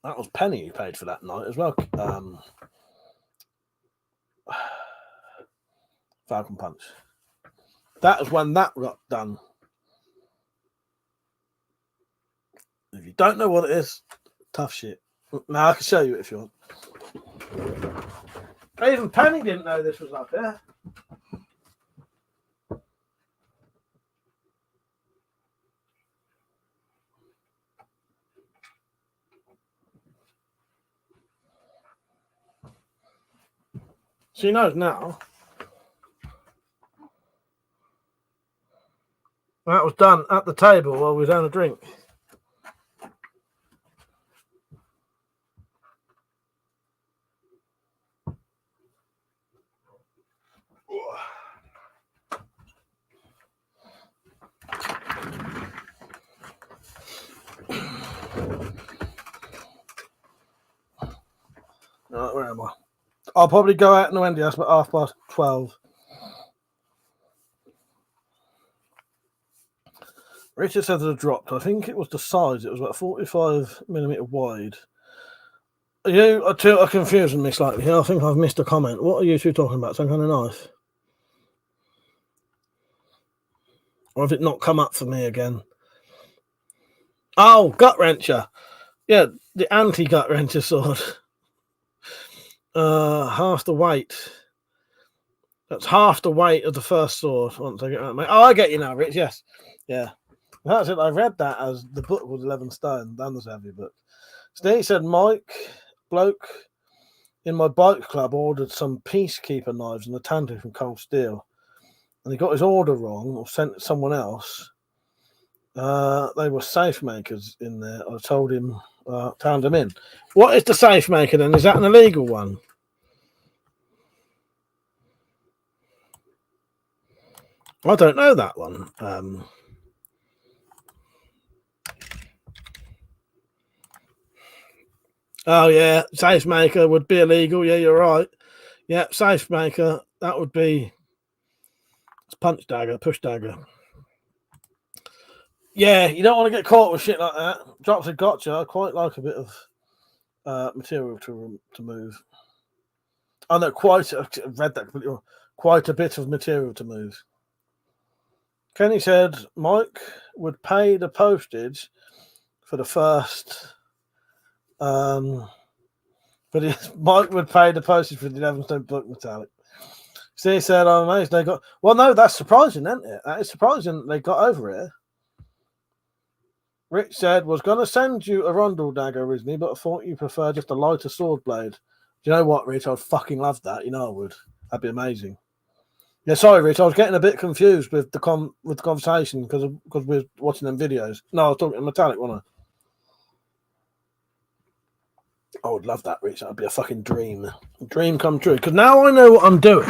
That was Penny who paid for that night as well. Falcon Punch. That was when that got done. If you don't know what it is, tough shit. Now I can show you it if you want. Even Penny didn't know this was up here. She knows now. That was done at the table while we was having a drink. Right, where am I? I'll probably go out in the Wendy house about 12:30. Richard said it had dropped. I think it was the size. It was about 45mm wide. You are confusing me slightly here. I think I've missed a comment. What are you two talking about? Some kind of knife? Or has it not come up for me again? Oh, gut wrencher. Yeah, the anti-gut wrencher sword. Half the weight. That's half the weight of the first sword. Once I get out, mate. Oh, I get you now, Rich. Yes, yeah. That's it. I read that as the book was 11 stone. That was a heavy book. Steve said, Mike, bloke in my bike club ordered some Peacekeeper knives and a tanto from Cold Steel, and he got his order wrong or sent it someone else. They were safe makers in there. I told him, turned them in. What is the safe maker then? Is that an illegal one? I don't know that one. Oh yeah, safe maker would be illegal. Yeah, you're right. Yeah, safe maker, that would be punch dagger, push dagger. Yeah, you don't want to get caught with shit like that. Drops a gotcha. I quite like a bit of material to move. Oh no, I've read that completely wrong. Quite a bit of material to move. Kenny said Mike would pay the postage for the first. Mike would pay the postage for the 11 stone book metallic. Steve said, I'm amazed they got. Well, no, that's surprising, isn't it? That is surprising they got over it. Rich said, was going to send you a rondel dagger originally, but I thought you prefer just a lighter sword blade. Do you know what, Rich? I'd fucking love that. You know I would. That'd be amazing. Yeah, sorry, Rich. I was getting a bit confused with the conversation because we're watching them videos. No, I was talking metallic, wasn't I would love that, Rich. That'd be a fucking dream. Dream come true. Because now I know what I'm doing.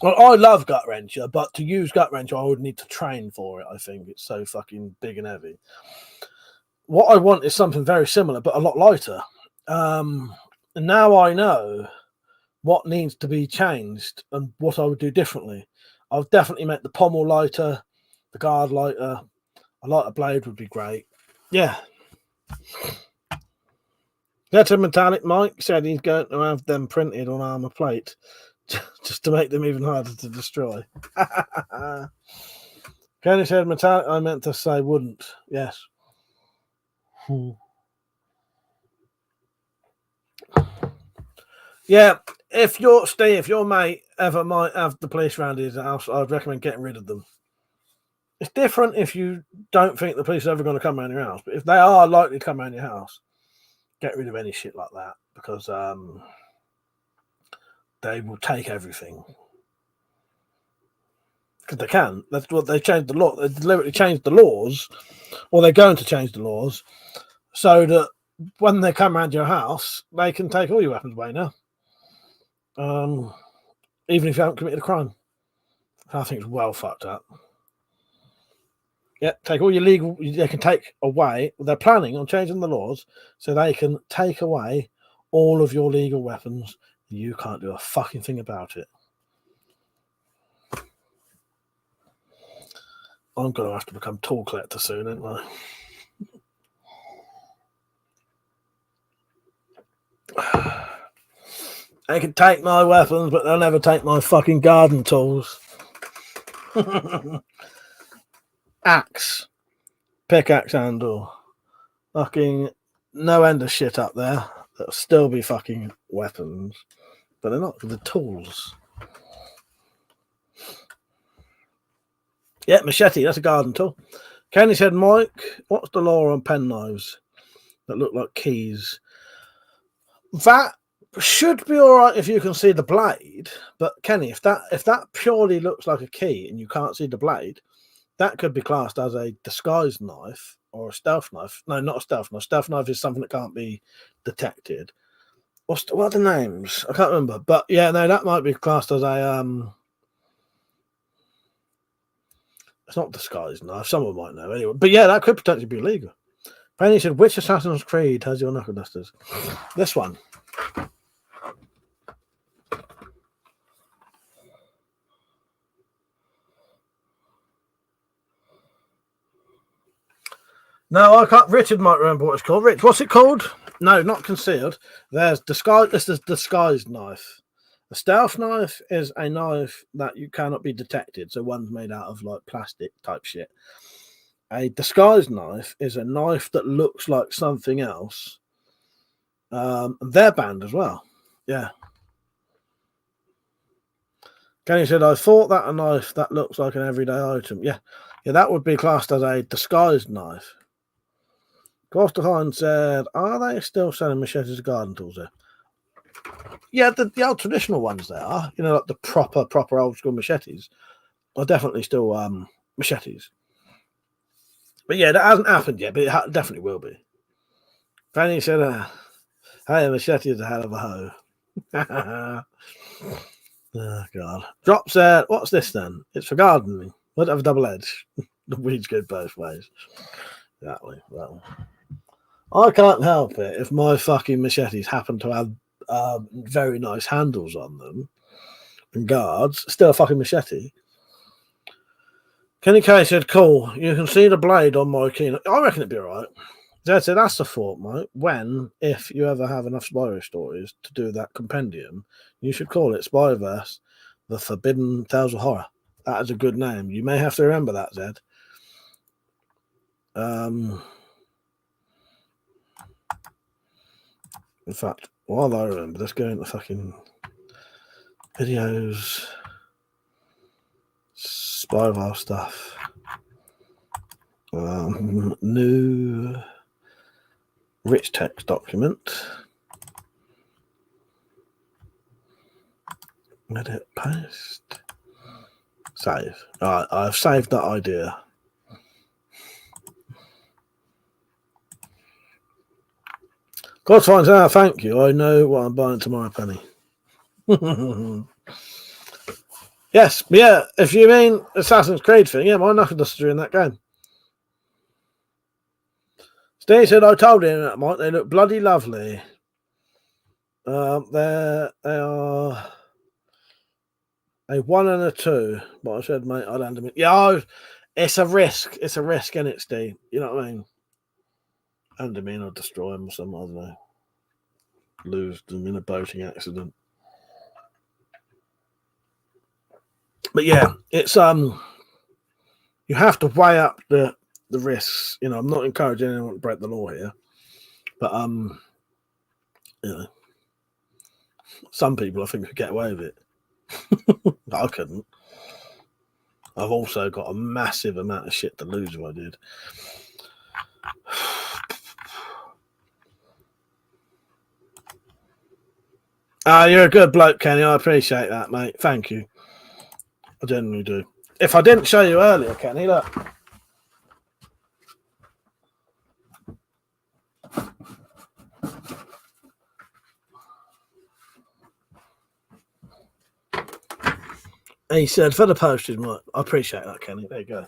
Well, I love gut wrencher, but to use gut wrencher, I would need to train for it. I think it's so fucking big and heavy. What I want is something very similar, but a lot lighter. And now I know what needs to be changed and what I would do differently. I would definitely make the pommel lighter, the guard lighter. A lighter blade would be great. Yeah. That's a metallic. Mike said he's going to have them printed on armor plate just to make them even harder to destroy. Kenny said metallic. I meant to say wouldn't. Yes. Yeah, if your mate ever might have the police around his house, I'd recommend getting rid of them. It's different if you don't think the police are ever going to come around your house, but if they are likely to come around your house, get rid of any shit like that because they will take everything. Because they can. That's what they changed the law. They deliberately changed the laws, or they're going to change the laws, so that when they come around your house, they can take all your weapons away now. Even if you haven't committed a crime. I think it's well fucked up. Yeah, take all your legal. They can take away. They're planning on changing the laws so they can take away all of your legal weapons. You can't do a fucking thing about it. I'm going to have to become tool collector soon, ain't I? They can take my weapons, but they'll never take my fucking garden tools. Axe. Pickaxe handle. Fucking no end of shit up there. That'll still be fucking weapons. But they're not the tools. Yeah, machete, that's a garden tool. Kenny said, Mike, what's the law on pen knives that look like keys? That should be all right if you can see the blade. But Kenny, if that purely looks like a key and you can't see the blade, that could be classed as a disguised knife or a stealth knife. No, not a stealth knife. Stealth knife is something that can't be detected. What are the names? I can't remember. But yeah, no, that might be classed as a it's not disguised knife. Someone might know anyway. But yeah, that could potentially be illegal. Penny said, which Assassin's Creed has your knuckle dusters? This one. No, I can't. Richard might remember what it's called. Rich, what's it called? No, not concealed. There's disguised. This is disguised knife. A stealth knife is a knife that you cannot be detected. So one's made out of like plastic type shit. A disguised knife is a knife that looks like something else. They're banned as well. Yeah. Kenny said, I thought that a knife that looks like an everyday item. Yeah. Yeah, that would be classed as a disguised knife. Costerhine said, are they still selling machetes as garden tools there? Yeah, the old traditional ones there are. You know, like the proper old school machetes are definitely still machetes. But yeah, that hasn't happened yet, but it definitely will be. Fanny said, hey, a machete is a hell of a hoe. Oh, God. Drop said, what's this then? It's for gardening. Would have a double edge. The weeds go both ways. Exactly. Well, I can't help it if my fucking machetes happen to have very nice handles on them and guards. Still a fucking machete. Kenny K said, cool. You can see the blade on my key. I reckon it'd be all right. Dad said, that's the thought, mate. When, if you ever have enough Spyro stories to do that compendium, you should call it Spyroverse, The Forbidden Tales of Horror. That is a good name. You may have to remember that, Zed. In fact, while I remember, let's go into fucking videos, Spyro stuff. New rich text document. Edit, paste, save. All right, I've saved that idea. God finds out. Thank you. I know what I'm buying tomorrow, Penny. Yes, yeah. If you mean Assassin's Creed thing, yeah, my knuckle duster in that game. Steve said, I told him that, Mike. They look bloody lovely. They are a 1 and a 2. But I said, mate, I'd hand them in. Yeah, it's a risk. It's a risk, isn't it, Steve? You know what I mean? Hand them in or destroy them or something. I don't know. Lose them in a boating accident. But yeah, it's you have to weigh up the risks. You know, I'm not encouraging anyone to break the law here, but you know, some people I think could get away with it. I couldn't. I've also got a massive amount of shit to lose if I did. You're a good bloke, Kenny. I appreciate that, mate. Thank you. I genuinely do. If I didn't show you earlier, Kenny, look. He said, for the postage, Mike. I appreciate that, Kenny. There you go.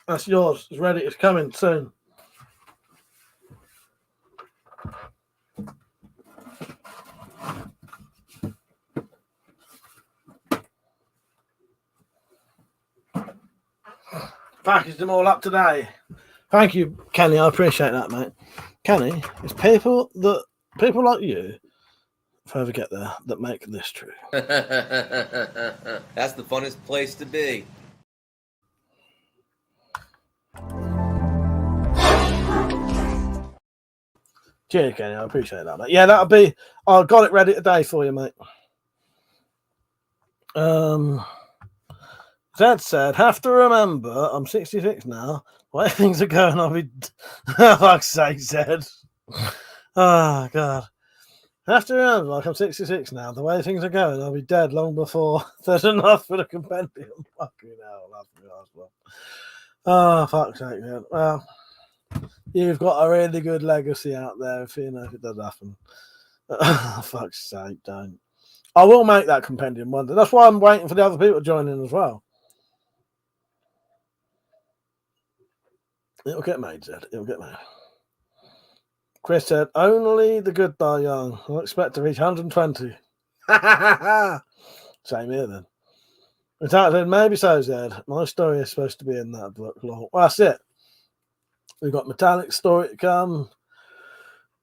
That's yours. It's ready. It's coming soon. Packaged them all up today. Thank you, Kenny. I appreciate that, mate. Kenny, it's people like you, if I ever get there, that make this true. That's the funnest place to be. Cheers, Kenny. I appreciate that, mate. Yeah, that'll be. I got it ready today for you, mate. Zed said, have to remember, I'm 66 now. The way things are going, I'll be. Fuck's sake, Zed. Oh, God. Have to remember, like, I'm 66 now. The way things are going, I'll be dead long before there's enough for the compendium. Fucking hell, that's me as well. Oh, fuck's sake, man. Well, you've got a really good legacy out there if you know if it does happen. Fuck's sake, don't. I will make that compendium one day. That's why I'm waiting for the other people to join in as well. It'll get made, Zed. It'll get made. Chris said, only the good die young. I expect to reach 120. Same here, then. In fact, maybe so, Zed. My story is supposed to be in that book. Well, that's it. We've got Metallic's story to come.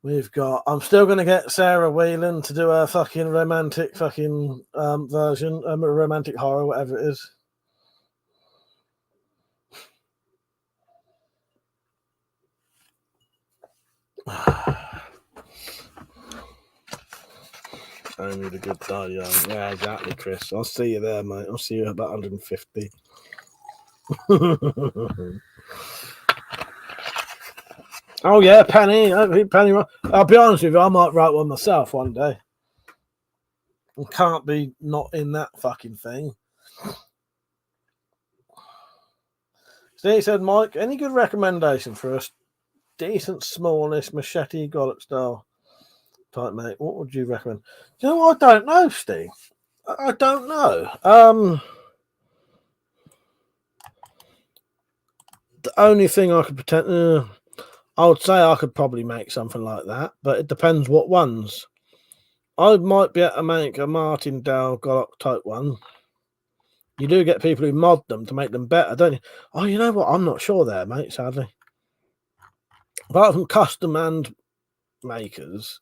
We've got... I'm still going to get Sarah Whelan to do her fucking romantic fucking version. Romantic horror, whatever it is. Only the good die young. Yeah, exactly, Chris. I'll see you there, mate. I'll see you at about 150. Oh, yeah, Penny. Penny. I'll be honest with you, I might write one myself one day. I can't be not in that fucking thing. Steve said, Mike, any good recommendation for a decent, smallish machete Gollock style type, mate? What would you recommend? You know what? I don't know, Steve. I don't know. The only thing I could pretend... I would say I could probably make something like that, but it depends what ones. I might be able to make a Martindale Gollock type one. You do get people who mod them to make them better, don't you? Oh, you know what? I'm not sure there, mate, sadly. Apart from custom and makers,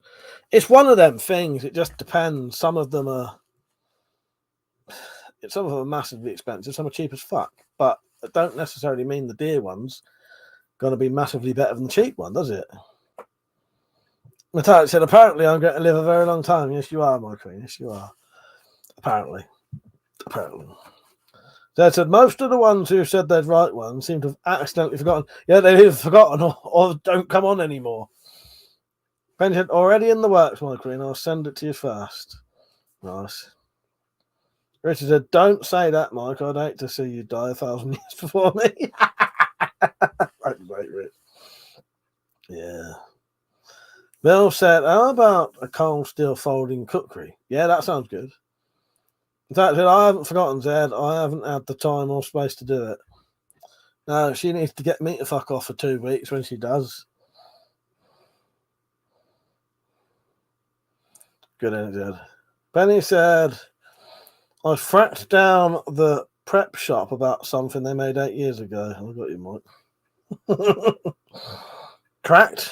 it's one of them things. It just depends. Some of them are massively expensive. Some are cheap as fuck, but it don't necessarily mean the dear ones going to be massively better than the cheap one, does it? Metallic said, apparently I'm going to live a very long time. Yes, you are, my queen. Yes, you are. Apparently. They said, most of the ones who said they'd write one seem to have accidentally forgotten. Yeah, they've either forgotten or don't come on anymore. Ben said, already in the works, my queen. I'll send it to you first. Nice. Richard said, don't say that, Mike. I'd hate to see you die 1,000 years before me. That's great, Rich. Yeah. Bill said, how about a cold steel folding cookery? Yeah, that sounds good. In fact, I haven't forgotten, Zed. I haven't had the time or space to do it. No, she needs to get me to fuck off for 2 weeks when she does. Good, ain't it, Zed? Benny said, I fracked down the prep shop about something they made 8 years ago. I got you, Mike. Cracked.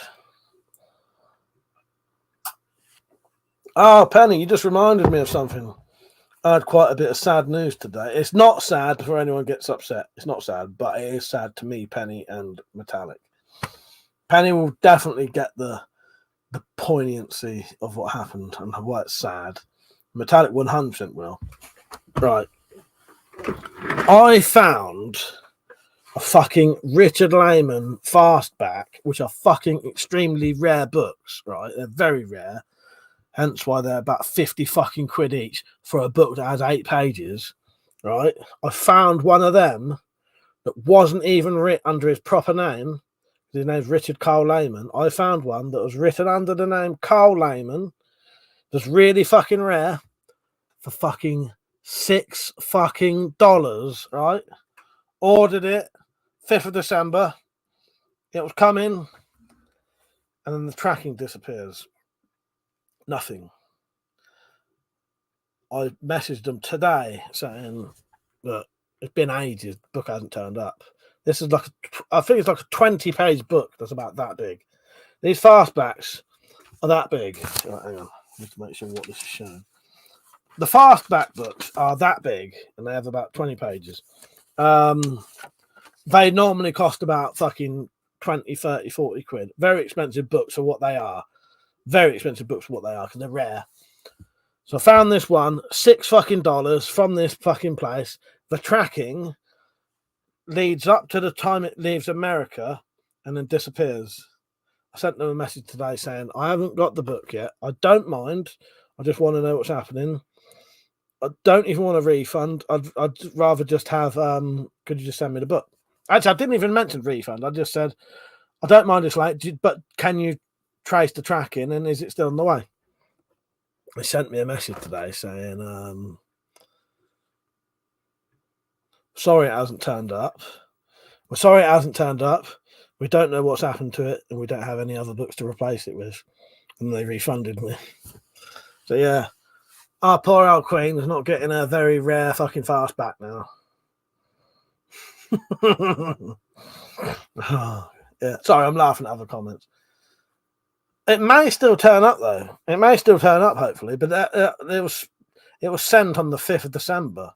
Oh, Penny, you just reminded me of something. I had quite a bit of sad news today. It's not sad before anyone gets upset. It's not sad, but it is sad to me, Penny and Metallic. Penny will definitely get the poignancy of what happened and why it's sad. Metallic 100% will. Right. I found a fucking Richard Lehman fastback, which are fucking extremely rare books, right? They're very rare. Hence why they're about 50 fucking quid each for a book that has 8 pages, right? I found one of them that wasn't even written under his proper name. His name's Richard Cole Lehman. I found one that was written under the name Cole Lehman. that's really fucking rare for fucking $6 fucking, right? Ordered it 5th of December. It was coming, and then the tracking disappears. Nothing. I messaged them today saying that it's been ages, the book hasn't turned up. This is like, I think it's like a 20-page book that's about that big. These fastbacks are that big. Right, hang on, I need to make sure what this is showing. The fastback books are that big, and they have about 20 pages. They normally cost about fucking 20, 30, 40 quid. Very expensive books for what they are. Very expensive books for what they are, because they're rare. So I found this one, $6 fucking from this fucking place. The tracking leads up to the time it leaves America and then disappears. I sent them a message today saying, I haven't got the book yet. I don't mind. I just want to know what's happening. I don't even want a refund. I'd rather just have, could you just send me the book? Actually, I didn't even mention refund. I just said, I don't mind it's late, but can you trace the tracking and is it still on the way? They sent me a message today saying, sorry it hasn't turned up. We're sorry it hasn't turned up. We don't know what's happened to it, and we don't have any other books to replace it with. And they refunded me. So yeah, our poor old Queen is not getting a very rare fucking fastback now. Oh, yeah, sorry, I'm laughing at other comments. It may still turn up though. It may still turn up, hopefully. But it was sent on the 5th of December.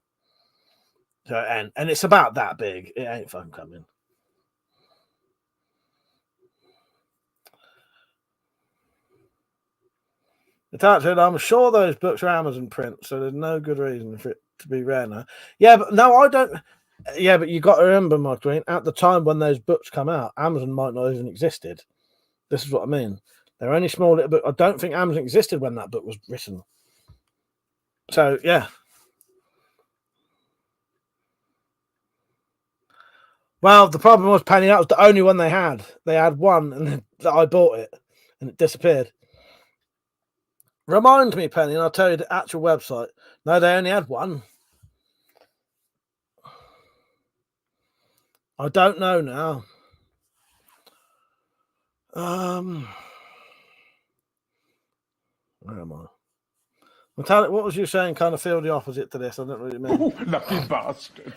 So and it's about that big. It ain't fucking coming. It's actually, I'm sure those books are Amazon print, so there's no good reason for it to be rare now. Yeah, but no, I don't. Yeah, but you got to remember, my Queen, at the time when those books come out, Amazon might not even existed. This is what I mean. They're only small little books. I don't think Amazon existed when that book was written. So yeah. Well, the problem was, Penny, that was the only one they had. They had one, and I bought it, and it disappeared. Remind me, Penny, and I'll tell you the actual website. No, they only had one. I don't know now. Where am I? Metallic, what was you saying? Kind of feel the opposite to this. I don't really mean. Oh, lucky bastard.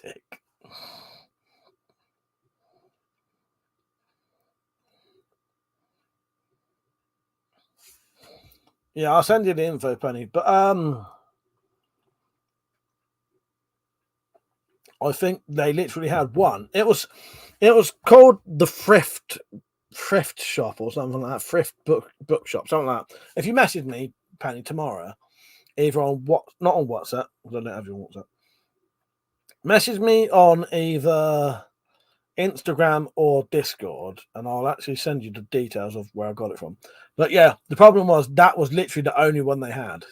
Dick. Yeah, I'll send you the info, Penny. But I think they literally had one. It was called the Thrift Shop or something like that. Thrift bookshop, something like that. If you message me, Penny, tomorrow, either on not on WhatsApp, because I don't have your WhatsApp. Message me on either Instagram or Discord, and I'll actually send you the details of where I got it from. But yeah, the problem was that was literally the only one they had.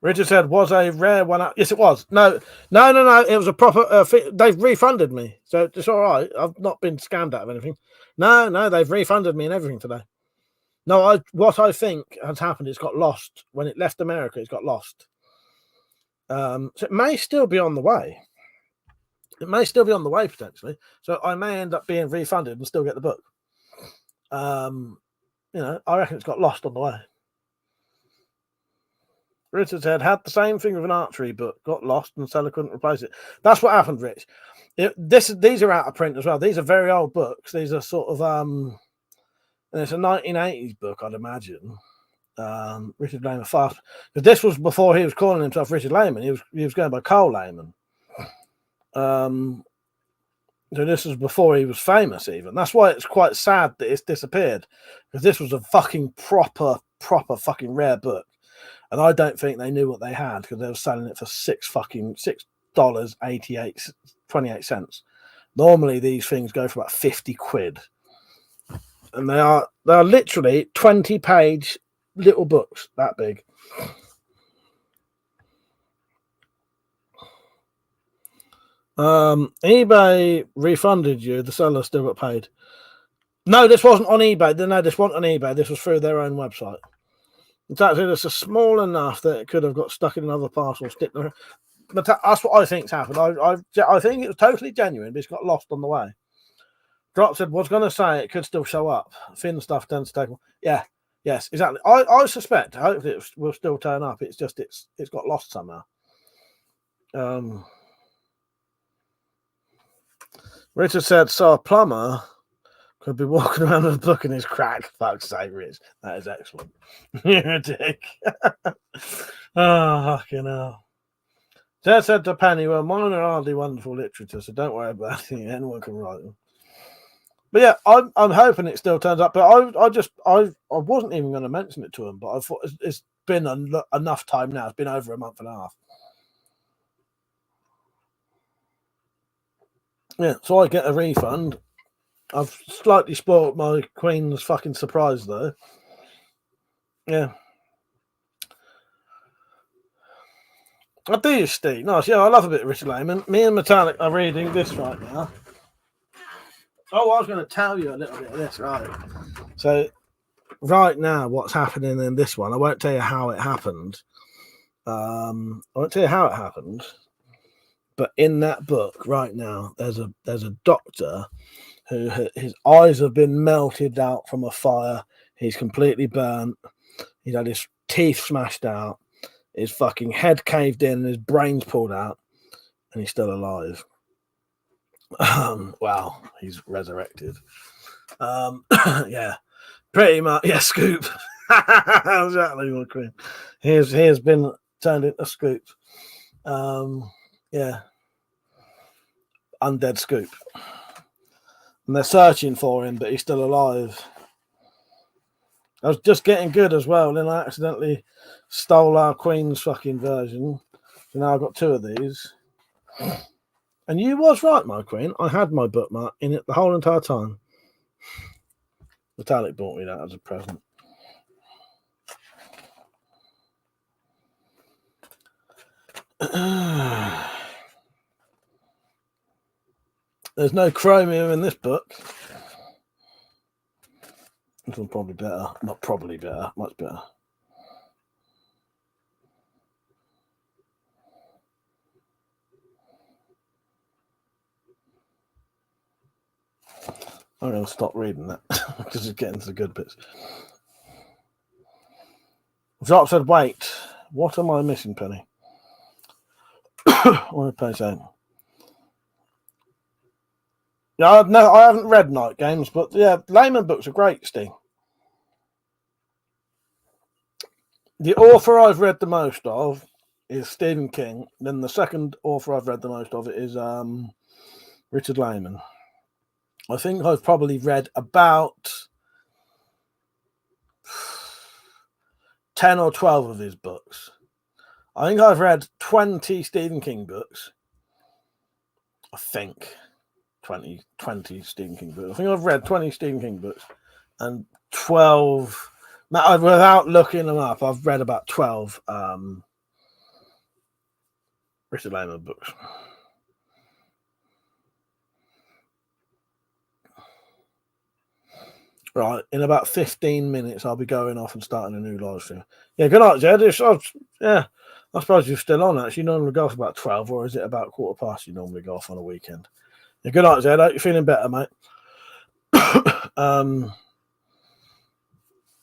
Richard said, was a rare one. Yes, it was. No. It was a proper. They've refunded me, so it's all right. I've not been scammed out of anything. No, they've refunded me and everything today. No, what I think has happened, it's got lost when it left America. It's got lost. So it may still be on the way. It may still be on the way potentially. So I may end up being refunded and still get the book. I reckon it's got lost on the way. Richard said, had the same thing with an archery book, got lost and the seller couldn't replace it. That's what happened, Rich. These are out of print as well. These are very old books. These are sort of and it's a 1980s book, I'd imagine. Richard Lehman fast, because this was before he was calling himself Richard Lehman. He was going by Cole Lehman. So this was before he was famous even. That's why it's quite sad that it's disappeared, because this was a fucking proper fucking rare book. And I don't think they knew what they had, because they were selling it for $6.28. Normally these things go for about 50 quid. And they are literally 20-page little books that big. eBay refunded you, the seller still got paid. No, this wasn't on eBay. No, this wasn't on eBay. This was through their own website. It's actually just small enough that it could have got stuck in another parcel. But that's what I think's happened. I think it was totally genuine, but it's got lost on the way. Drop said, was going to say it could still show up. Thin stuff tends to take. Yeah, yes, exactly. I suspect. Hopefully, it will still turn up. It's just it's got lost somehow. Richard said, so a plumber could be walking around with a book in his crack. Fuck's sake, Rich. That is excellent. You're a dick. Oh, fucking hell. Ted said to Penny, well, mine are hardly wonderful literature, so don't worry about it. Anyone can write them. But yeah, I'm hoping it still turns up. But I wasn't even going to mention it to him, but I thought it's been enough time now. It's been over a month and a half. Yeah, so I get a refund. I've slightly spoiled my Queen's fucking surprise, though. Yeah. I do, Steve. Nice. Yeah, I love a bit of Richard Lehman. Me and Metallic are reading this right now. Oh, I was going to tell you a little bit of this, right? So, right now, what's happening in this one, I won't tell you how it happened. I won't tell you how it happened. But in that book, right now, there's a doctor who his eyes have been melted out from a fire. He's completely burnt. He's had his teeth smashed out. His fucking head caved in and his brains pulled out. And he's still alive. Wow, he's resurrected. Yeah, pretty much. Yeah, Scoop. Exactly, my queen. He has been turned into Scoop. Yeah, undead Scoop. And they're searching for him, but he's still alive. I was just getting good as well, then I accidentally stole our Queen's fucking version. So now I've got two of these. And you was right, my Queen. I had my bookmark in it the whole entire time. Metallic bought me that as a present. There's no chromium in this book. This one's probably better. Not probably better, much better. I'm going to stop reading that because it's getting to the good bits. Drop said, wait, what am I missing, Penny? What did Penny say? Yeah, no, I haven't read Night Games, but yeah, Layman books are great, Steve. The author I've read the most of is Stephen King. Then the second author I've read the most of it is Richard Lehman. I think I've probably read about 10 or 12 of his books. I think I've read 20 Stephen King books. I think 20 Stephen King books. I think I've read 20 Stephen King books and 12. Without looking them up, I've read about 12 Richard Lehman books. Right, in about 15 minutes, I'll be going off and starting a new live stream. Yeah, good night, Jed. Yeah, I suppose you're still on, actually. You normally go off about 12, or is it about 15:15 you normally go off on a weekend? Yeah, good night, Jed. Hope you're feeling better, mate.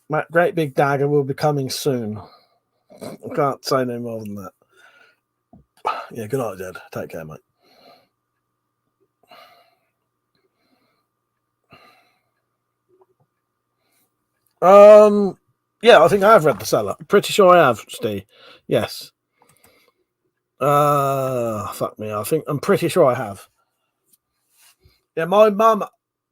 Matt, Great Big Dagger will be coming soon. I can't say no more than that. Yeah, good night, Jed. Take care, mate. Yeah, I think I have read The Cellar. Pretty sure I have, Steve. Yes. Fuck me. I'm pretty sure I have. Yeah, my mum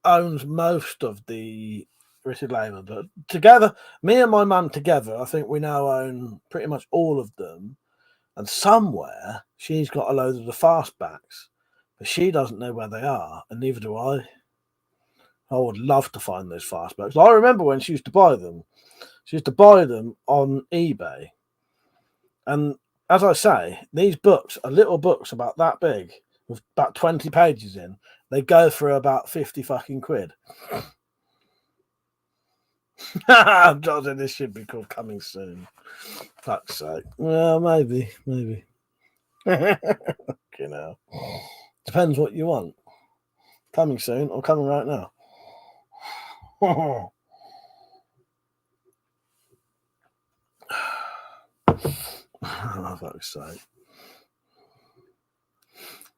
owns most of the Richard Lehman, but together, me and my mum together, I think we now own pretty much all of them. And somewhere she's got a load of the fastbacks, but she doesn't know where they are, and neither do I. I would love to find those fastbacks. I remember when she used to buy them. She used to buy them on eBay. And as I say, these books are little books about that big with about 20 pages in. They go for about 50 fucking quid. John said this should be called Coming Soon. Fuck's sake. Well, maybe. You know. Depends what you want. Coming soon or coming right now. Oh, fuck's sake.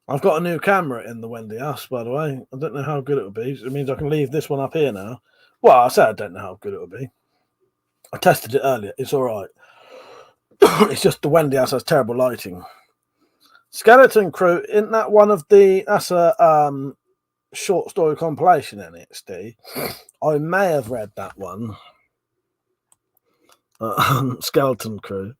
I've got a new camera in the Wendy house, by the way. I don't know how good it will be. It means I can leave this one up here now. Well, I said I don't know how good it will be. I tested it earlier. It's all right. It's just the Wendy house has terrible lighting. Skeleton Crew, isn't that one of the... That's a short story compilation in it, Steve. I may have read that one. Skeleton Crew.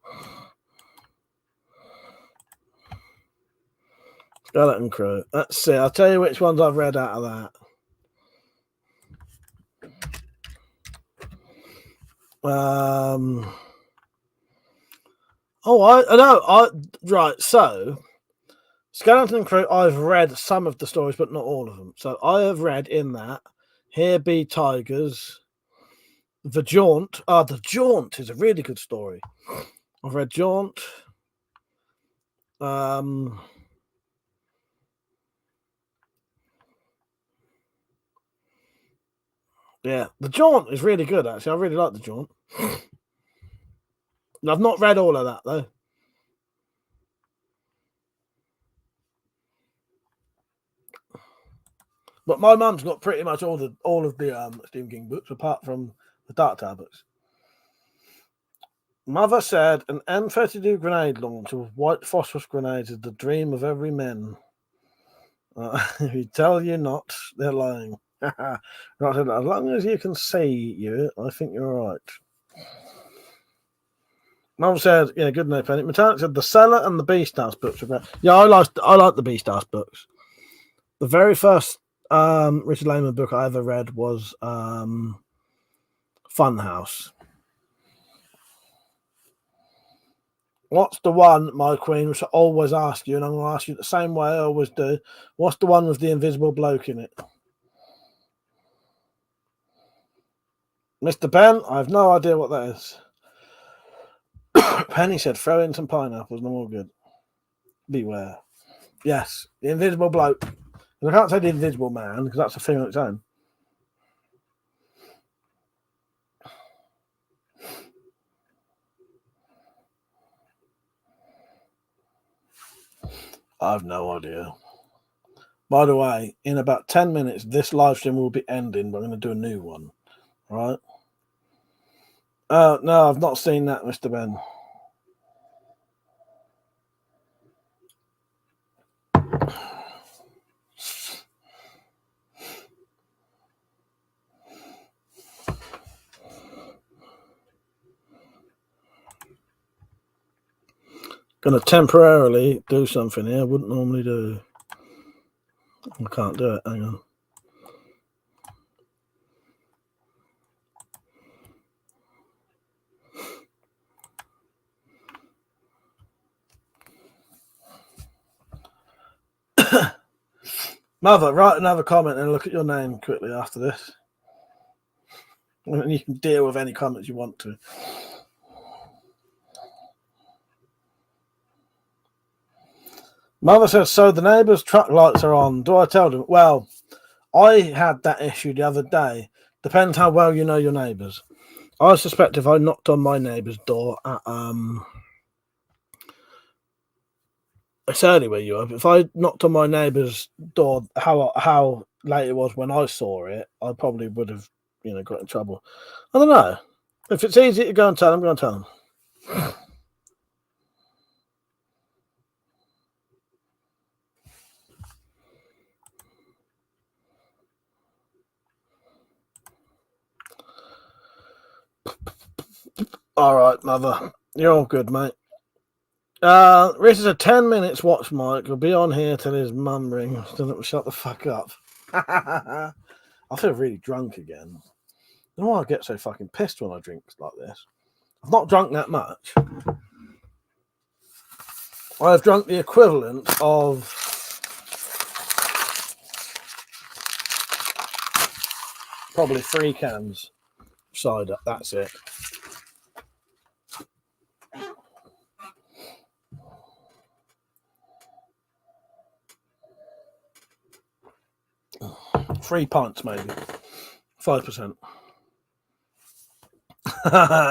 Skeleton Crew. Let's see. I'll tell you which ones I've read out of that. Right. So, Skeleton Crew. I've read some of the stories, but not all of them. So I have read in that Here Be Tigers, The Jaunt. The Jaunt is a really good story. I've read Jaunt. Yeah, The Jaunt is really good, actually. I really like The Jaunt. I've not read all of that, though. But my mum's got pretty much all of the Stephen King books, apart from the Dark Tower books. Mother said an M32 grenade launcher with white phosphorus grenades is the dream of every man. If you tell you not, they're lying. As long as you can see you, I think you're all right. Mum said, yeah, good night, Penny. Metallic said the Cellar and the Beast House books are great. Yeah, I like the Beast House books. The very first Richard Lehman book I ever read was Funhouse. What's the one, my queen, which I always ask you, and I'm going to ask you the same way I always do. What's the one with the invisible bloke in it? Mr. Ben, I have no idea what that is. Penny said, throw in some pineapples, no more good. Beware. Yes, the invisible bloke. And I can't say the invisible man, because that's a thing on its own. I have no idea. By the way, in about 10 minutes, this live stream will be ending, but I'm going to do a new one. Right? No, I've not seen that, Mr. Ben. Going to temporarily do something here I wouldn't normally do. I can't do it. Hang on. Mother, write another comment and look at your name quickly after this. And you can deal with any comments you want to. Mother says, so the neighbours' truck lights are on. Do I tell them? Well, I had that issue the other day. Depends how well you know your neighbours. I suspect if I knocked on my neighbour's door at it's early where you are. If I knocked on my neighbour's door, how late it was when I saw it, I probably would have, got in trouble. I don't know. If it's easy to go and tell them, go and tell them. All right, Mother. You're all good, mate. This is a 10 minutes watch, Mike. He'll be on here till his mum rings. Shut the fuck up. I feel really drunk again. I don't know why I get so fucking pissed when I drink like this. I've not drunk that much. I've drunk the equivalent of probably 3 cans. cider. That's it. Three pints, maybe 5%.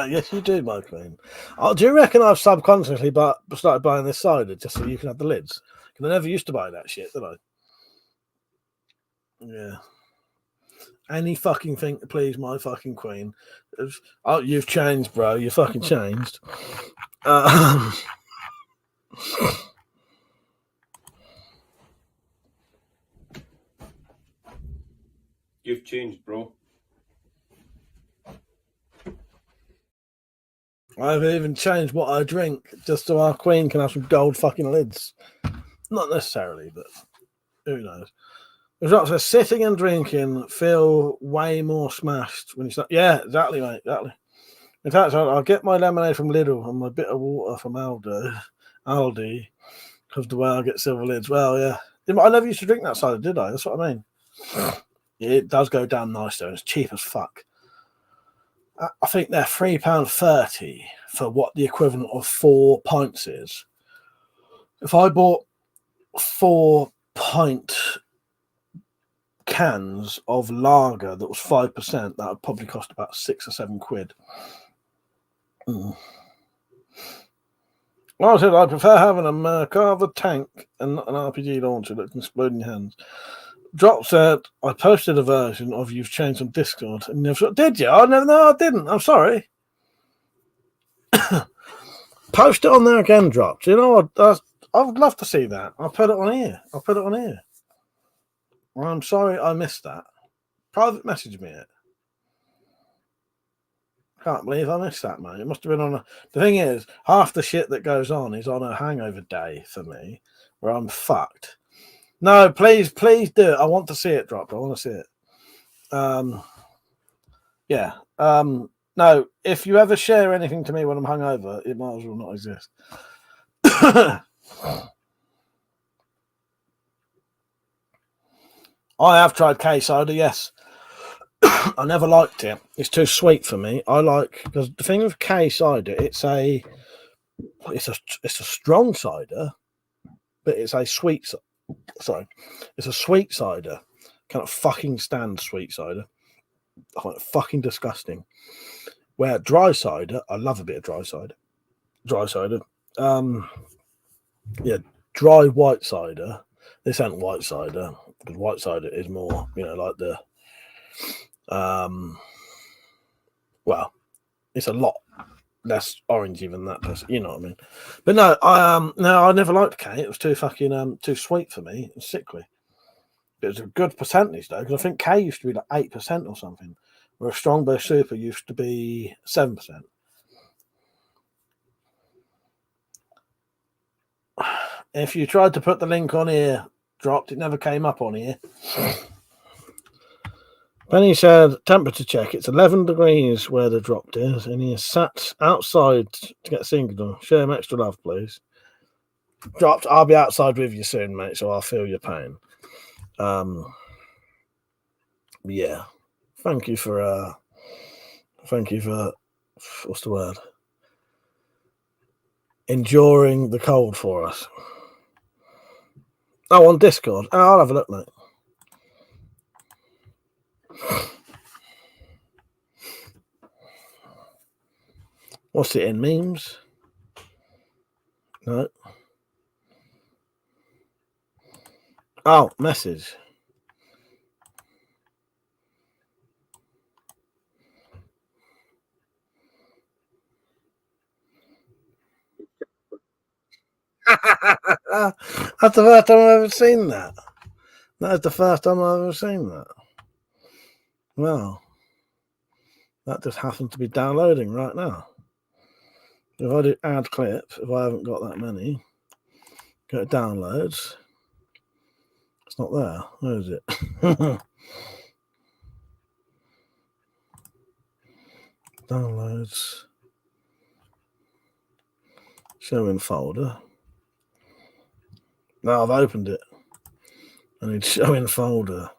Yes, you do, my queen. Oh, do you reckon I've subconsciously started buying this cider just so you can have the lids? Because I never used to buy that shit, did I? Yeah. Any fucking thing to please my fucking queen. Oh, you've changed, bro. You fucking changed. You've changed, bro. I've even changed what I drink just so our queen can have some gold fucking lids. Not necessarily, but who knows? The drop says sitting and drinking feel way more smashed when you start. Yeah, exactly, mate. Exactly. In fact, I'll get my lemonade from Lidl and my bit of water from Aldi, because the way I get silver lids. Well, yeah. I never used to drink that cider, did I? That's what I mean. It does go down nice though. It's cheap as fuck. I think they're £3.30 for what the equivalent of 4 pints is. If I bought 4 pint cans of lager that was 5%, that would probably cost about 6 or 7 quid. I said I prefer having a Merkava tank and not an RPG launcher that can explode in your hands. Drop said I posted a version of You've Changed on Discord. And never did you? No, I didn't. I'm sorry. Post it on there again, Drop. Do you know what? I would love to see that. I'll put it on here. I'm sorry I missed that. Private message me it. Can't believe I missed that, man. It must have been on the thing is, half the shit that goes on is on a hangover day for me, where I'm fucked. No, please do it. I want to see it, Drop. I want to see it. Yeah. No, if you ever share anything to me when I'm hungover, it might as well not exist. I have tried K-cider, yes. I never liked it. It's too sweet for me. Because the thing with K-cider, it's a strong cider, but it's a sweet. Sorry, it's a sweet cider. Can't fucking stand sweet cider. I find it fucking disgusting. Where dry cider, I love a bit of dry cider. Yeah, dry white cider. This ain't white cider, because white cider is more, like the well, it's a lot less orangey than that person, you know what I mean? But no, I never liked K. It was too fucking too sweet for me. It was sickly. It was a good percentage though, because I think K used to be like 8% or something, where a Strongbow Super used to be 7%. If you tried to put the link on here, Dropped, it never came up on here. Benny said, temperature check, it's 11 degrees where the Dropped is, and he is sat outside to get signal. Share him extra love, please. Dropped, I'll be outside with you soon, mate, so I'll feel your pain. Yeah. Thank you for what's the word? Enduring the cold for us. Oh, on Discord. Oh, I'll have a look, mate. What's it in? Memes? No. Oh, message. That's the first time I've ever seen that. That is the first time I've ever seen that. Well, that just happens to be downloading right now. If I do add clip, if I haven't got that many, go to downloads. It's not there. Where is it? Downloads. Show in folder. Now I've opened it. I need show in folder.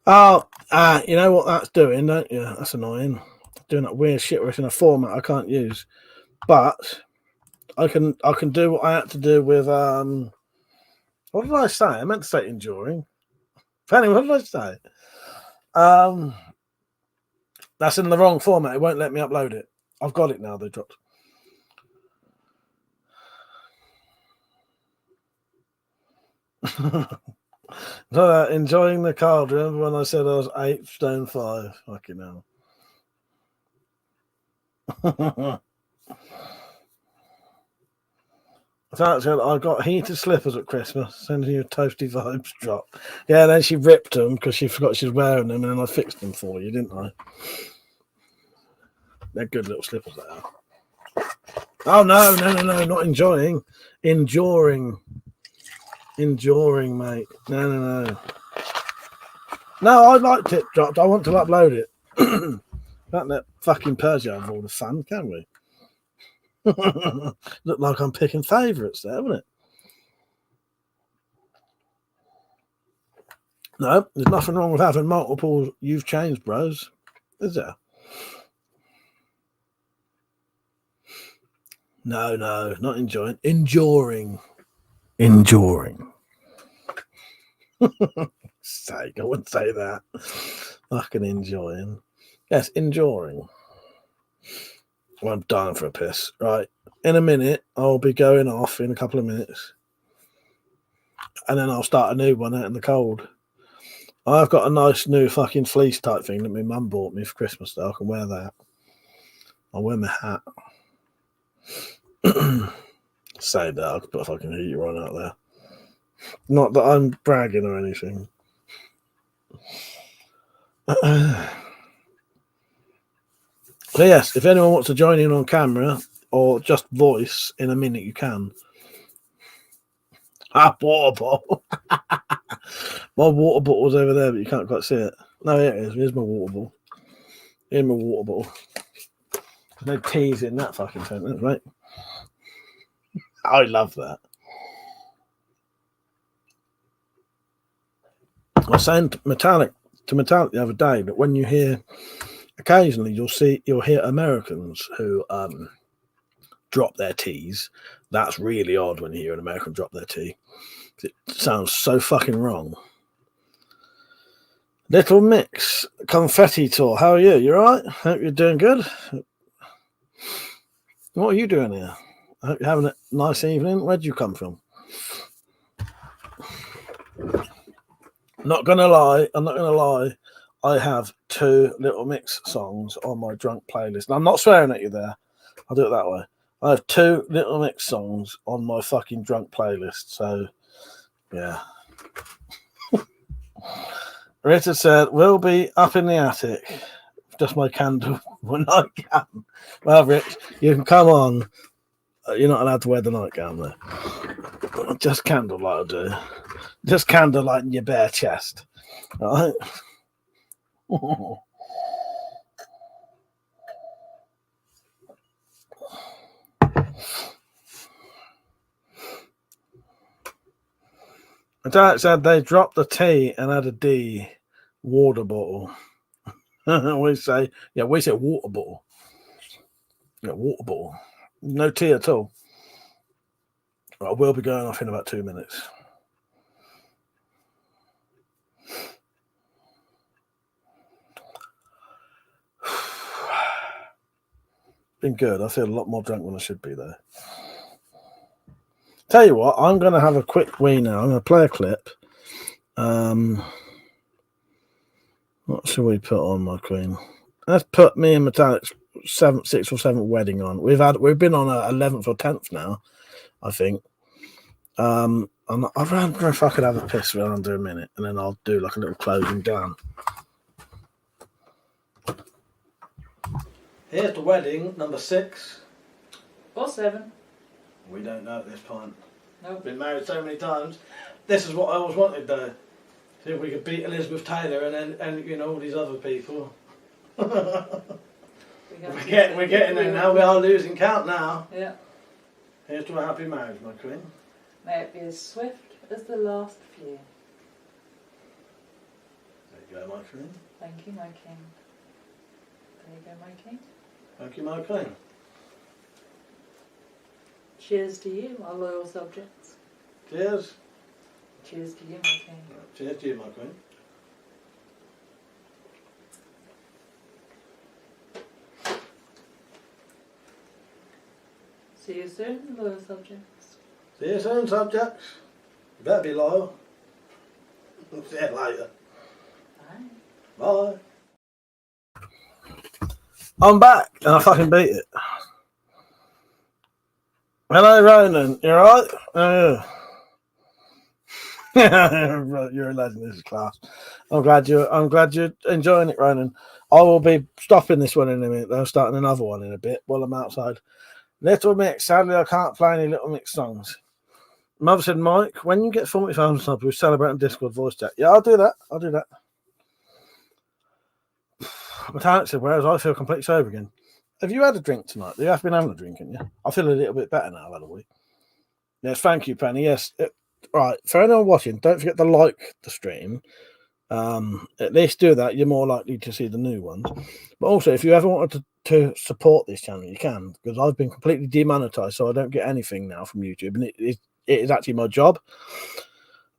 Oh, you know what that's doing, don't you? That's annoying. Doing that weird shit where it's in a format I can't use. But I can do what I had to do with what did I say? I meant to say enduring. Fanny, what did I say? That's in the wrong format. It won't let me upload it. I've got it now. They dropped. So enjoying the card. Remember when I said I was 8 stone 5? Fucking hell. I got heated slippers at Christmas. Sending you a toasty vibes drop. Yeah, then she ripped them because she forgot she was wearing them, and then I fixed them for you, didn't I? They're good little slippers, they are. Oh no, not enjoying. Enduring, mate. No. No, I liked it dropped. I want to upload it. Can't let fucking Persia have all the fun, can we? Look like I'm picking favourites there, wouldn't it? No, there's nothing wrong with having multiple You've Changed bros, is there? No, not enjoying. Enduring. Sake, I wouldn't say that. Fucking enjoying. Yes, enduring. Well, I'm dying for a piss. Right. In a minute, I'll be going off in a couple of minutes. And then I'll start a new one out in the cold. I've got a nice new fucking fleece type thing that my mum bought me for Christmas, though. I can wear that. I'll wear my hat. Say that, I could put a fucking heater on out there. Not that I'm bragging or anything. So yes, if anyone wants to join in on camera or just voice in a minute, you can. Water bottle. My water bottle's over there, but you can't quite see it. No, here it is. Here's my water bottle. Here's my water bottle. There's no teas in that fucking sentence, right? I love that. I was saying to Metallic the other day that when you hear, occasionally you'll hear Americans who drop their T's. That's really odd when you hear an American drop their T. It sounds so fucking wrong. Little Mix, Confetti Tour. How are you? You alright? Hope you're doing good. What are you doing here? I hope you're having a nice evening. Where'd you come from? I'm not gonna lie. I have 2 Little Mix songs on my drunk playlist. And I'm not swearing at you there. I'll do it that way. I have 2 Little Mix songs on my fucking drunk playlist. So, yeah. Rita said, we'll be up in the attic. Just my candle when I can. Well, Rich, you can come on. You're not allowed to wear the nightgown there. Just candlelight will do. Just candlelight in your bare chest. All right? My dad said they dropped the T and had a D. Water bottle. we say water bottle. Yeah, water bottle. No T at all. Right, we'll be going off in about 2 minutes. Been good. I feel a lot more drunk than I should be there. Tell you what, I'm going to have a quick wee now. I'm going to play a clip. What should we put on, my queen? Let's put me and Metallic's 6th or 7th wedding on. We've been on a 11th or 10th now, I think. And I wonder if I could have a piss for under a minute, and then I'll do like a little closing down. Here's the wedding, number 6 or 7. We don't know at this point. Nope. Been married so many times. This is what I always wanted, though. See if we could beat Elizabeth Taylor and all these other people. We're getting there now. We are losing count now. Yeah. Here's to a happy marriage, my queen. May it be as swift as the last few. you go, my friend. Thank you, my king. There you go, my king. Thank you, my queen. Cheers to you, our loyal subjects. Cheers. Cheers to you, my king. Right, cheers to you, my queen. See you soon, loyal subjects. See you soon, subjects. You better be loyal. See you later. Bye. Bye. I'm back and I fucking beat it. Hello, Ronan. You alright? You're a legend. This is class. I'm glad you're enjoying it, Ronan. I will be stopping this one in a minute. I'm starting another one in a bit while I'm outside. Little Mix. Sadly, I can't play any Little Mix songs. Mother said, Mike, when you get 40,000 subs, we're celebrating Discord voice chat. Yeah, I'll do that. Metallic said, whereas I feel completely sober again. Have you had a drink tonight? You have been having a drink, haven't you? I feel a little bit better now, by the way. Yes, thank you, Penny. Yes. Right. For anyone watching, don't forget to like the stream. At least do that. You're more likely to see the new ones. But also, if you ever wanted to support this channel, you can, because I've been completely demonetized, so I don't get anything now from YouTube. And it is actually my job.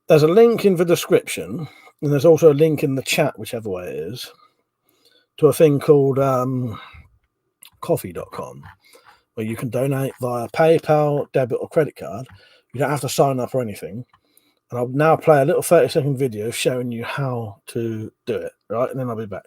There's a link in the description, and there's also a link in the chat, whichever way it is, to a thing called coffee.com, where you can donate via PayPal, debit, or credit card. You don't have to sign up or anything. And I'll now play a little 30-second video showing you how to do it, right? And then I'll be back.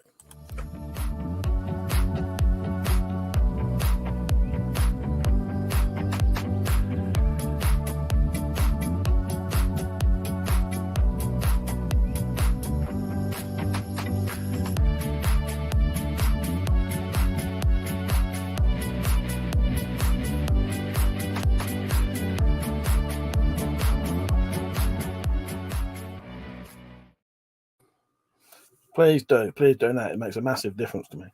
Please donate. It makes a massive difference to me.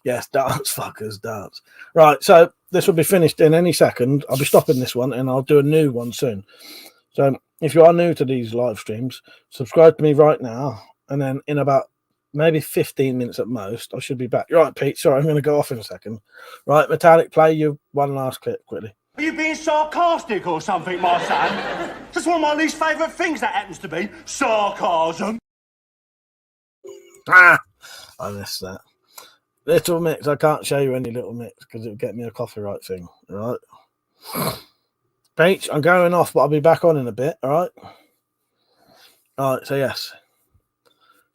Yes, dance, fuckers, dance. Right, so this will be finished in any second. I'll be stopping this one and I'll do a new one soon. So if you are new to these live streams, subscribe to me right now. And then in about maybe 15 minutes at most, I should be back. Right, Pete, sorry, I'm going to go off in a second. Right, Metallic, play you one last clip quickly. Are you being sarcastic or something, my son? Just one of my least favourite things that happens to be sarcasm. I missed that. Little Mix, I can't show you any Little Mix because it'll get me a copyright thing, all right? Peach, I'm going off, but I'll be back on in a bit, all right? All right, so yes.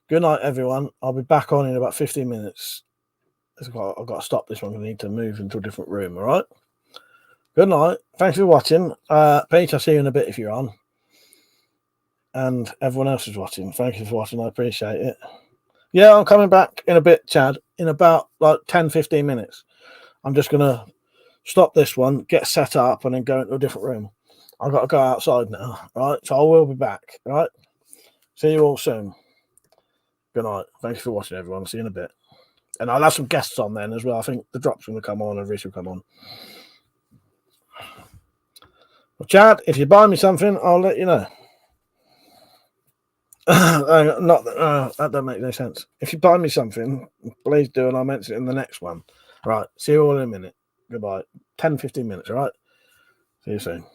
Good night, everyone. I'll be back on in about 15 minutes. I've got to stop this one because I need to move into a different room, all right? Good night. Thanks for watching. Peach, I'll see you in a bit if you're on. And everyone else is watching. Thank you for watching. I appreciate it. Yeah, I'm coming back in a bit, Chad, in about like 10-15 minutes. I'm just going to stop this one, get set up, and then go into a different room. I've got to go outside now, right? So I will be back, right? See you all soon. Good night. Thank you for watching, everyone. See you in a bit. And I'll have some guests on then as well. I think the drop's going to come on and Rich will come on. Well, Chad, if you buy me something, I'll let you know. That don't make no sense. If you buy me something, please do, and I'll mention it in the next one. Right, see you all in a minute. Goodbye. 10-15 minutes, all right? See you soon.